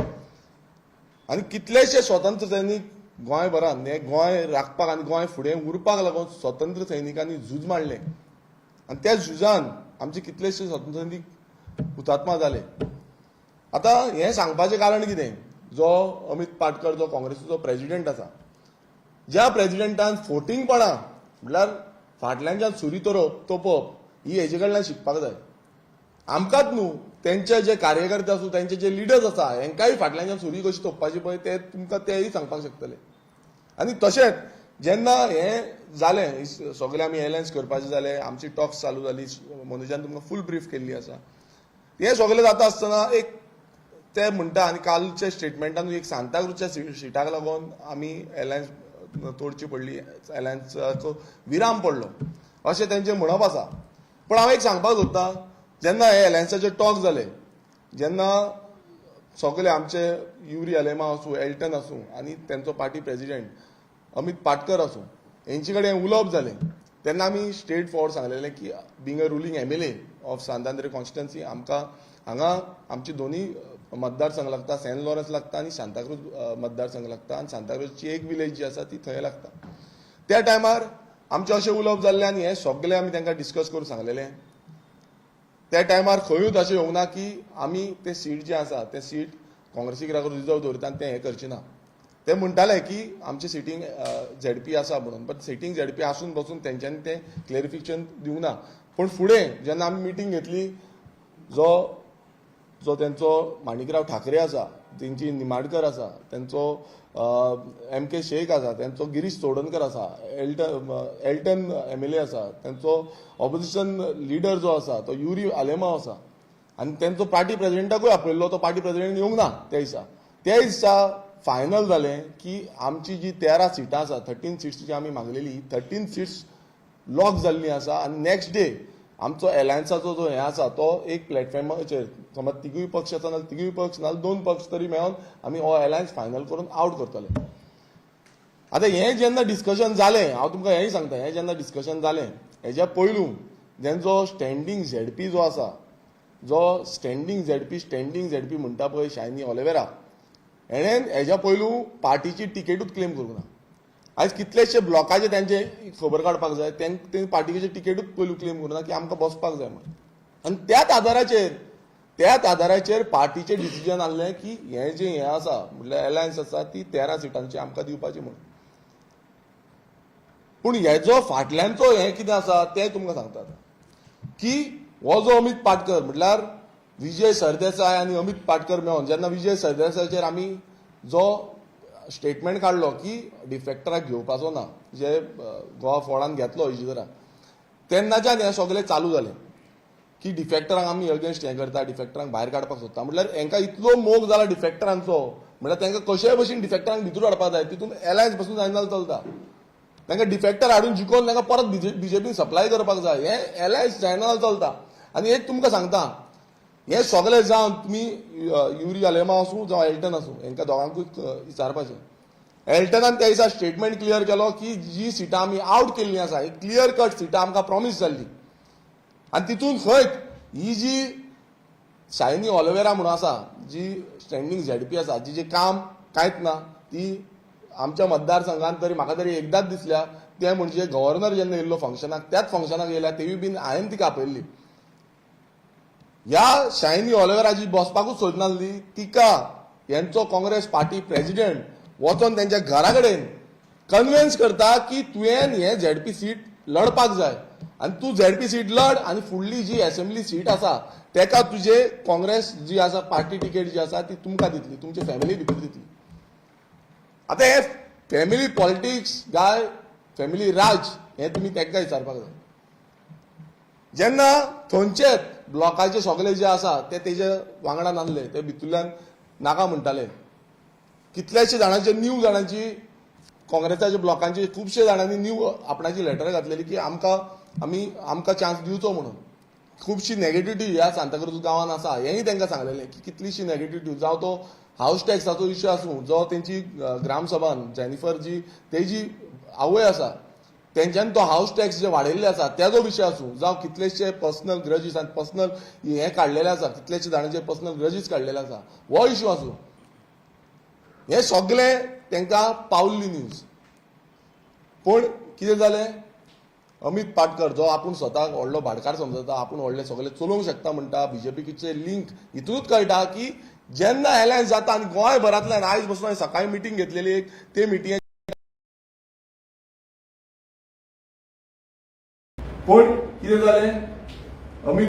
आनी कितलेशे स्वतंत्र सैनीक गोंयभरांत हें गोंय राखपाक आनी गोंय फुडें उरपाक लागून स्वतंत्र सैनिकांनी झूज मारलें. आनी त्या झुजान आमचे कितलेशे स्वतंत्र सैनीक हुतात्मा जाले. आतां हें सांगपाचें कारण कितें, जो अमित पाटकर जो काँग्रेसीचो प्रेजिडेंट आसा, ज्या प्रेजिडेंटान फोटिंगपणां म्हटल्यार फाटल्यानच्यान सुरी तोपप ही हेजे कडल्यान शिकपाक जाय. आमकांच न्हू, तेंचे जे कार्यकर्ते आसूं, तेंचे जे लिडर्स आसा हेंकाय फाटल्यानच्यान सुरी कशी तोपपाची पळय ते तुमकां तेय सांगपाक शकतले. आनी तशेंच जेन्ना हें जालें सगळे आमी एलायन्स करपाचें जालें, आमची टॉक्स चालू जाली, मनोजान तुमकां फूल ब्रीफ केल्ली आसा. हें सगळें जाता आसतना एक ते म्हणटा आनी कालच्या स्टेटमेंटान एक सांताक्रूजच्या सिटाक लागून आमी एलायन्स तोडची पडली, एलायन्साचो विराम पडलो अशें तेंचें म्हणप आसा. पूण हांव एक सांगपाक सोदतां, जेन्ना हे एलायन्साचे टॉक जाले, जेन्ना सगळे आमचे युरी अलेमा आसूं, एल्टन आसूं आनी तेंचो पार्टी प्रेजिडेंट अमित पाटकर आसूं हेंचे कडेन उलोवप जालें, तेन्ना आमी स्ट्रेट फॉरवर्ड सांगलेलें की being a ruling MLA of Sant Andre constituency आमकां हांगा आमची दोनी मतदारसंघ लागता, सेंट लॉरन्स लागता आनी सांताक्रूज मतदारसंघ लागता. आनी सांताक्रूजची एक विलेज जी आसा ती थंय लागता. त्या टायमार आमचें अशें उलोवप जाल्लें आनी हें सगळें आमी तांकां डिस्कस करून सांगलेलें. त्या टायमार खंयूच अशें येवंक ना की आमी तें सीट जें आसा तें सीट काँग्रेसीक लागून रिजर्व दवरता आनी तें हें करचें ना. ते म्हणटाले की आमचें सिटींग ZP आसा म्हणून, बट सिटींग ZP आसून बसून तेंच्यांनी तें क्लेरिफिकेशन दिवंक ना. पूण फुडें जेन्ना आमी मिटींग घेतली, जो तेंचो माणिकराव ठाकरे आसा, तेंची निमाडकर आसा, तेंचो MK शेख आसा, तेंचो गिरीश चोडणकर आसा, एल्टन MLA आसा, तेंचो ऑपोजिशन लिडर जो आसा तो युरी आलेमा आसा आनी तेंचो पार्टी प्रेजिडेंटाकूय आपयल्लो, तो पार्टी प्रेजिडेंट येवंक ना त्या दिसा फायनल जालें की आमची जी 13 सिटां आसा, 13 सीट्स जी आमी मागलेली 13 सीट्स लॉक जाल्ली आसा. आनी नेक्स्ट डे आमचो एलायन्साचो जो हें आसा तो एक प्लॅटफॉर्माचेर समज तिगूय पक्ष आसा नाल्यार तिगूय पक्ष नाल्यार 2 पक्ष तरी मेळोन आमी हो एलायन्स फायनल करून आउट करतले. आतां हें जेन्ना डिस्कशन जालें, हांव तुमकां हेंय सांगता, हें जेन्ना डिस्कशन जालें हेज्या पयलू जेंचो स्टँडींग ZP जो आसा, जो स्टँडींग ZP म्हणटा पळय शायनी ऑलिव्हेरा, हेणेन हेज्या पयलू पार्टीची टिकेटूच क्लेम करूंक ना. आयज कितलेशे ब्लॉकाचे तेंचे खबर काडपाक जाय, ते पार्टीची टिकेटूच पयलू क्लेम करूं ना की आमकां बसपाक जाय म्हणून. आनी त्याच आदाराचेर पार्टीचें डिसिजन आसलें की हें जें हें आसा म्हटल्यार एलायन्स आसा ती 13 सिटांची आमकां दिवपाची म्हणून. पूण हेजो फाटल्यानचो हें कितें आसा तें तुमकां सांगतात की हो जो अमित पाटकर म्हटल्यार विजय सरदेसाय आनी अमित पाटकर मेळोन जेन्ना विजय सरदेसायाचेर आमी जो स्टेटमेंट काडलो की डिफेक्टराक घेवपाचो ना, जे गोवा फोर्डान घेतलो इजिदराक, तेन्नाच्यान हें सगळें चालू जालें की डिफेक्टरांक आमी अगेन्स्ट हें करता, डिफेक्टरांक भायर काडपाक सोदता. म्हटल्यार हांकां इतलो मोग जाला डिफेक्टरांचो, म्हटल्यार तांकां कशेय भशेन डिफेक्टरांक भितूर हाडपाक जाय, तितून एलायन्स पासून जायना जाल्यार चलता. तांकां डिफेक्टर हाडून जिखोवन तांकां परत BJP सप्लाय करपाक जाय, हें एलायन्स जायना जाल्यार चलता. आनी एक तुमकां सांगता, हें सगळें जावन तुमी युरी आलेमा आसूं जावं एल्टन आसूं हांकां दोगांकूय विचारपाचें. एल्टनान त्या दिसा स्टेटमेंट क्लियर केलो की जी सिटां आमी आउट केल्लीं आसा ही क्लियर कट सिटां आमकां प्रॉमिस जाल्ली. आनी तितून खंय ही जी शायनी ऑलिव्हेरा म्हणून आसा, जी स्टँडींग ZP आसा, जी काम कांयच ना, ती आमच्या मतदारसंघात तरी म्हाका तरी एकदांच दिसल्या, तें म्हणजे गव्हर्नर जेन्ना येयल्लो फंक्शनाक, त्याच फंक्शनाक येयल्या तेवूय बीन हांवें तिका आपयल्ली. ह्या शायनी ऑलिव्हेराची बसपाकूच सोदनासली, तिका हेंचो काँग्रेस पार्टी प्रेजिडेंट वचोन तेंच्या घरा कडेन कन्विन्स करता की तुवें हें ZP सीट लडपाक जाय आनी तूं झेडपी सीट लड आनी फुडली जी असेंब्ली सीट आसा तेका तुजे काँग्रेस जी आसा पार्टी तिकेट जी आसा ती तुमकां दितली, तुमचे फॅमिली भितर दितली. आतां हे फॅमिली पॉलिटिक्स काय फॅमिली राज हे तुमी तेंकां विचारपाक जाय. जेन्ना थंयचेच ब्लॉकाचे सगळे जे आसा ते तेजे वांगडा नासले, ते भितरल्यान नाका म्हणटाले. कितलेशे जाणांचे न्यू जाणांची काँग्रेसाच्या ब्लॉकांची खुबशे जाणांनी न्यू आपणाची लेटर घातलेली की आमकां चान्स दिवचो म्हणून. खुबशी नेगेटिव्हिटी ह्या सांताक्रूज गांवांत आसा हेंय तांकां सांगलेलें की कितलीशी नेगेटिव्हिटी जावं तो हाऊस टॅक्साचो इश्यू आसूं, जो तेंची ग्रामसभान जेनिफर जी तेजी आवय आसा तेंच्यान तो हाऊस टॅक्स जे वाडयल्ले आसा त्याचो विशय आसूं, जावं कितलेशे पर्सनल ग्रजीस आनी पर्सनल हे काडलेले आसा, कितलेशे जाणांचे पर्सनल ग्रजीस काडलेले आसा, हो इश्यू आसूं, हे सगळें तांकां पावल्ली न्यूज. पूण कितें जालें, अमित पाटकर जो आपूण स्वताक व्हडलो भाटकार समजता, आपूण व्हडले सगळे चलोवंक शकता म्हणटा, बीजेपीचे लिंक हितूनच कळटा की जेन्ना अलायन्स जाता आनी गोंयभरांतल्यान आयज बसून हांवें सकाळी मिटींग घेतलेली एक, ते मिटींगे पूण कितें जालें, अमित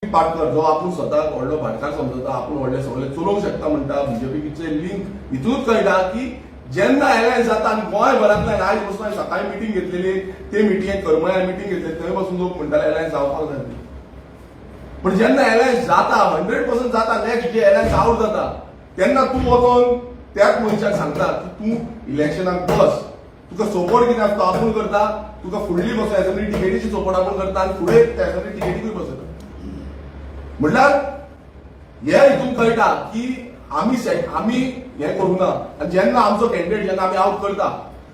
पाटकर जो आपूण स्वताक व्हडलो भाटकार समजता, आपूण व्हडले सगळे चलोवंक शकता म्हणटा, बीजेपीचे लिंक हितूनच कळटा की जेन्ना अलायन्स जाता आनी गोंयभरांतल्यान आयज बसून हांवें सकाळी मिटींग घेतलेली, ते मिटींगेक करमळ्यार मिटींग घेतली, थंय बसून लोक म्हणटाले अलायन्स जावपाक जाय. पण जेन्ना अलायन्स जाता 100% जाता, नेक्स्ट डे अलायन्स आउट जाता, तेन्ना तूं वचून त्याच मनशाक सांगता की तूं इलेक्शनाक बस, तुका सपोर्ट कितें आसता आपूण करता, तुका फुडली बस असेंब्ली टिकेटीची सपोर्ट आपूण करता आनी फुडें त्या असेंब्ली टिकेटीकूय बसयता. म्हणल्यार हे हितून कळटा की आमी हें करूं ना. आनी जेन्ना आमचो कॅन्डिडेट जेन्ना आमी आउट करता,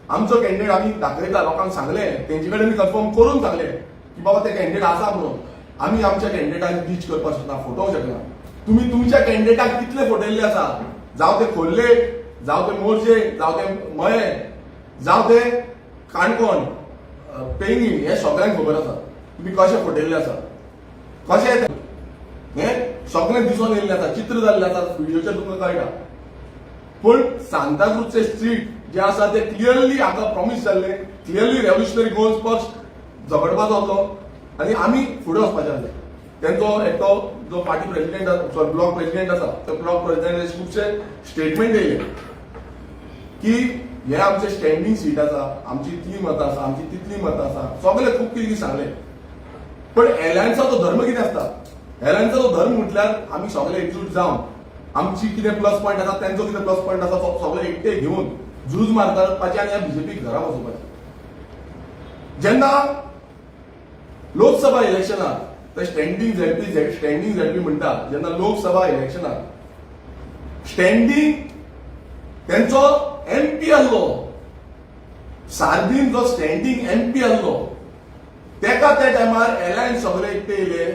आमचो कॅन्डिडेट आमी दाखयता, लोकांक सांगलें, तेंचे कडेन कन्फर्म करून सांगलें की बाबा ते कॅन्डिडेट आसा म्हणून. आमी आमच्या कॅन्डिडेटाक रीच करपाक शकना, फटोवंक शकना. तुमी तुमच्या कॅन्डिडेटाक कितले फटयल्ले आसा, जावं ते खोर्ले, जावं ते मोर्जे, जावं ते मये, जावं ते काणकोण, पेंगी, हे सगळ्यांक खबर आसा तुमी कशे फटयल्ले आसा, कशे हे सगळें दिसून येयल्लें आसा, चित्र जाल्लें आसा, व्हिडिओचेर तुमकां कळटा. पूण सांताक्रूजचे स्ट्रीट जे आसा ते क्लियरली हाका प्रॉमिस जाल्ले, क्लियरली रेव्होल्युशनरी गोल्स पक्ष झगडपाचो आसलो आनी आमी फुडें वचपाचे आसले. तेंचो एकटो जो party president sorry block president आसा, तो ब्लॉक प्रेसिडेंटाचे खुबशे स्टेटमेंट येयले की हे आमचे स्टँडींग सीट आसा, आमची इतली मतां आसा, आमची तितली मतां आसा, सगळे खूब कितें सांगले. पण एलायन्साचो धर्म कितें आसता, एलायन्साचो धर्म म्हटल्यार आमी सगळे एकजूट जावन आमची कितें प्लस पॉयंट आसा, तेंचो कितें प्लस पॉयंट आसा, सगळे एकटे घेवन झूज मारपाचें आनी ह्या बीजेपीक घरा बसोवपाचें. जेन्ना लोकसभा इलेक्शनाक ते स्टँडींग झेडपी म्हणटा, जेन्ना लोकसभा इलेक्शनाक स्टँडींग तेंचो एमपी आसलो, सार्दीन जो स्टँडींग एमपी आसलो, तेका त्या टायमार अलायन्स सगळे एकटे येयले,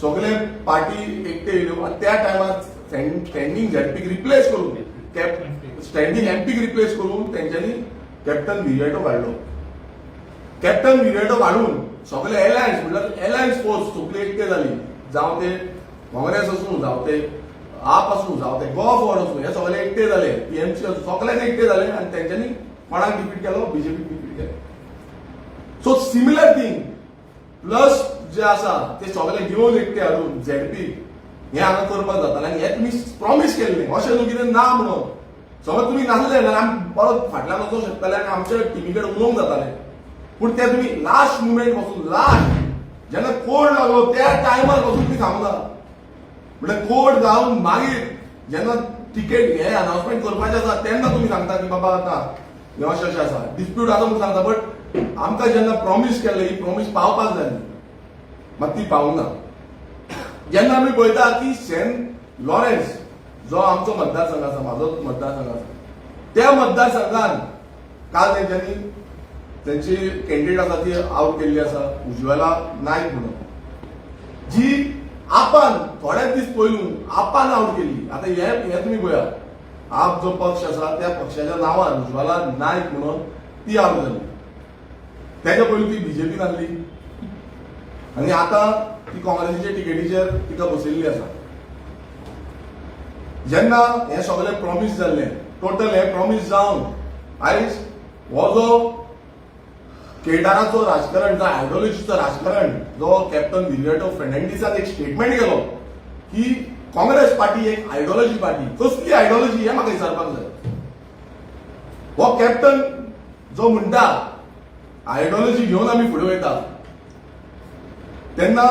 सगळे पार्टी एकटे येयल्यो आनी त्या टायमार स्टँडींग झेडपीक रिप्लेस करून, स्टँडींग एमपीक रिप्लेस करून तेंच्यांनी कॅप्टन विरेटो काडलो. कॅप्टन विरेटो काडून सगळे अलायन्स म्हणल्यार अलायन्स फोर्स सगळे एकटे जाली, जावं ते काँग्रेस आसूं, जावं ते आप आसूं, जावं ते गोवा फॉर्ड आसूं, हे सगळे एकटे जाले, टीएमसी आसूं, सगळ्यांक एकटे जाले आनी तेंच्यांनी कोणाक डिफीट केलो, बीजेपीक डिफीट केलो. सो सिमिलर थिंग प्लस जे आसा ते सगळे घेवन एकटे हाडून झेडपी हे हांगा करपाक जातालें आनी हे तुमी प्रॉमिस केल्लें, अशें न्हू कितें ना म्हणून. समज तुमी नासले जाल्यार आमी परत फाटल्यान वचूंक शकताले आनी आमच्या टिमी कडेन उलोवंक जातालें. पूण ते तुमी लास्ट मुमेंट पासून, लास्ट जेन्ना कोड लागलो त्या टायमार पासून तुमी सांगूना. म्हणजे कोड जावन मागीर जेन्ना तिकेट हे अनाउन्समेंट करपाचें आसा तेन्ना तुमी सांगता की बाबा आतां हे अशें आसा, डिस्प्यूट आसा म्हणून सांगता. बट आमकां जेन्ना प्रॉमिस केल्ली, ही प्रॉमिस पावपाक जाय मात ती पावूंक ना. जेन्ना आमी पळयता की सेंट लॉरेन्स जो आमचो मतदारसंघ आसा, म्हाजो मतदारसंघ आसा, त्या मतदारसंघान काल तेंच्यांनी तेंची कॅन्डिडेट आसा ती आउट केल्ली आसा, उज्ज्वला नायक म्हणून, जी आपान थोड्याच दीस पयलू आपान आउट केल्ली. आतां हे तुमी पळयात, आप जो पक्ष आसा त्या पक्षाच्या नांवान उज्ज्वला नायक म्हणून ती आउट जाली. तेच्या पयलू ती बीजेपीन आसली आनी आतां ती काँग्रेसीच्या टिकेटीचेर तिका बसयल्ली आसा. जेन्ना हे सगळे प्रॉमिस जाल्ले, टोटल हे प्रॉमिस जावन आयज हो जो केदाराचो राजकारण जो आयडियोलॉजीचो राजकारण जो कॅप्टन विल्यर्टो फर्नांडिसान एक स्टेटमेंट केलो की काँग्रेस पार्टी एक आयडियोलॉजी पार्टी, कसली आयडियोलॉजी हे म्हाका विचारपाक जाय. हो कॅप्टन जो म्हणटा आयडियोलॉजी घेवन आमी फुडें वयता तेन्ना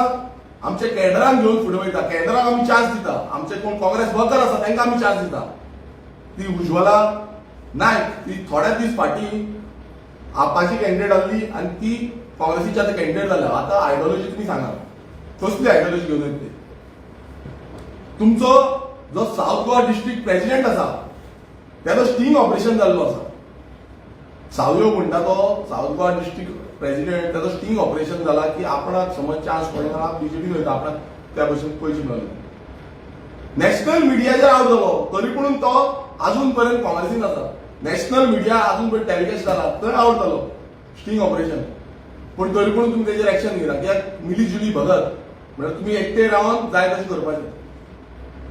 आमचे कॅडरांक घेवन फुडें वयता, कॅडरांक आमी चान्स दिता, आमचे कोण काँग्रेस वर्कर आसा तांकां आमी चान्स दिता. ती उज्वला नायक ती थोड्या दीस फाटीं आपाची कॅन्डिडेट आसली आनी ती काँग्रेसीची आतां कॅन्डिडेट जाल्या. आतां आयडियोलॉजी तुमी सांगा कसली आयडियोलॉजी घेवन येता ती. तुमचो जो साऊथ गोवा डिस्ट्रिक्ट प्रेसिडेंट आसा त्याचो स्टिंग ऑपरेशन जाल्लो आसा. सावयो म्हणटा तो साऊथ गोवा डिस्ट्रिक्ट प्रेसिडेंट त्याचो स्टिंग ऑपरेशन जाला की आपणाक समज चान्स पडना बीजेपीन वयता आपणाक त्या भशेन पयशे मेळले. नॅशनल मिडियाचेर आवट जालो तरी पूण तो अजून पर्यंत काँग्रेसीन आसा. नॅशनल मिडिया अजून पर्यंत टेलिकास्ट जाला थंय आवट जालो स्टिंग ऑपरेशन. पूण तरी पूण तुमी तेजेर एक्शन घेयना कित्याक मिली जुली भगत म्हळ्यार तुमी एकटे रावन जाय तशें करपाचें.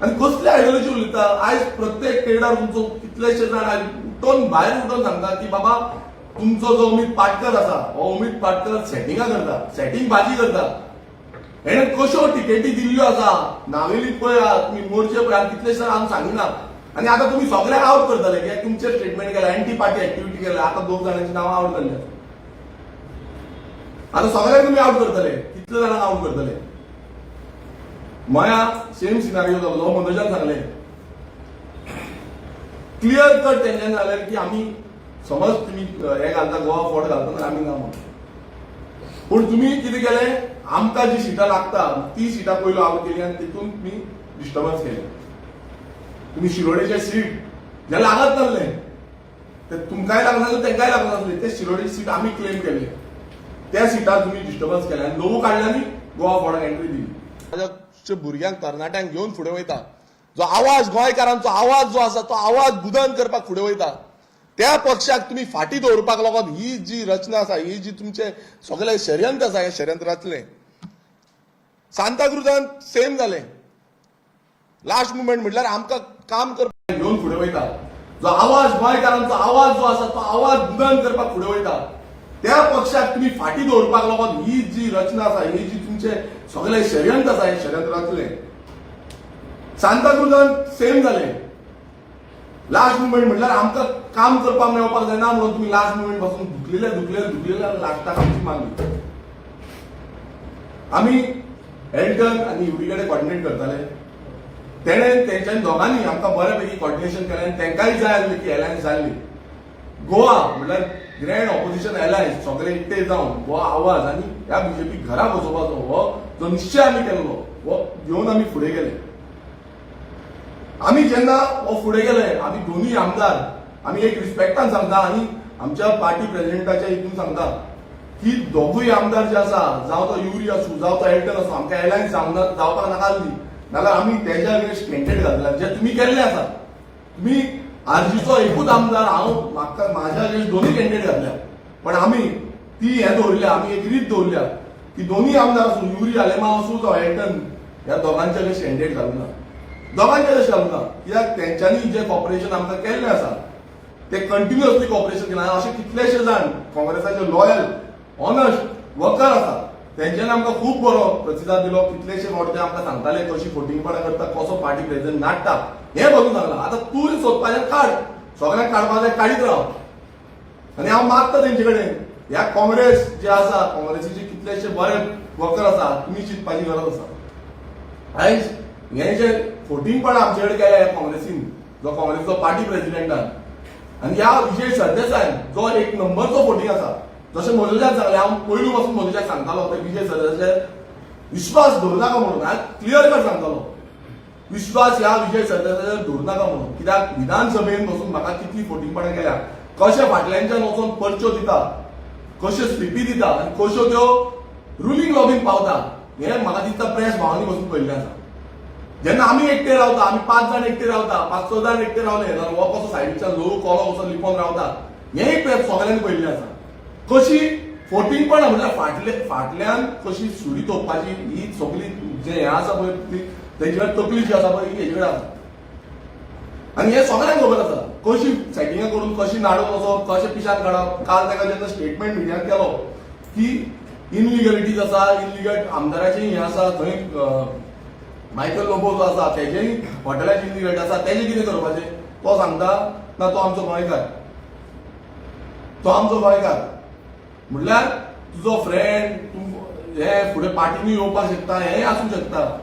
आनी कसली आयडियोलॉजी उलयता. आयज प्रत्येक केडार तुमचो कितलेशे जाण उठोवन भायर उठोवन सांगता की बाबा तुमचो जो अमित पाटकर आसा हो अमित पाटकर सेटिंगां करता, सेटिंग बाजी करता. हेणे कश्यो टिकेटी दिल्ल्यो आसा नावेली पळया तुमी मोर्चे पळया कितलेशे जाण आमी सांगिना. आनी आतां तुमी सगळ्यांक आवट करतले कित्याक तुमचे स्टेटमेंट केला एंटी पार्टी एक्टिव्हिटी केल्या. आतां 2 जाणांची नांवां आवट जाल्ली. आतां सगळ्यांक तुमी आवट करतले, कितले जाणांक आवट करतले. मया सेम सिनारियो जालो मनोजान सांगले क्लियर कट तेंच्यान जालें की आमी समज तुमी हे घालता गोवा फोर्ट घालता आमी ना म्हणून. पूण तुमी कितें केलें आमकां जी सिटां लागता ती सिटां पयलो आवट केली आनी तितून तुमी डिस्टर्बन्स केलें. तुमी शिरोडेचें सीट जें लागत नासलें ते तुमकांय लागनासलें तेंकांय लागनासलें ते शिरोडेची सीट आमी क्लेम केले. त्या सिटार तुमी डिस्टर्बन्स केलें आनी लोक काडले आनी गोवा फोर्टाक एंट्री दिली. माझ्या भुरग्यांक तरणाट्यांक घेवन फुडें वयता. जो आवाज गोंयकारांचो आवाज जो आसा तो आवाज बुदन करपाक फुडें वयता. त्या पक्षाक तुमी फाटी दवरपाक लागून ही जी रचना आसा ही जी तुमचे सगळे षडयंत्र आसा हें षडयंत्र रचलें. सांताक्रुजान सेम जालें. लास्ट मुमेंट म्हटल्यार आमकां काम करपाक घेवन फुडें वयता. जो आवाज गोंयकारांचो आवाज जो आसा तो आवाज बुलंद करपाक फुडें वयता. त्या पक्षाक तुमी फाटी दवरपाक लागून ही जी रचना आसा ही जी तुमचे सगळे षडयंत्र आसा हें षडयंत्र रचलें. सांताक्रुजान सेम जालें. लास्ट मुमेंट म्हटल्यार आमकां काम करपाक मेळपाक जायना म्हणून तुमी लास्ट मुमेंट पासून धुकलेले लास्टाक आमची मागणी. आमी एल्टन आनी युडी कडेन कॉर्डिनेट करताले. तेणें तेंच्यांनी दोगांनी आमकां बऱ्यापैकी कॉर्डिनेशन केलें आनी तेंकांय जाय आसलें की एलायन्स जाल्ली. गोवा म्हटल्यार ग्रँड ऑपोजिशन एलायन्स सगळे एकटे जावन हो आवाज आनी ह्या बीजेपी घरा बसोवपाचो हो जो निश्चय आमी केल्लो हो घेवन आमी फुडें गेले. आमी जेन्ना हो फुडें गेले आमी दोनूय आमदार आमी एक रिस्पेक्टान सांगता आनी आमच्या पार्टी प्रेसिडेंटाच्या हितून सांगता की दोगूय आमदार जे आसा जावं तो युरी आसूं जावं तो एल्टन आसूं आमकां एलायन्स जावपाक नाका आसली नाल्यार आमी तेज्या अगेन्स्ट कॅन्डिडेट घातला जे तुमी केल्ले आसा. तुमी आरजीचो एकूच आमदार हांव म्हाका म्हाज्या अगेन्स्ट दोनूय कॅन्डिडेट घातल्या. पण आमी ती हें दवरल्या आमी एक रीत दवरल्या की दोनूय आमदार आसूं युरी आलेमा आसूं जावं एल्टन ह्या दोगांचे अगेन्स्ट कॅन्डिडेट घालूना. दोगांचे अशें घालूना कित्याक तेंच्यांनी जें कॉपरेशन आमकां केल्लें आसा ते कंटिन्युअसली कॉपरेशन केलां. अशे कितलेशे जाण काँग्रेसाचे लॉयल ऑनस्ट वर्कर आसा तेंच्यांनी आमकां खूब बरो प्रतिसाद दिलो. कितलेशे फावट ते आमकां सांगताले कशी फोटिंगपणां करता कसो पार्टी प्रेसिडेंट नाडटा हें बघून सांगलां. आतां तूं सोदपाचें काड सगळ्यांक काडपाक जाय काडीत राव. आनी हांव मागता तेंचे कडेन ह्या काँग्रेस जे आसा काँग्रेसीचे कितलेशे बरे वर्कर आसा तुमी चिंतपाची गरज आसा. आयज हें जे फोटिंगपणां आमचे कडेन केल्या ह्या काँग्रेसीन जो काँग्रेसीचो पार्टी प्रेसिडेंटान आनी ह्या विजय सरदेसायन जो एक नंबरचो फोटींग आसा जशें मनोजान सांगलें हांव पयलू पासून मनोजाक सांगतालो ते विजय सरदेसाय विश्वास दवरनाका म्हणून हांव क्लियर कट सांगतालो विश्वास ह्या विजय सरदेसायाचेर दवरनाका म्हणून. कित्याक विधानसभेन बसून म्हाका कितली फोटिंगपणां केल्या कशे फाटल्यानच्यान वचून पर्च्यो दिता कश्यो स्लिपी दिता आनी कश्यो त्यो रुलींग लॉबीन पावता हें म्हाका दिसता प्रेस भावांनी बसून पळयल्लें आसा. जेन्ना आमी एकटे रावता आमी 5 जाण एकटे रावता 5-6 जाण एकटे रावले जाल्यार हो कसो सायडीच्यान लोक कोलो कसो लिपोवन रावता हेंय प्रेस सगळ्यांनी पळयल्लें आसा. कशी फोटिंगपणां म्हटल्यार फाटल्यान कशी सुरी तोपपाची ही सगळी जे हें आसा पळय तेजे कडेन तकली जी आसा पळय ही हेजे कडेन आसा आनी हें सगळ्यांक खबर आसा. कशी सेटिंगां करून कशी नाडून वचप कशें पिशान काडप. काल ताका जेन्ना स्टेटमेंट मिडियाक केलो की इनलिगलिटीज आसा, इनलिगल आमदाराचें हें आसा, थंय मायकल लोबो जो आसा तेजेय हॉटेलाची इनलिगलिटी आसा, तेजें कितें करपाचें तो सांगता ना तो आमचो गोंयकार, तो आमचो गोंयकार. म्हणल्यार तुजो फ्रेंड हे फुडें पार्टीनी येवपाक शकता, हेंय आसूंक शकता.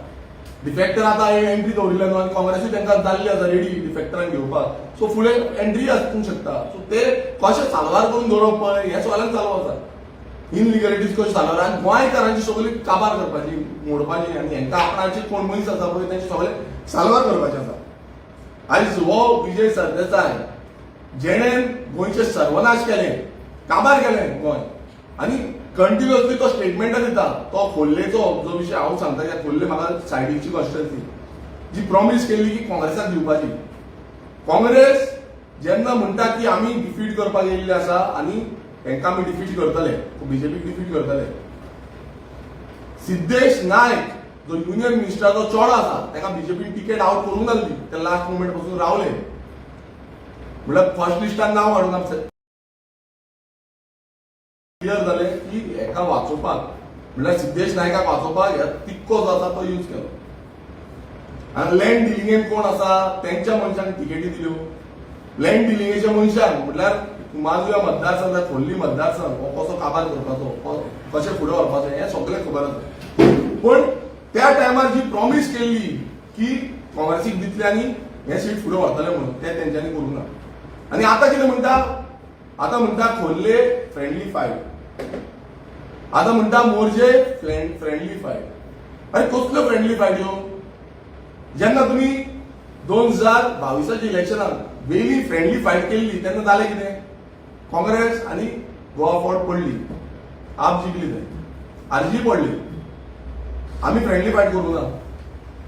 डिफेक्टर आतां एंट्री दवरिल्ले न्हू आनी काँग्रेसूय तांकां जाल्ली आसा रेडी डिफेक्टरांक घेवपाक. सो फुडें एंट्री आसूंक शकता. सो ते कशें साल्वार करून दवरप पळय हें सगळ्यांक चालू आसा. इनलिगलिटीज कशी साल्वार आनी गोंयकारांची सगळी काबार करपाची, मोडपाची आनी हांकां आपणाचे कोण मनीस आसा पळय तांचे सगळे साल्वार करपाचें आसा. आयज हो विजय सरदेसाय जेणे गोंयचे सर्वनाश केले, काबार केलें गोंय आनी कंटिन्युअसली तो स्टेटमेंटां दिता. तो खोर्लेचो जो विशय हांव सांगता की खोर्ले म्हाका सायडीची कॉन्स्टिट्युएन्सी जी प्रॉमिस केल्ली की काँग्रेसाक दिवपाची. काँग्रेस जेन्ना म्हणटा की आमी डिफीट करपाक येयल्ले आसा आनी हांकां आमी डिफीट करतले, बीजेपीक डिफीट करतले. सिद्धेश नायक जो युनियन मिनिस्टराचो चोडो आसा ताका बीजेपीन टिकेट आउट करूंक नासली, ते लास्ट मुमेंट पासून रावले. म्हणल्यार फर्स्ट लिस्टान नांव हाडून क्लियर जालें की हेका वाचोवपाक म्हणल्यार सिद्धेश नायकाक वाचोवपाक तिक्को जो आसा तो यूज केलो. आनी लँड डिलिंगेन कोण आसा तेंच्या मनशांक टिकेटी दिल्यो. लँड डिलिंगेच्या मनशांक म्हणल्यार माजव्या मतदारसंघ, खोर्ली मतदारसंघ हो कसो काबार करपाचो, कशें फुडें व्हरपाचें हें सगळें खबर आसा. पूण त्या टायमार जी प्रॉमिस केल्ली की काँग्रेसीक दितले आनी हें सीट फुडें व्हरतले म्हणून तें तेंच्यांनी करूं ना. आनी आतां कितें म्हणटा, आतां म्हणटा खोर्ले फ्रेंडली फायट, आतां म्हणटा मोर्जे फ्रेंडली फायट. आनी कसल्यो फ्रेंडली फायट ह्यो? जेन्ना तुमी 2022 इलेक्शनाक वेगळी फ्रेंडली फायट केल्ली तेन्ना जालें कितें? काँग्रेस आनी गोवा फॉट पडली, आप जिखली थंय, आरजी पडली. आमी फ्रेंडली फायट करूं ना.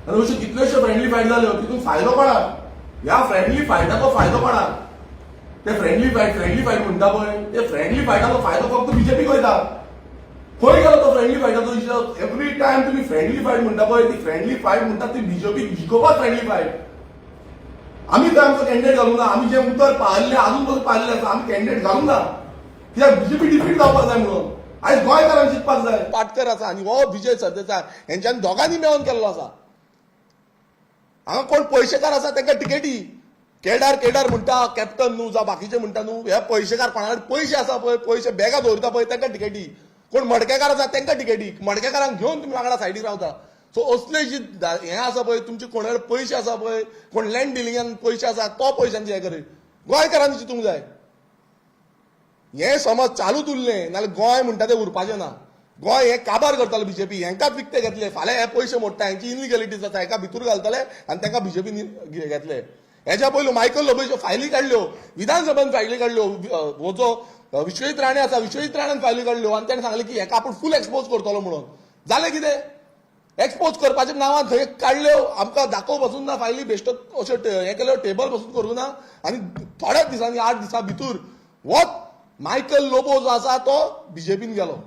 आनी अश्यो कितल्योश्यो फ्रेंडली फायट जाल्यो तितून फायदो कोणाक? ह्या फ्रेंडली फायटाचो फायदो कोणाक? ते फ्रेंडली फायट म्हणटा पळय ते फ्रेंडली फायटाचो फायदो फक्त बीजेपीक वयता. खंय गेलो तो फ्रेंडली फायटाचो इशू? एवरी टायम तुमी फ्रेंडली फायट म्हणटा पळय ती फ्रेंडली फायट म्हणटा ती बीजेपीक जिखोवपाक फ्रेंडली फायट. आमी तर आमचो कॅन्डिडेट घालूं ना, आमी जे उतर पाळिल्ले आजून पसून पाळिल्ले आसा आमी कॅन्डिडेट घालूं ना, कित्याक बीजेपी डिफीट जावपाक जाय म्हणून. आयज गोंयकारांक जिखपाक जाय. पाटकर आसा आनी हो विजय सरदेसाय हेंच्यांनी दोगांनी मेळून केल्लो आसा. हांगा कोण पयशेकार आसा तांकां टिकेटी, केडार म्हणटा कॅप्टन न्हू जावं बाकीचे म्हणटा न्हू, हे पयशेकार कोणा कडेन पयशे आसा पळय, पयशे बॅगा दवरता पळय तांकां टिकेटी. कोण मडकेकार आसा तांकां टिकेटी, मडकेकारांक घेवन तुमी वांगडा सायडीक रावता. सो असले जी हें आसा पळय तुमचे कोणा कडेन पयशे आसा पळय, कोण लँड डिलिंगान पयशे आसा तो पयशांचे हें करे. गोंयकारांनी चिंतूंक जाय. हें समज चालूच उरलें नाल्यार गोंय म्हणटा तें उरपाचें ना. गोंय हें काबार करतालो बीजेपी, हेंकांच विकते घेतले. फाल्यां हे पयशे मोडटा, हेंची इनलिगलिटीज आसा हेका भितूर घालतले आनी तांकां बीजेपीन घेतले. हेच्या पयलू मायकल लोबोच्यो फायली काडल्यो, विधानसभेन फायली काडल्यो. हो जो विश्वजीत राणे आसा विश्वजीत राणान फायली काडल्यो आनी ताणें सांगलें की हेका आपूण फूल एक्सपोज करतलो म्हणून. जालें कितें? एक्सपोज करपाच्या नांवान थंय काडल्यो, आमकां दाखोव पासून ना फायली बेश्टो अश्यो हें केल्यो, टेबल पासून करूं ना. आनी थोड्याच दिसांनी 8 दिसां भितर हो मायकल लोबो जो आसा तो बीजेपीन गेलो.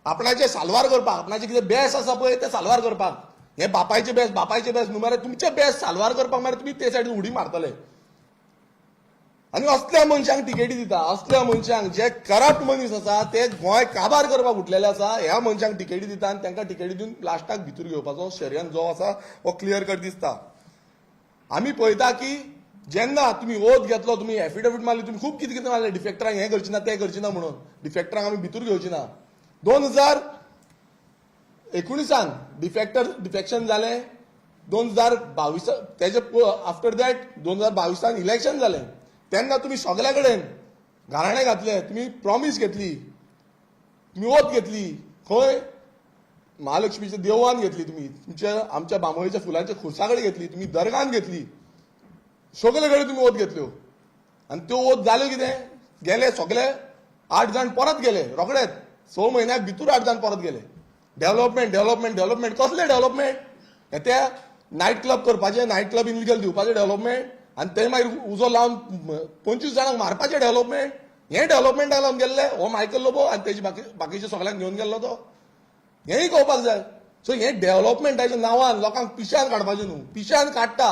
आपणाचे साल्वार करपाक, आपणाचे कितें बेस आसा पळय ते साल्वार करपाक. हे बापायचे बेस न्हू मरे, तुमचे बेस साल्वार करपाक मरे तुमी ते सायडीन उडी मारतले. आनी असल्या मनशांक टिकेटी दिता, असल्या मनशांक जे करप्ट मनीस आसा ते गोंय काबार करपाक उठलेले आसा ह्या मनशांक टिकेटी दिता आनी तांकां टिकेटी दिवन लास्टाक भितर घेवपाचो शर्यन जो आसा हो क्लियर कट दिसता. आमी पळयता की जेन्ना तुमी ओथ घेतलो, तुमी एफिडेविट मारली, तुमी खूब कितें मारलें, डिफेक्टरांक हें करची ना तें करची ना म्हणून, डिफेक्टरांक आमी भितर घेवची ना. 2019 डिफेक्शन जालें, 2022 तेजे आफ्टर दॅट 2022 इलेक्शन जालें. तेन्ना तुमी सगळ्या कडेन घाराणे घातले, तुमी प्रॉमिस घेतली, तुमी ओथ घेतली. खंय? महालक्ष्मीच्या देवळान घेतली, तुमी तुमच्या आमच्या बांबोळीच्या फुलांच्या खुर्सा कडेन घेतली, तुमी दर्गान घेतली, सगळे कडेन तुमी ओथ घेतल्यो. आनी त्यो ओथ जाल्यो कितें? गेले सगळे 8 जाण परत गेले रोखडेच 6 म्हयन्याक भितर 8 जाण परत गेले. डेव्हलपमेंट कसले डेव्हलपमेंट? ते नायट क्लब करपाचे, नायट क्लब इनलिगल दिवपाचे डेव्हलपमेंट आनी ते मागीर उजो लावन 25 जाणांक मारपाचे डेव्हलपमेंट. हे डेव्हलपमेंटाक लावन गेल्ले हो मायकल लोबो आनी तेजे बाकीचे सगळ्यांक घेवन गेल्लो तो. हेंय कळपाक जाय. सो हे डेव्हलपमेंटाच्या नांवान लोकांक पिश्यान काडपाचें न्हू, पिश्यान काडटा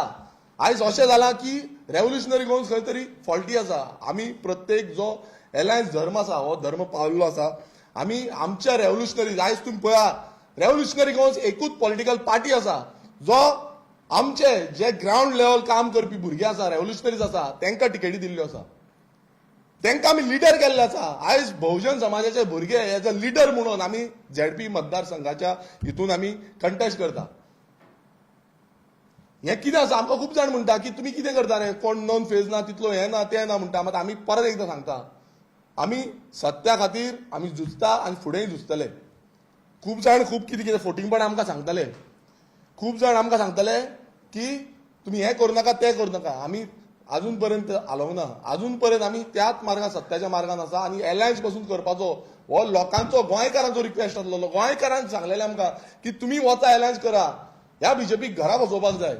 आयज अशें जालां की रेव्होल्युशनरी गोवन्स खंय तरी फॉल्टी आसा. आमी प्रत्येक जो एलायन्स धर्म आसा हो धर्म पाविल्लो आसा. आमी आमच्या रेव्होल्युशनरी आयज तुम्ही पळया रेव्होल्युशनरी गोवन्स एकूच पॉलिटिकल पार्टी आसा जो आमचे जे ग्राउंड लेवल काम करपी भुरगे आसा रेव्होल्युशनरीज आसा तांकां टिकेटी दिल्ल्यो आसा. तांकां आमी लिडर केल्ले आसा. आयज बहुजन समाजाचे भुरगे एज अ लिडर म्हणून आमी झेडपी मतदारसंघाच्या हितून आमी कंटेस्ट करता. हे कितें आसा आमकां खूब जाण म्हणटा की तुमी कितें करता रे कोण नोन फेज ना तितलो हें ना तें ना म्हणटा. मात आमी परत एकदां सांगता आमी सत्या खातीर आमी झुजता आनी फुडेंय झुजतले. खूब जाण खूब कितें कितें फोटिंगपण आमकां सांगतले. खूब जाण आमकां सांगतले की तुमी हें करूं नाका तें करूं नाका. आमी अजून पर्यंत हालवंक ना. अजून पर्यंत आमी त्याच मार्गान सत्याच्या मार्गान आसा आनी एलायन्स पासून करपाचो हो लोकांचो गोंयकारांचो रिक्वेस्ट आसलेलो. गोंयकारांक सांगलेलें आमकां की तुमी वचा एलायन्स करा. ह्या बीजेपीक घरा बसोवपाक जाय.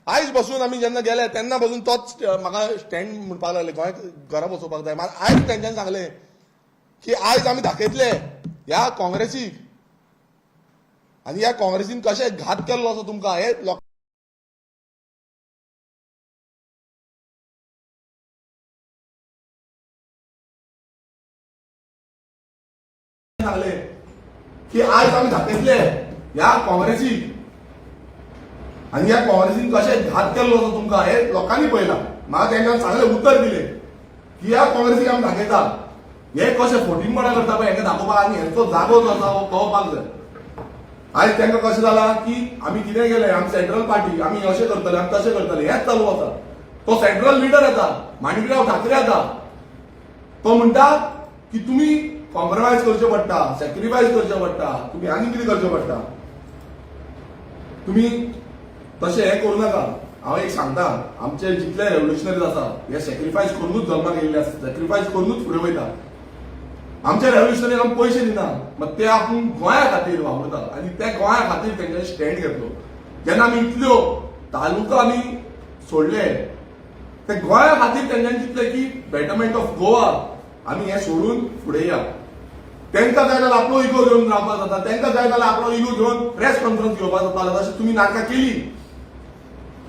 आयज बसून आमी जेन्ना गेले तेन्ना बसून तोच म्हाका स्टँड म्हणपाक लागले गोंय घरा बसोवपाक जाय. मात आयज तेंच्यांनी सांगलें की आयज आमी दाखयतले ह्या काँग्रेसीक आनी ह्या काँग्रेसीन कशें घात केल्लो आसा तुमकां हे सांगले की आज आम्ही दाखयतले ह्या काँग्रेसीक आणि ह्या काँग्रेसीन कशें घात केल्लो आसा तुमकां हे लोकांनी पळयलां. म्हाका तेंच्यान सांगलें उत्तर दिलें की ह्या काँग्रेसीक आमी दाखयता हे कशें फोटिंगपणां करता पळय हेंका दाखोवपाक आनी हेंचो जागो जो आसा हो कळोवपाक जाय. आयज तांकां कशें जालां की आमी कितें केलें आमी सेंट्रल पार्टी आमी अशें करतले आमी तशें करतले हेंच चालू आसा. तो सेंट्रल लिडर येता माणिकराव ठाकरे येता तो म्हणटा की तुमी कॉम्प्रोमायज करचें पडटा सॅक्रिफायस करचें पडटा तुमी आनी कितें करचें पडटा तुमी तशें हें करूं नाका. हांव एक सांगता आमचे जितले रेव्होल्युशनरीज आसा हे सॅक्रिफायस करूनच जल्माक येयल्ले आसा सॅक्रिफायस करूनच फुडें वयता. आमचे रेव्होल्युशनरीक आमकां पयशे दिना मात ते आपूण गोंया खातीर वावरता आनी त्या गोंया खातीर तेंच्यांनी स्टँड घेतलो. जेन्ना आमी इतल्यो तालुका आमी सोडले ते गोंया खातीर तेंच्यांनी चिंतलें की बेटरमेंट ऑफ गोवा आमी हें सोडून फुडें या. तांकां जाय जाल्यार आपलो इगो घेवन रावपाक जाता. तांकां जाय जाल्यार आपलो इगो घेवन प्रेस कॉन्फरन्स घेवपाक जाता. तशें तुमी नाटकां केली.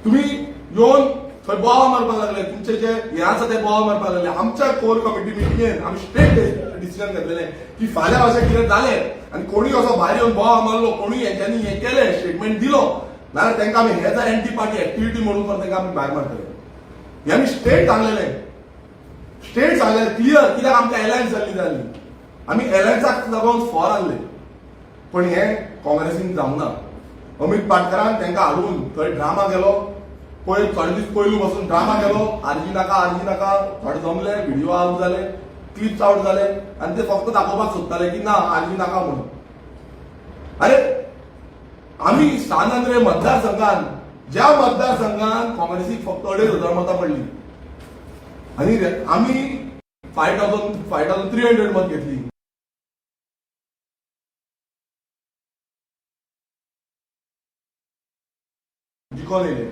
तुमी येवन थंय बोवाळ मारपाक लागले तुमचे जे हे आसा ते बोवाळ मारपाक लागले. आमच्या कोर कमिटी मिटिंगेन आमी स्ट्रेट डिसिजन घेतलेलें की फाल्यां अशें कितें जालें आनी कोणी असो भायर येवन बोवाळ मारलो कोणी हेंच्यांनी हें केलें स्टेटमेंट दिलो जाल्यार तांकां आमी हेज एंटी पार्टी एक्टिविटी म्हणून तांकां आमी भायर मारतले. हें आमी स्ट्रेट सांगलेलें. स्टेट सांगलेलें क्लियर कित्याक आमकां एलायन्स जाल्ली आमी एलायन्साक लागून फॉर आहले. पण हें काँग्रेसीन जावंक ना. अमित पाटकरान तांकां हाडून थंय ड्रामा केलो. थोडे दीस पयलू पासून ड्रामा केलो आरजी नाका थोडे जमले व्हिडिओ आउट जाले क्लिप्स आउट जाले आनी ते फक्त दाखोवपाक सोदताले की ना आरजी नाका म्हणून. अरे आमी स्थानांतरे मतदारसंघान ज्या मतदारसंघान काँग्रेसीक फक्त 2,500 मतां पडली आनी आमी 5,300 मत घेतली. जिखून येयले.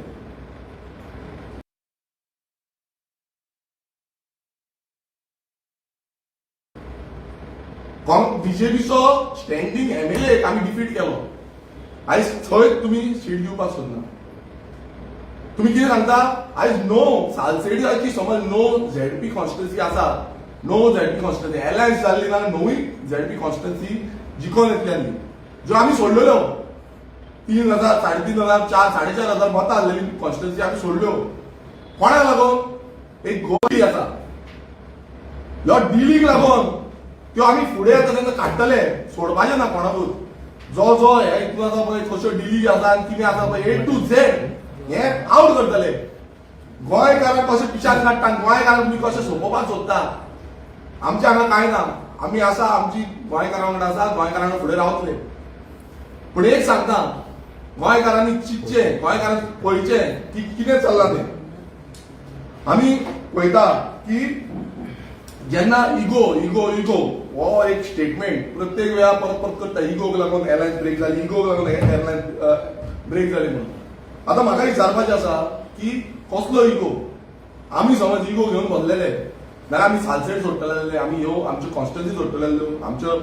बीजेपीचो स्टँडिंग एमएलए आमी डिफीट केलो. आयज थंय तुमी सीट दिवपाक सोदना. तुमी कितें सांगता आयज नो सालसेडीची समज नो झेडपी कॉन्स्टिट्युन्सी आसा नो झेडपी कॉन्स्टिट्युन्सी एलायन्स जाल्ली ना नोवूय झेडपी कॉन्स्टिट्युन्सी जिखून येतली ज्यो आमी सोडलेल्यो 3,000 3,500 4,500 मतां आहलेली कॉन्स्टिट्युन्सी आमी सोडल्यो. कोणाक लागून एक गोली आसा ह्यो डिलीक लागून त्यो आमी फुडें येता तेन्ना काडटले सोडपाचें ना कोणाकूच. जो जो हे हितून आसा पळय कश्यो डिलीक आसा आनी कितें आसा पळय A to Z हें आउट करतले. गोंयकारांक कशें पिशान काडटा आनी गोंयकारांक तुमी कशें सोंपोवपाक सोदता आमच्या हांगा कांय ना. आमी आसा आमची गोंयकारां वांगडा आसा गोंयकारां फुडें रावतले. पूण एक सांगता गोंयकारांनी चिंतचें गोंयकारांनी पळयचें की कितें चल्लां तें. आमी पळयता की जेन्ना इगो हो एक स्टेटमेंट प्रत्येक वेळा परत करता इगोक लागून एलायन्स ब्रेक जाली इगोक लागून एलायन्स ब्रेक जाली म्हणून. आतां म्हाका विचारपाचें आसा की कसलो इगो. आमी समज इगो घेवन बसलेले नाल्यार आमी सालसेट सोडटले, आमी ह्यो आमच्यो कॉन्स्टिट्युन्सी सोडटले, आमच्यो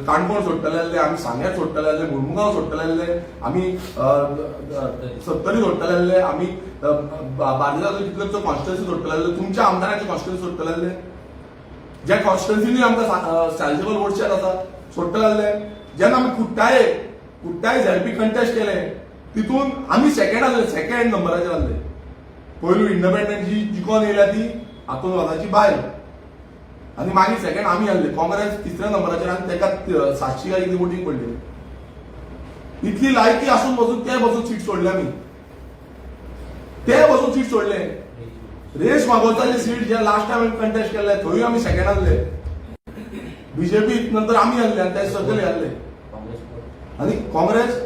काणकोण सोडटले, आमी सांग्यार सोडटले, मुरमुगांव सोडटले, आमी सत्तरी सोडटले, आमी बार्देजाचो कितल्योशो कॉन्स्टिट्युन्सी सोडटले, तुमच्या आमदारांची कॉन्स्टिट्युन्सी सोडटले, ज्या कॉन्स्टिट्युन्सीनी आमकां सायजेबल वोटशेअर आसा सोडटले. जेन्ना आमी कुट्टाय झेडपी कंटेस्ट केले तितून आमी सेकंड नंबराचेर आसले. पयलू इंडिपेंडंट जी जिखून येयल्या ती हातूंत वताची बायल आनी मागीर सेकंड आमी आसले. काँग्रेस तिसऱ्या नंबराचेर आनी ताका 700 काय कितें वोटींग पडली. इतली लायकी आसून पासून ते बसून सीट सोडले आमी. ते बसून सीट सोडले. रेश मागोवताची सीट जे लास्ट टायम कंटेस्ट केल्ले थंय आमी सेकंड आसले. बीजेपी नंतर आमी आसले आनी ते सकयल आसले. आनी काँग्रेस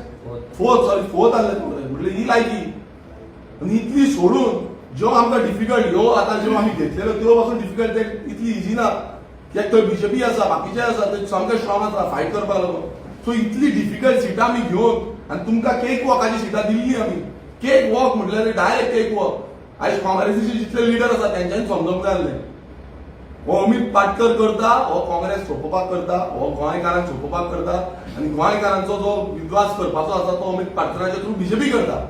फोर्थ आसले. काँग्रेस म्हणजे ही लायकी. आनी इतली सोडून ज्यो आमकां डिफिकल्ट ह्यो आतां ज्यो आमी घेतलेल्यो त्यो पासून डिफिकल्ट ते इतली इजी ना. कित्याक थंय बीजेपी आसा, बाकीचे आसा, ते सामके स्ट्रॉंग आसा फायट करपाक लागून. सो इतली डिफिकल्ट सिटां आमी घेवन आनी तुमकां केक वॉकाची सिटां दिल्ली आमी. केक वॉक म्हटल्यार डायरेक्ट केक वॉक. आयज काँग्रेसीचे जितले लिडर आसा तेंच्यांनी समजूंक जाय आसलें. हो अमित पाटकर करता, हो काँग्रेस सोंपोवपाक करता, हो गोंयकारांक सोंपोवपाक करता आनी गोंयकारांचो जो विद्वास करपाचो आसा तो अमित पाटकराच्या थ्रू बीजेपी करता.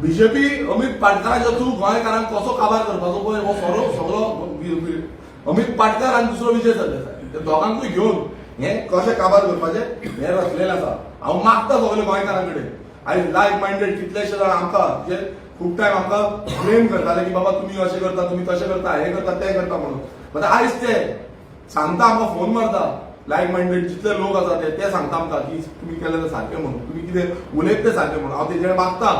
बीजेपी अमित पाटकराच्या थ्रू गोंयकारांक कसो काबार करपाचो पळय हो सगळो अमित पाटकर आनी दुसरो विजय सरदेसाय ते दोगांकूय घेवन हे कशें काबार करपाचें हें रचलेलें आसा. हांव मागता सगळे गोंयकारां कडेन. आयज लायक मायंडेड कितलेशे जाण आमकां जे खूब टायम आमकां ब्लेम करताले की बाबा तुमी अशें करता, तुमी तशें करता, हें करता, तें करता म्हणून. बट आयज ते सांगता, आमकां फोन मारता, लायक मायंडेड जितले लोक आसा ते सांगता आमकां की तुमी केलें तें सारकें म्हणून, तुमी कितें उलयता तें सारकें म्हणून. हांव तेजे मागता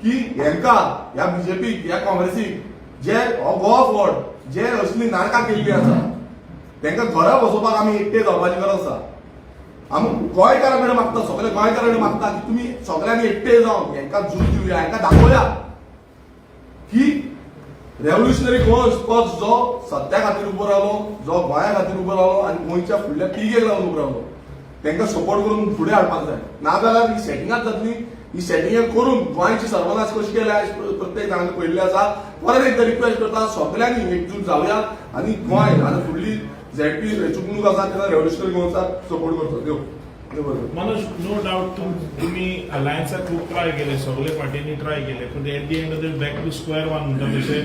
की हेंकां ह्या बीजेपीक ह्या काँग्रेसीक जे हो गोवा फॉर्ड जे असली नाटकां केल्लीं आसा तांकां घरा बसोवपाक आमी एकटे जावपाची गरज आसा. आमी गोंयकारां कडेन मागता, सगळे गोंयकारां कडेन मागता की तुमी सगळ्यांनी एकटे जावन हेंकां झूज दिवया, हेंकां दाखोवया की रेव्होल्युशनरी पक्ष जो सत्या खातीर उबो रावलो, जो गोंया खातीर उबो रावलो आनी गोंयच्या फुडल्या पिळगेक लागून उबो रावलो तांकां सपोर्ट करून फुडें हाडपाक जाय. नाजाल्यार ही सेटिंगाच जातली. ही सेटिंग करून गोंयची सर्वनाश कशी केल्या प्रत्येक जाणांनी पळयल्लें आसा. परत एकदां रिक्वेस्ट करता सगळ्यांनी एकजूट जावया आनी गोंय आतां फुडली झेडपी वेंचणूक आसा तेन्ना रेव्होल्युशनरी गोवन्साक सपोर्ट करचो. देव मनोज, नो डाउट तुम्ही अलायन्साक खूप ट्राय केले, सगळे पार्टींनी ट्राय केले, पण at the end of the back to square one म्हणटा तशें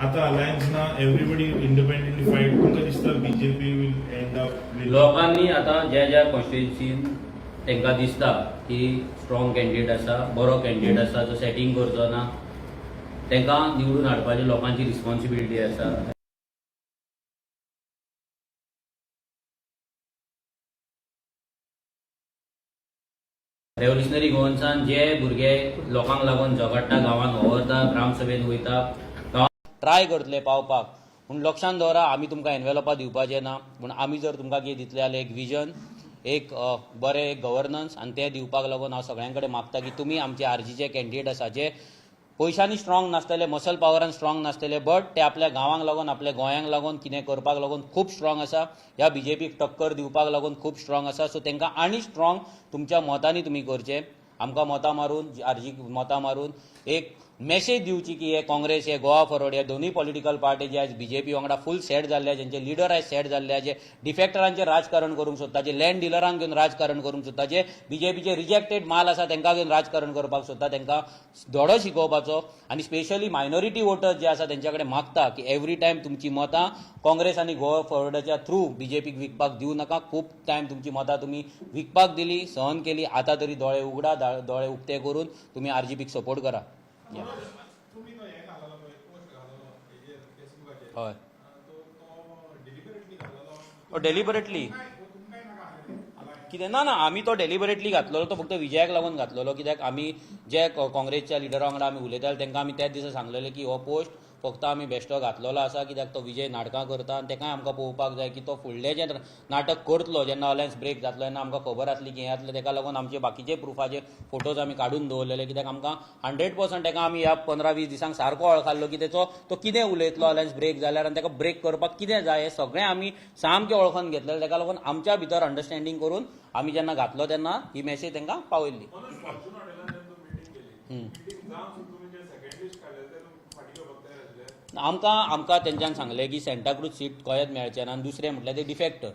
आता अलायन्स ना एव्हरीबडी इंडिपेंडेंटली फायट. तुमकां दिसता BJP will end up with लोकांनी आता ज्या ज्या कॉन्स्टिट्युन्सीन तांकां दिसता की स्ट्रॉंग कॅन्डिडेट आसा, बरो कॅन्डिडेट आसा, जो सेटिंग करचो ना, तांकां निवडून हाडपाची लोकांची रिस्पॉन्सिबिलिटी आसा. रेव्होल्युशनरी गोवन्सान जे भुरगे लोकांक लागून झगडटा, गांवांत व्हरता, ग्रामसभेन वयता, ट्राय करतले पावपाक. पूण लक्षांत दवरा, आमी तुमकां एनवेलॉपां दिवपाचें ना, पूण आमी जर तुमकां कितें दितले जाल्यार एक विजन, एक बरें गव्हर्नन्स आनी तें दिवपाक लागून हांव सगळ्यां कडेन मागता की तुमी आमचे आरजीचे कॅन्डिडेट आसा जे पयशांनी स्ट्रॉंग नासतले, मसल पावरान स्ट्रॉंग नासतले, बट ते आपल्या गांवांक लागून, आपल्या गोंयांक लागून कितें करपाक लागून खूब स्ट्रॉंग आसा. ह्या बीजेपीक टक्कर दिवपाक लागून खूब स्ट्रॉंग आसा. सो तांकां आनी स्ट्रॉंग तुमच्या मतांनी तुमी करचें. आमकां मतां मारून, आरजीक मतां मारून एक मेसेज दिवची की हे काँग्रेस, हे गोवा फॉरवर्ड, हे दोनूय पॉलिटिकल पार्टी जे आयज बीजेपी वांगडा फूल सेट जाल्ले, जेंचे लिडर आयज सेट जाल्ले, जे डिफेक्टरांचेर राजकारण करूंक सोदता, जे लँड डिलरांक घेवन राजकारण करूंक सोदता, जे बीजेपीचे रिजेक्टेड माल आसा तांकां घेवन राजकारण करपाक सोदता, तांकां धडो शिकोवपाचो. आनी स्पेशली मायनॉरिटी वोटर्स जे आसा तेंच्या कडेन मागता की एवरी टायम तुमची मतां काँग्रेस आनी गोवा फॉरवर्डाच्या थ्रू बीजेपीक विकपाक दिवं नाका. खूब टायम तुमची मतां तुमी विकपाक दिली, सहन केली. आतां तरी दोळे उगडा, दोळे उक्ते करून तुमी आरजीपीक सपोर्ट करा. हय, डेलिबरेटली कितें ना ना, आमी तो डेलिबरेटली घातलेलो, तो फक्त विजयाक लागून घातलेलो. कित्याक आमी जे काँग्रेसच्या लिडरा वांगडा आमी उलयताले तांकां आमी त्याच दिसा सांगलेलें की हो पोस्ट फक्त आमी बेश्टो घातलेलो आसा, कित्याक तो विजय नाटकां करता आनी ताकाय आमकां पळोवपाक जाय की तो फुडलें जें नाटक करतलो, जेन्ना अलायन्स ब्रेक जातलो तेन्ना आमकां खबर आसली की हें जातलें. ताका लागून आमचे बाकीचे प्रुफाचे फोटोज आमी काडून दवरलेले, कित्याक आमकां 100% ताका आमी ह्या 15-20 दिसांक सारको वळखाल्लो की तो कितें उलयतलो अलायन्स ब्रेक जाल्यार आनी ताका ब्रेक करपाक कितें जाय हें सगळें आमी सामकें वळखून घेतलेलें. ताका लागून आमच्या भितर अंडरस्टँडींग करून आमी जेन्ना घातलो तेन्ना ही मॅसेज तांकां पावयल्ली. आमकां तेंच्यांनी सांगलें की सेंटाक्रूज सीट गोंयांत मेळचें ना, आनी दुसरें म्हटल्यार ते डिफेक्टर.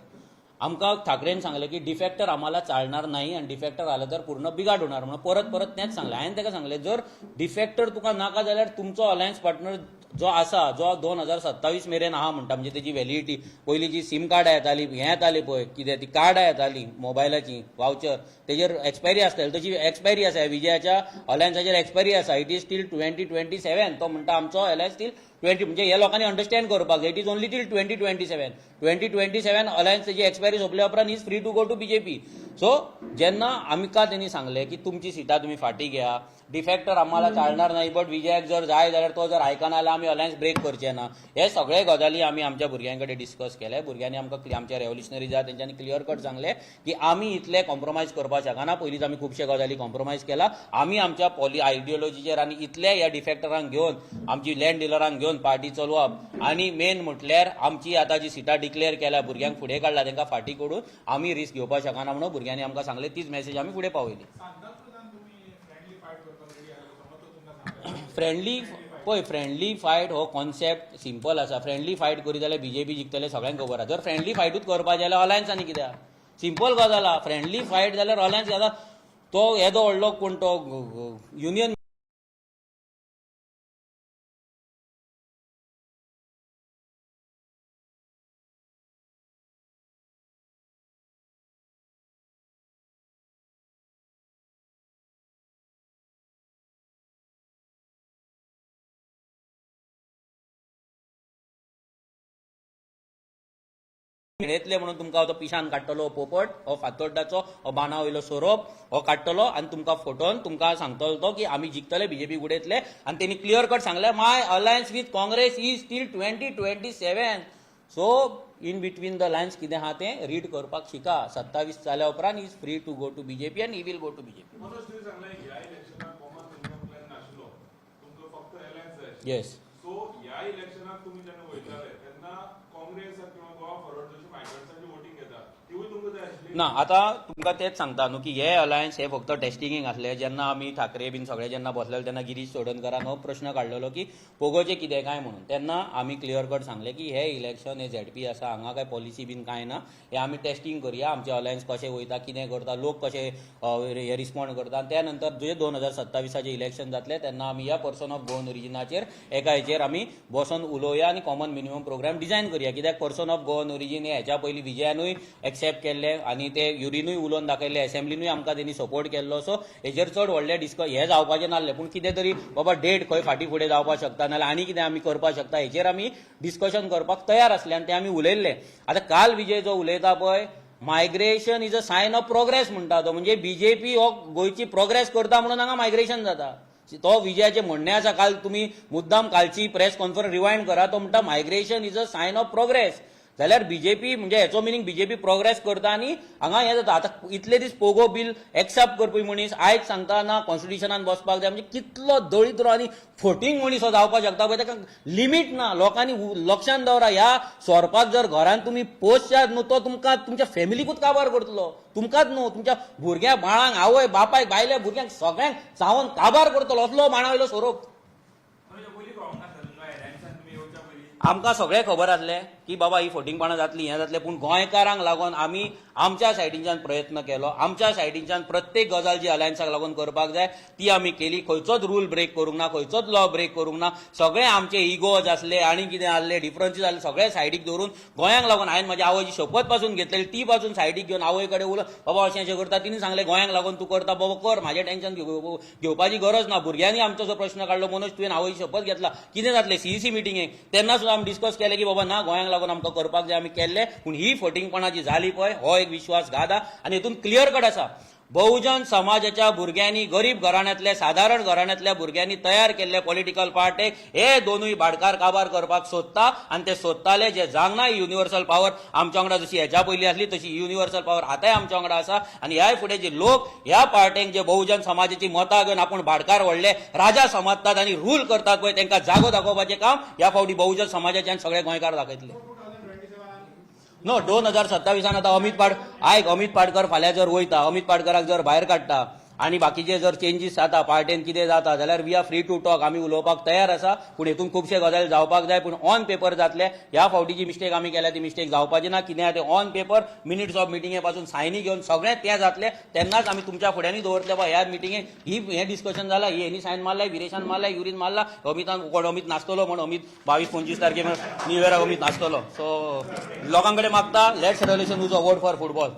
आमकां ठाकरेन सांगलें की डिफेक्टर आम्हाला चालणार नाही आणि डिफेक्टर आलं तर पूर्ण बिघाड होणार म्हणून परत तेंच सांगलें. हांवें ताका सांगलें जर डिफेक्टर तुका नाका जाल्यार तुमचो अलायन्स पार्टनर जो आसा, जो 2027 मेरेन आहा म्हणटा, म्हणजे तेजी व्हॅलिडिटी, पयलीं जी सिम कार्डां येताली, हें येताली पळय कितें ती कार्डां येताली मोबायलाची वावचर, तेजेर एक्सपायरी आसताली, तशी एक्सपायरी आसा. विजयाच्या अलायन्साचेर एक्सपायरी आसा. It is till 2027. तो म्हणटा आमचो अलायन्स टील 20, म्हणजे हे लोकांनी अंडरस्टँड करपाक जाय. It is only till 2027. 2027 alliance तेजी एक्सपायरी सोंपल्या उपरांत is free to go to BJP. So जेन्ना आमकां तेणी सांगलें की तुमची सिटां तुमी फाटीं घ्या, डिफेक्टर आम्हाला चालणार नाही, बट विजयाक जर जाय जाल्यार तो जर आयकना जाल्यार आमी अलायन्स ब्रेक करचे ना. हे सगळे गजाली आमी आमच्या भुरग्यां कडेन डिस्कस केले. भुरग्यांनी आमकां आमच्या रेव्होल्युशनरी आहा तेंच्यांनी क्लियर कट सांगलें की आमी इतले कॉम्प्रोमायज करपाक शकना. पयलींच आमी खुबशे गजाली कॉम्प्रोमायज केला. आमी आमच्या आयडियोलॉजीचेर आनी इतले ह्या डिफेक्टरांक घेवन, आमची लँड डिलरांक घेवन पार्टी चलोवप, आनी मेन म्हटल्यार आमची आतां जी सिटां डिक्लेअर केल्या, भुरग्यांक फुडें काडला, तांकां फाटीं करून आमी रिस्क घेवपाक शकना म्हणून भुरग्यांनी आमकां सांगलें. तीच मॅसेज आमी फुडें पावयली. फ्रेंडली फायट हो कॉन्सेप्ट सिंपल आसा. फ्रेंडली फायट करी जाल्यार बीजेपी जिखतले सगळ्यांक खबर आसा. जर फ्रेंडली फायटूच करपाचें जाल्यार अलायन्सांनी कित्याक? सिंपल गजाल आहा. फ्रेंडली फायट जाल्यार अलायन्स घेता. तो येदो व्हडलो कोण तो युनियन खेळयतले म्हणून तुमकां तो पिशान काडटलो पोपट, हो फातोड्डाचो, हो बाना वयलो सोरोप हो काडटलो आनी तुमकां फोटोवन तुमकां सांगतलो तो की आमी जिखतले, बीजेपी उडयतले. आनी तेणी क्लियर कट सांगलें my alliance with Congress is till 2027. So in between the lines कितें आहा तें रीड करपाक शिका. 27 जाल्या उपरांत is free to go to BJP आनी he will go to BJP. Yes. So ह्या इलेक्शनाक तुम्ही जेन्ना वयताले तेन्ना काँग्रेस किंवा गोवा फॉरवर्ड जशी मायग्रंट्सांची वोटिंग घेता तिवूय तुमकां जाय आशिल्ली ना. आतां तुमकां तेच सांगता न्हू की हे अलायन्स हे फक्त टेस्टिंगींग आसले. जेन्ना आमी ठाकरे बीन सगळे जेन्ना बसलेले तेन्ना गिरीश चोडणकरान हो प्रश्न काडलेलो की पोगोचें कितें काय म्हणून. तेन्ना आमी क्लियर कट सांगलें की हे इलेक्शन हे झेडपी आसा, हांगा काय पॉलिसी बीन कांय ना. हे आमी टेस्टिंग करया, आमचे अलायन्स कशें वयता, कितें करता, लोक कशे हे रिस्पॉन्ड करता. त्या नंतर जे 2027 इलेक्शन जातले तेन्ना आमी ह्या पर्सन ऑफ गोवन ओरिजिनाचेर एका हेचेर आमी बसून उलोवया आनी कॉमन मिनिमम प्रोग्राम डिझायन करया. कित्याक पर्सन ऑफ गोवन ओरिजीन हे हेच्या पयलीं विजयानूय एक्सेप्ट केल्ले आनी ते युरीनूय उलोवन दाखयले, असेंब्लीनूय आमकां तेणी सपोर्ट केल्लो. सो हेजेर चड व्हडले हे जावपाचें नासलें. पूण कितें तरी बाबा डेट खंय फाटीं फुडें जावपाक शकता, नाल्यार आनी कितें आमी करपाक शकता, हेचेर आमी डिस्कशन करपाक तयार आसले आनी ते आमी उलयल्ले. आतां काल विजय जो उलयता पळय, migration is a sign of progress म्हणटा तो. म्हणजे बीजेपी हो गोंयची प्रोग्रेस करता म्हणून हांगा मायग्रेशन जाता. तो विजयाचे म्हणणें आसा. काल तुमी मुद्दाम कालची प्रेस कॉन्फरन्स रिवायंड करा. तो म्हणटा migration is a sign of progress. जाल्यार बीजेपी म्हणजे हेचो मिनींग बीजेपी प्रोग्रेस करता आनी हांगा हें जाता. आतां इतले दीस पोगो बील एक्सेप्ट करपी मनीस आयज सांगता ना कॉन्स्टिट्युशनान बसपाक जाय. म्हणजे कितलो दळिद्र आनी फोटींग मनीस हो जावपाक शकता पळय, ताका लिमीट ना. लोकांनी लक्षांत दवरा, ह्या स्वरपाक जर घरांत तुमी पोसशात न्हू तो तुमकां तुमच्या फॅमिलीकूच काबार करतलो. तुमकांच न्हू, तुमच्या भुरग्यां बाळांक, आवय बापायक, बायल्या भुरग्यांक सगळ्यांक चावन काबार करतलो. असलो बाणा वयलो सोरोप. आमकां सगळें खबर आसलें की बाबा ही फोटिंगपणां जातली, हें जातलें. पूण गोंयकारांक लागून आमी आमच्या सायडीच्यान प्रयत्न केलो. आमच्या सायडीच्यान प्रत्येक गजाल जी अलायन्साक लागून करपाक जाय ती आमी केली. खंयचोच रूल ब्रेक करूंक ना, खंयचोच लॉ ब्रेक करूंक ना. सगळे आमचे इगोज आसले आनी कितें आसले, डिफरन्सीस आसले, सगळे सायडीक दवरून गोंयांक लागून हांवें म्हाज्या आवयची शपथ पासून घेतलेली. ती पासून सायडीक घेवन आवय कडेन उलय बाबा अशें अशें करता. तिणी सांगलें गोंयांक लागून तूं करता बाबा कर, म्हाजें टेन्शन घेवपाची गरज ना. भुरग्यांनी आमचो जो प्रश्न काडलो, मनोज तुवें आवयची शपथ घेतला, कितें जातलें सीईसी मिटिंगेक तेन्ना सुद्दां आमी डिस्कस केलें की बाबा ना गोंयांक लागून आमकां करपाक जाय, आमी केल्लें. पूण ही फोटिंगपणां जी जाली पळय हो एक विश्वासघात आहा. आनी हितून क्लियर कट आसा, बहुजन समाजाच्या भुरग्यांनी, गरीब घराण्यांतल्या, साधारण घराण्यांतल्या भुरग्यांनी तयार केल्ले पॉलिटिकल पार्टेक हे दोनूय भाडकार काबार करपाक सोदता. आनी ते सोदताले जे जावंक ना. युनिवर्सल पावर आमच्या वांगडा जशी हेच्या पयलीं आसली तशी युनिवर्सल पावर आतांय आमच्या वांगडा आसा. आनी ह्या फुडें जे लोक ह्या पार्टेक जे बहुजन समाजाची मतां घेवन आपूण भाडकार व्हडले राजा समजतात आनी रूल करतात पळय, तांकां जागो दाखोवपाचें काम ह्या फावटी बहुजन समाजाच्यान सगळे गोंयकार दाखयतले. नो 2027 आतां अमित पाडकर फाल्यां जर वयता, अमित पाडकराक जर भायर काडटा आनी बाकीचे जर चेंजीस जाता पार्टेन कितें जाता जाल्यार we are free to talk, आमी उलोवपाक तयार आसा, पूण हेतून खुबशे गजाली जावपाक जाय, पूण ऑन पेपर जातले. ह्या फावटी जी मिस्टेक आमी केल्या ती मिस्टेक जावपाची ना, कित्याक ते ऑन पेपर मिनिट्स ऑफ मिटिंगे पासून सायनी घेवन सगळें तें जातलें, तेन्नाच आमी तुमच्या फुड्यांनी दवरतले बा ह्या मिटिंगेक हें डिस्कशन जालां, हेनी सायन मारलां, विरेशान मारलां, युरीन मारला, अमित नाचतलो म्हण अमित 22-25 तारखेक न्यू इयराक अमित नाचतलो. सो लोकां कडेन मागता, let's revolution use a word for football.